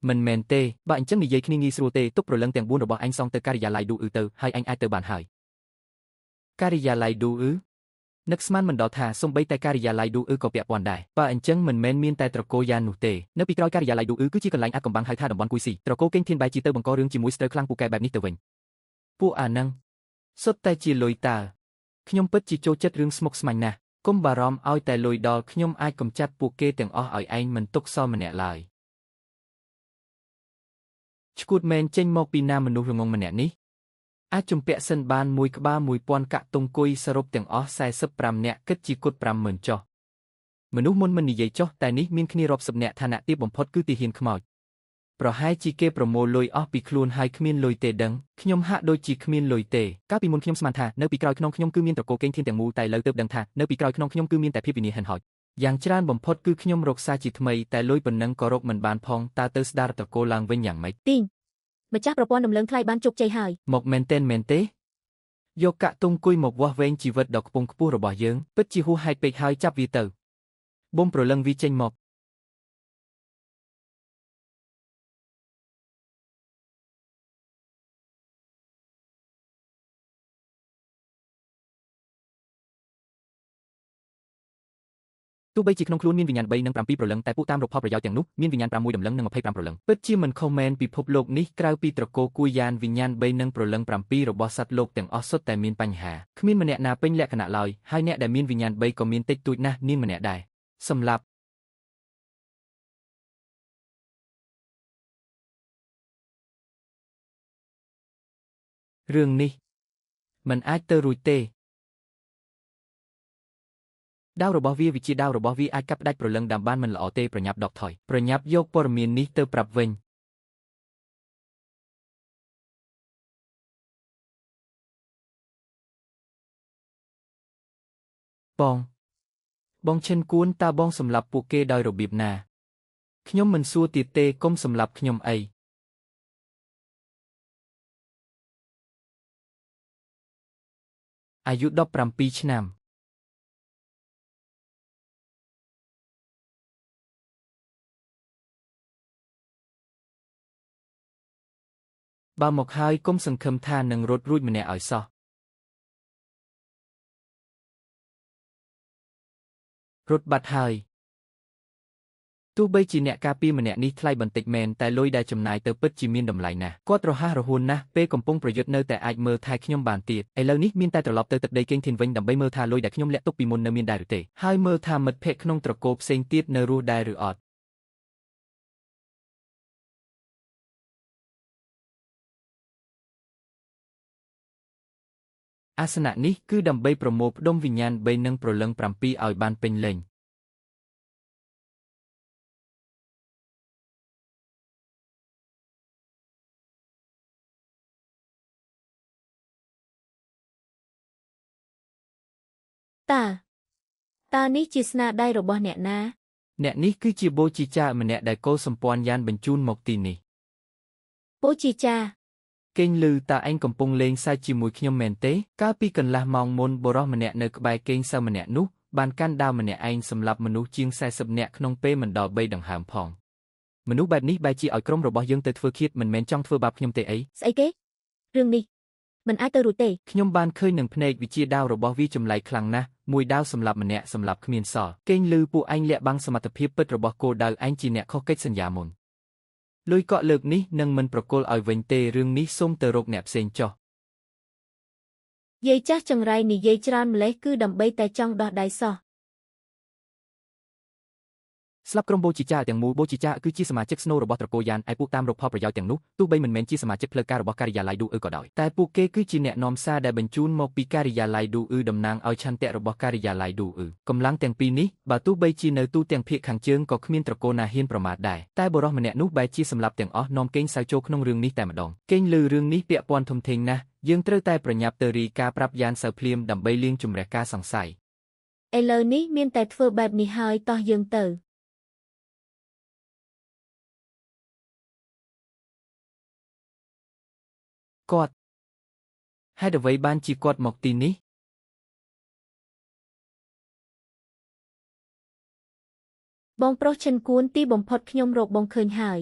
មិនមែនទេបើអញ្ចឹងនិយាយគ្នាងាយស្រួលទេទុកព្រលឹងទាំង4របស់ឯងសងទៅការិយាល័យឌូអ៊ឺទៅហើយឯងអាចទៅបានហើយការិយាល័យឌូអ៊ឺនឹកស្មានមិនដល់ថាសំបីតែការិយាល័យឌូអ៊ឺក៏ពាក់ព័ន្ធដែរបើអញ្ចឹងមិនមែនមានតែត្រកូលយ៉ាននោះទេនៅពីក្រោយការិយាល័យឌូអ៊ឺគឺជាកន្លែងអាថ៌កំបាំងហៅថាតំបន់គួយស៊ីត្រកូលកេងធានបែរជាទៅបង្ករឿងជាមួយស្ទើរខ្លាំងពូកែបែបនេះទៅវិញពួកអានឹងសុទ្ធតែជាលុយតើខ្ញុំពិតជាចូលចិត្តរឿងស្មុគស្មាញណាស់កុំបារម្ភឲ្យតែលុយដល់ខ្ញុំអាចកម្ចាត់ពួកគេទាំងអស់ឲ្យឯងមិនទុកសល់ម្នាក់ឡើយឈួតមែនចេញមកពីណាមនុស្សល្ងងម្នាក់នេះអាចជំពាក់សិនបានមួយក្បាល1000កាក់តុងគុយសរុបទាំងអស់45នាក់គិតជាគុត50000ចុះមនុស្សមុនមិននិយាយចុះតែនេះមានគ្នារាប់សិបនាក់ឋានៈទាបបំផុតគឺទាហានខ្មោចប្រហែលជាគេប្រមូលលុយអស់ពីខ្លួនហើយគ្មានលុយទេដឹងខ្ញុំហាក់ដូចជាគ្មានលុយទេកាលពីមុនខ្ញុំស្មានថានៅពីក្រោយខ្នងខ្ញុំគឺមានត្រកូលកេងធានទាំងមូលតែឥឡូវទើបដឹងថានៅពីក្រោយខ្នងខ្ញុំគឺមានតែភាពវិនាហិនហោចយ៉ាងច្រើនបំផុតគឺខ្ញុំរកសារជាថ្មីតែលុយប៉ុណ្ណឹងក៏រកមិនបានផងតើទៅស្ដារត្រកូលឡើងវិញយ៉ាងម៉េចទីងម្ចាស់ប្រព័ន្ធដំណឹងថ្លៃបានជោគជ័យហើយមកមែនទេយកកាក់ទុំគុយមកវាស់វែងជីវិតដ៏ខ្ពង់ខ្ពស់របស់យើងពិតជាហួសហេតុពេកហើយចាប់វាទៅបូមប្រលឹងវាចេញមកទោះបីជាក្នុងខ្លួនមានវិញ្ញាណ3និង7ព្រលឹងតែពួកតាមរកផលប្រយោជន៍ទាំងនោះមានវិញ្ញាណ6ដំឡឹងនិង25ព្រលឹងពិតជាមិនខុសមែនពិភពលោកនេះក្រៅពីត្រកូលគួយយ៉ានវិញ្ញាណ3និងព្រលឹង7របស់សត្វលោកទាំងអស់សុទ្ធតែមានបញ្ហាគ្មានម្នាក់ណាពេញលក្ខណៈឡើយហើយអ្នកដែលមានវិញ្ញាណ3ក៏មានតិចតួចណាស់នាងម្នាក់ដែរសម្លាប់រឿងនេះមិនអាចទៅរួចទេដាវរបស់វាវិជាដាវរបស់វាអាចកាប់ផ្ដាច់ព្រលឹងដាំបានមិនល្អទេប្រញាប់ដកថយប្រញាប់យកព័ត៌មាននេះទៅប្រាប់វិញបងឈិនគួនតើបងសម្លាប់ពួកគេដោយរបៀបណាខ្ញុំមិនសួរទៀតទេកុំសម្លាប់ខ្ញុំអីអាយុ17ឆ្នាំ បើមកហើយកុំសង្ឃឹមថានឹងរត់រួចម្នាក់ឲ្យសោះរត់បាត់ហើយទោះបីជាអ្នកការពារម្នាក់នេះថ្លៃបន្តិចមែនតែលុយដែលចំណាយទៅពិតជាមានតម្លៃណាស់គាត់រហ័សរហួនណាស់ពេលកំពុងប្រយុទ្ធនៅតែអាចមើលថែខ្ញុំបានទៀតឥឡូវនេះមានតែត្រឡប់ទៅទឹកដីកេងធានវិញដើម្បីមើលថាលុយដែលខ្ញុំលាក់ទុកពីមុននៅមានដែរឬទេហើយមើលថាមិត្តភក្តិក្នុងត្រកូលផ្សេងទៀតនៅរស់ដែរឬអត់អាសនៈនេះគឺដើម្បីប្រមូលផ្ដុំវិញ្ញាណ3និងព្រលឹង7ឲ្យបានពេញលេញតើនេះជាស្នាដៃរបស់អ្នកណាអ្នកនេះគឺជាបូជីចាម្នាក់ដែលកូសម្ព័ន្ធយ៉ានបញ្ជូនមកទីនេះបូជីចាកេងលឺតើឯងកំពុងលេងសើចជាមួយខ្ញុំមែនទេកាលពីកន្លះម៉ោងមុនបុរសម្នាក់នៅក្បែរកេងសៅម្នាក់នោះបានកាន់ដាវម្នាក់ឯងសម្លាប់មនុស្សជាង40នាក់ក្នុងពេលមិនដល់3ដង្ហើមផងមនុស្សបែបនេះបែរជាឲ្យក្រុមរបស់យើងទៅធ្វើឃាតមិនមែនចង់ធ្វើបាបខ្ញុំទេអីស្អីគេរឿងនេះមិនអាចទៅរួចទេខ្ញុំបានឃើញនឹងភ្នែកវិជាដាវរបស់វាចម្លែកខ្លាំងណាស់មួយដាវសម្លាប់ម្នាក់សម្លាប់គ្មានសល់កេងលឺពួកឯងលាក់បាំងសមត្ថភាពពិតរបស់គោលដៅឯងជាអ្នកខុសកិច្ចសន្យាមុនលុយកក់លើកនេះនឹងមិនប្រគល់ឲ្យវិញទេរឿងនេះសូមទៅរកអ្នកផ្សេងចុះយាយចាស់ចង្រៃនិយាយច្រើនម្លេះគឺដើម្បីតែចង់ដោះដៃសោះស្លាប់ក្រុមបូជីចាទាំងមូលបូជីចាគឺជាសមាជិកស្នូលរបស់ត្រកូលយ៉ានឯពួកតាមរកផលប្រយោជន៍ទាំងនោះទោះបីមិនមែនជាសមាជិកផ្លូវការរបស់ការិយាល័យឌូអ៊ឺក៏ដោយតែពួកគេគឺជាអ្នកនាំសារដែលបញ្ជូនមកពីការិយាល័យឌូអ៊ឺតំណាងឲ្យឆន្ទៈរបស់ការិយាល័យឌូអ៊ឺកម្លាំងទាំងពីរនេះបើទោះបីជានៅទូទាំងភាគខាងជើងក៏គ្មានត្រកូលណាហ៊ានប្រមាថដែរតែបុរសម្នាក់នោះបែរជាសម្លាប់ទាំងអស់នាំកេងសៅចូលក្នុងរឿងនេះតែម្ដងកេងលឺរឿងនេះពាក់ព័ន្ធធំធេងណាស់យើងត្រូវតែប្រញាប់ទៅរាយការណ៍ប្រាប់យ៉ានសៅភ្លាមដើម្បីលាងជម្រះការសង្ស័យឥឡូវនេះមានតែធ្វើបែបនេះហើយតោះយើងទៅគាត់ហេតុអ្វីបានជាគាត់មកទីនេះបងប្រុសឈិនគួនទីបំផុតខ្ញុំរកបងឃើញហើយ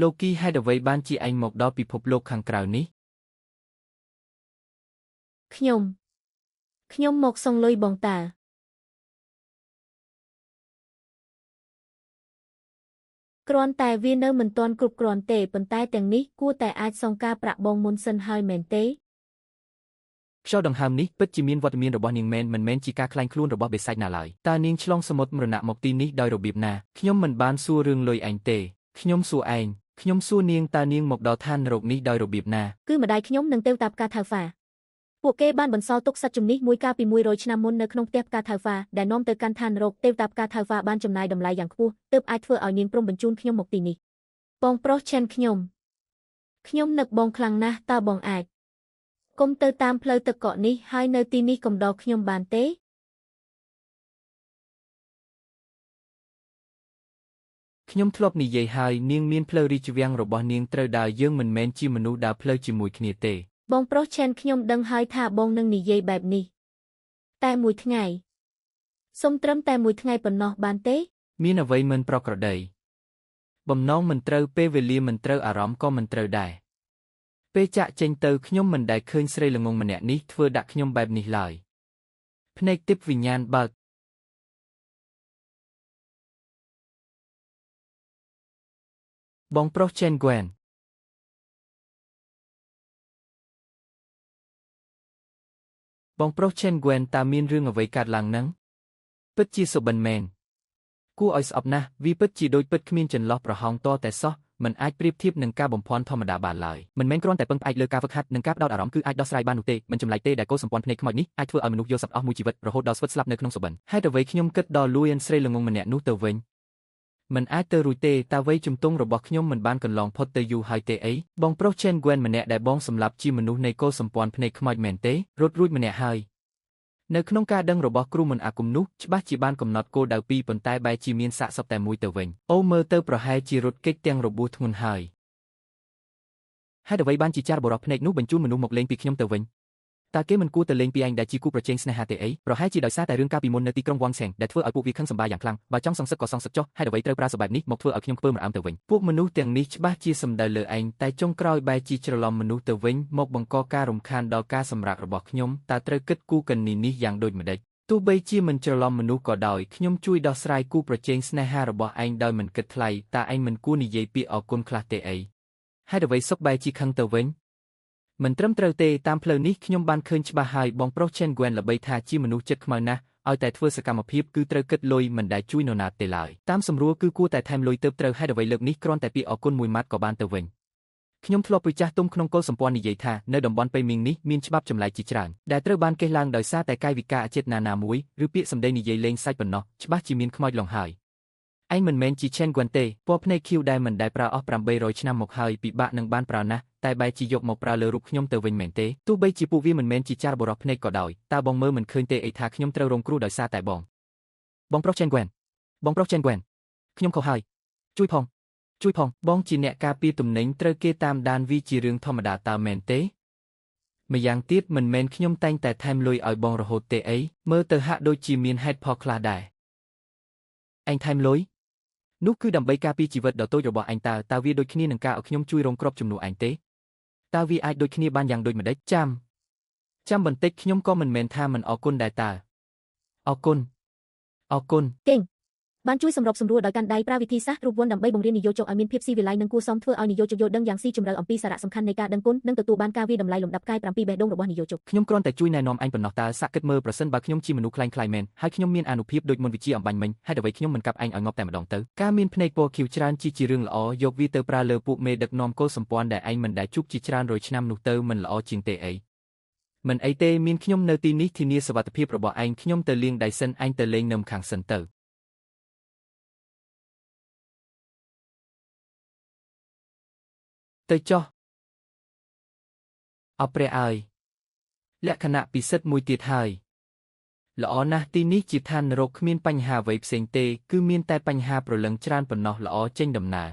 លោកគីហេតុអ្វីបានជាឯងមកដល់ពិភពលោកខាងក្រៅនេះខ្ញុំមកសងលុយបងតាគ្រាន់តែវានៅមិនទាន់គ្រប់គ្រាន់ទេប៉ុន្តែទាំងនេះគួរតែអាចសងការប្រាក់បងមុនសិនហើយមែនទេខ្យល់ដង្ហើមនេះពិតជាមានវត្តមានរបស់នាងមែនមិនមែនជាការក្លែងខ្លួនរបស់បេសាចណាឡើយតើនាងឆ្លងសមុទ្រមរណៈមកទីនេះដោយរបៀបណាខ្ញុំមិនបានសួររឿងលុយឯងទេខ្ញុំសួរឯងខ្ញុំសួរនាងតើនាងមកដល់ឋាននរកនេះដោយរបៀបណាគឺម្ដាយខ្ញុំនិងទេវតាផ្កាថៅហ្វាពួកគេបានបន្សល់ទុកសត្វជំនិះមួយកាលពី100ឆ្នាំមុននៅក្នុងផ្ទះផ្កាថៅហ្វាដែលនាំទៅកាន់ឋាននរកទេវតាផ្កាថៅហ្វាបានចំណាយតម្លៃយ៉ាងខ្ពស់ទើបអាចធ្វើឲ្យនាងព្រមបញ្ជូនខ្ញុំមកទីនេះបងប្រុសឆែនខ្ញុំនឹកបងខ្លាំងណាស់តើបងអាចកុំទៅតាមផ្លូវទឹកកកនេះហើយនៅទីនេះកំដរខ្ញុំបានទេខ្ញុំធ្លាប់និយាយហើយនាងមានផ្លូវរាជវាំងរបស់នាងត្រូវដើរយើងមិនមែនជាមនុស្សដើរផ្លូវជាមួយគ្នាទេបងប្រុសឆែនខ្ញុំដឹងហើយថាបងនឹងនិយាយបែបនេះតែមួយថ្ងៃសុំត្រឹមតែមួយថ្ងៃប៉ុណ្ណោះបានទេមានអ្វីមិនប្រក្រតីបំណងមិនត្រូវពេលវេលាមិនត្រូវអារម្មណ៍ក៏មិនត្រូវដែរពេលចាក់ចេញទៅខ្ញុំមិនដែលឃើញស្រីល្ងងម្នាក់នេះធ្វើដាក់ខ្ញុំបែបនេះឡើយភ្នែកទិព្វវិញ្ញាណបើកបងប្រុសឆេនហ្គួនបងប្រុសឆេនហ្គួនតើមានរឿងអ្វីកើតឡើងនឹងពិតជាសុបិនមែនគួរឲ្យស្អប់ណាស់វាពិតជាដូចពិតគ្មានចន្លោះប្រហោងតតែសោះមិនអាចប្រៀបធៀបនឹងការបំភាន់ធម្មតាបានឡើយមិនមែនគ្រាន់តែពឹងផ្អែកលើការហ្វឹកហាត់និងការផ្ដោតអារម្មណ៍គឺអាចដោះស្រាយបាននោះទេមិនចម្លែកទេដែលកូនសម្ព័ន្ធភ្នែកខ្មោចនេះអាចធ្វើឲ្យមនុស្សយល់សប្តិអស់មួយជីវិតរហូតដល់ស្វិតស្លាប់នៅក្នុងសុបិនហេតុអ្វីខ្ញុំគិតដល់លួយស្រីល្ងងម្នាក់នោះទៅវិញមិនអាចទៅរួចទេតើវ័យជំទង់របស់ខ្ញុំមិនបានកន្លងផុតទៅយូរហើយទេអីបងប្រុសឆេនហ្គួនម្នាក់ដែលបងសម្លាប់ជាមនុស្សនៃកូនសម្ព័ន្ធភ្នែកខ្មោចមែនទេរត់រួចម្នាក់ហើយនៅក្នុងការដឹងរបស់គ្រូមន្តអាគមនោះច្បាស់ជាបានកំណត់គោលដៅពីរប៉ុន្តែបែរជាមានសាកសពតែមួយទៅវិញអូមើលទៅប្រហែលជារត់គេចទាំងរបួសធ្ងន់ហើយហេតុអ្វីបានជាចារបុរសភ្នែកនោះបញ្ជូនមនុស្សមកលេងពីខ្ញុំទៅវិញ តើគេមិនគួរទៅលេងពីឯងដែលជាគូប្រជែងស្នេហាទេអីប្រហែលជាដោយសារតែរឿងកាលពីមុននៅទីក្រុងវ៉ាងសែងដែលធ្វើឲ្យពួកវាខឹងសម្បាយ៉ាងខ្លាំងបើចង់សងសឹកក៏សងសឹកចុះហេតុអ្វីត្រូវប្រើសម្បែបនេះមកធ្វើឲ្យខ្ញុំខ្ពើមរអាមទៅវិញពួកមនុស្សទាំងនេះច្បាស់ជាសំដៅលើឯងតែចុងក្រោយបែរជាច្រឡំមនុស្សទៅវិញមកបង្កការរំខានដល់ការសម្រាករបស់ខ្ញុំតើត្រូវគិតគូរកនីនេះយ៉ាងដូចម្ដេចទោះបីជាមិនច្រឡំមនុស្សក៏ដោយខ្ញុំជួយដោះស្រាយគូប្រជែងស្នេហារបស់ឯងដោយមិនគិតថ្លៃតើឯងមិនគួរនិយាយពាក្យអរគុណខ្លះទេអីហេតុអ្វីសុកបែរជាខឹងទៅវិញមិនត្រឹមត្រូវទេតាមផ្លូវនេះខ្ញុំបានឃើញច្បាស់ហើយបងប្រុស Chen Gwen ល្បីថាជាមនុស្សចិត្តខ្មៅណាស់ឲ្យតែធ្វើសកម្មភាពគឺត្រូវគិតលុយមិនដែលជួយនរណាទេឡើយតាមសម្រួលគឺគួរតែថែមលុយទៅត្រូវហេតុអ្វីលើកនេះគ្រាន់តែពាក្យអរគុណមួយម៉ាត់ក៏បានទៅវិញខ្ញុំធ្លាប់ពីចាស់ទុំក្នុងកុលសម្ព័ន្ធនិយាយថានៅតំបន់ប៉េមីងនេះមានច្បាប់ចម្លែកជាច្រើនដែលត្រូវបានកេះឡើងដោយសារតែកាយវិការអចេតនាណាមួយឬពាក្យសម្ដីនិយាយលេងសាច់ប៉ុណ្ណោះច្បាស់ជាមានខ្មោចលងហើយឯងមិនមែនជា Chen Gwen ទេពណ៌ភ្នែកខៀវដែលមិនដែលប្រើអស់800ឆ្នាំមកហើយពិបាកនឹងបានប្រើណាស់តែបែរជាយកមកប្រើលើរូបខ្ញុំទៅវិញមែនទេទោះបីជាពួកវាមិនមែនជាចារបុរសភ្នែកក៏ដោយតើបងមើលមិនឃើញទេអីថាខ្ញុំត្រូវរងគ្រោះដោយសារតែបងប្រុស Chen Gwen បងប្រុស Chen Gwen ខ្ញុំខុសហើយជួយផងបងជាអ្នកការពារទំនិញត្រូវគេតាមដានវាជារឿងធម្មតាតើមែនទេម្យ៉ាងទៀតមិនមែនខ្ញុំតែងតែថែមលុយឲ្យបងរហូតទេអីមើលទៅហាក់ដូចជាមានហេតុផលខ្លះដែរឯងថែមលុយនោះគឺដើម្បីការពារជីវិតដ៏តូចរបស់ឯងតើវាដូចគ្នានឹងការឲ្យខ្ញុំជួយរងគ្រាប់ជំនួសឯងទេតើវាអាចដូចគ្នាបានយ៉ាងដូចម្ដេចចាំបន្តិចខ្ញុំក៏មិនមែនថាមិនអរគុណដែរតើអរគុណគង់បានជួយសម្របសម្រួលដោយកាន់ដៃប្រើវិធីសាស្ត្ររូបវន្តដើម្បីបង្រៀននិយោជកឲ្យមានភាពស៊ីវិល័យនិងគួរសមធ្វើឲ្យនិយោជកយល់ដឹងយ៉ាងស៊ីជម្រៅអំពីសារៈសំខាន់នៃការដឹងគុណនិងទទួលបានការវាយតម្លៃលំដាប់កាយ7បេះដូងរបស់និយោជកខ្ញុំគ្រាន់តែជួយណែនាំឯងប៉ុណ្ណោះតើសាកគិតមើលប្រសិនបើខ្ញុំជាមនុស្សខ្លាំងមែនហើយខ្ញុំមានអានុភាពដូចមុនវិជាអំបញ្ញមិញហេតុអ្វីខ្ញុំមិនកាប់ឯងឲ្យងាប់តែម្ដងទៅការមានភ្នែកពណ៌ខៀវច្រើនជារឿងល្អយកវាទៅប្រើលើពួកមេដឹកនាំកុលសម្ព័ន្ធដែលឯងមិនដែលជួបជាច្រើនរយឆ្នាំនោះទៅមិនល្អជាងទេអីមិនអីទេមានខ្ញុំនៅទីនេះធានាសុវត្ថិភាពរបស់ឯងខ្ញុំទៅលាងដៃសិនឯងទៅលេងនៅម្ខាងសិនទៅចុះអព្រះអើយលក្ខណៈពិសិដ្ឋមួយទៀតហើយល្អណាស់ទីនេះជាឋាននរកគ្មានបញ្ហាអ្វីផ្សេងទេគឺមានតែបញ្ហាប្រលឹងច្រើនប៉ុណ្ណោះល្អចេញដំណើរ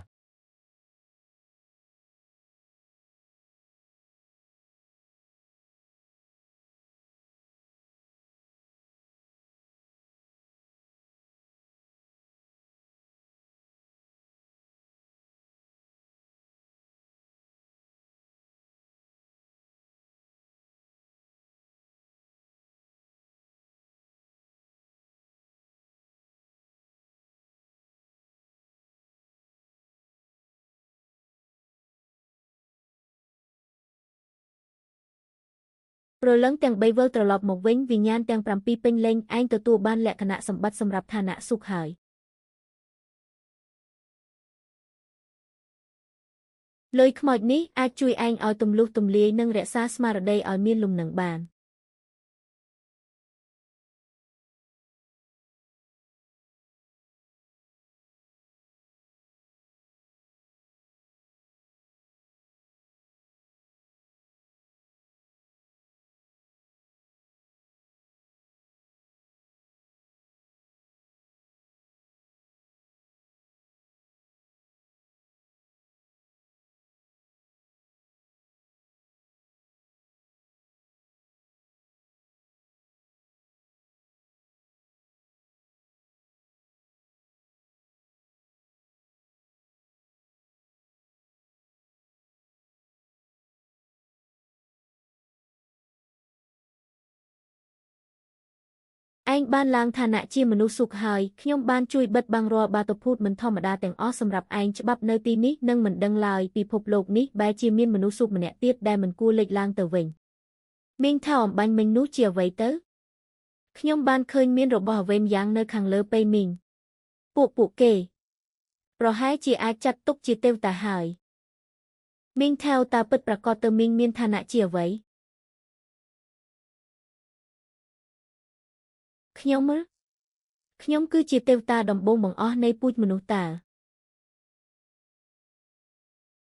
ព្រលឹងទាំង3វិលត្រឡប់មកវិញវិញ្ញាណទាំង7ពេញលេញឯងទទួលបានលក្ខណៈសម្បត្តិសម្រាប់ឋានៈសុខហើយលុយខ្មោចនេះអាចជួយឯងឲ្យទម្លុះទម្លាយនិងរក្សាស្មារតីឲ្យមានលំនឹងបានឯងបានឡើងឋានៈជាមនុស្សសុខហើយខ្ញុំបានជួយបិទបាំងរាល់បាតុភូតមិនធម្មតាទាំងអស់សម្រាប់ឯងច្បាប់នៅទីនេះនឹងមិនដឹងឡើយពិភពលោកនេះបែរជាមានមនុស្សសុខម្នាក់ទៀតដែលមិនគួរលេចឡើងទៅវិញមីងថាអំបញ្ញមិញនោះជាអ្វីទៅខ្ញុំបានឃើញមានរបស់អ្វីម្យ៉ាងនៅខាងលើប៉េមីងពួកគេប្រហែលជាអាចចាត់ទុកជាទេវតាហើយមីងថាតើពិតប្រាកដទៅមីងមានឋានៈជាអ្វីខ្ញុំគឺជាទេវតាដំបូងបង្អស់នៃពូជមនុស្សតើ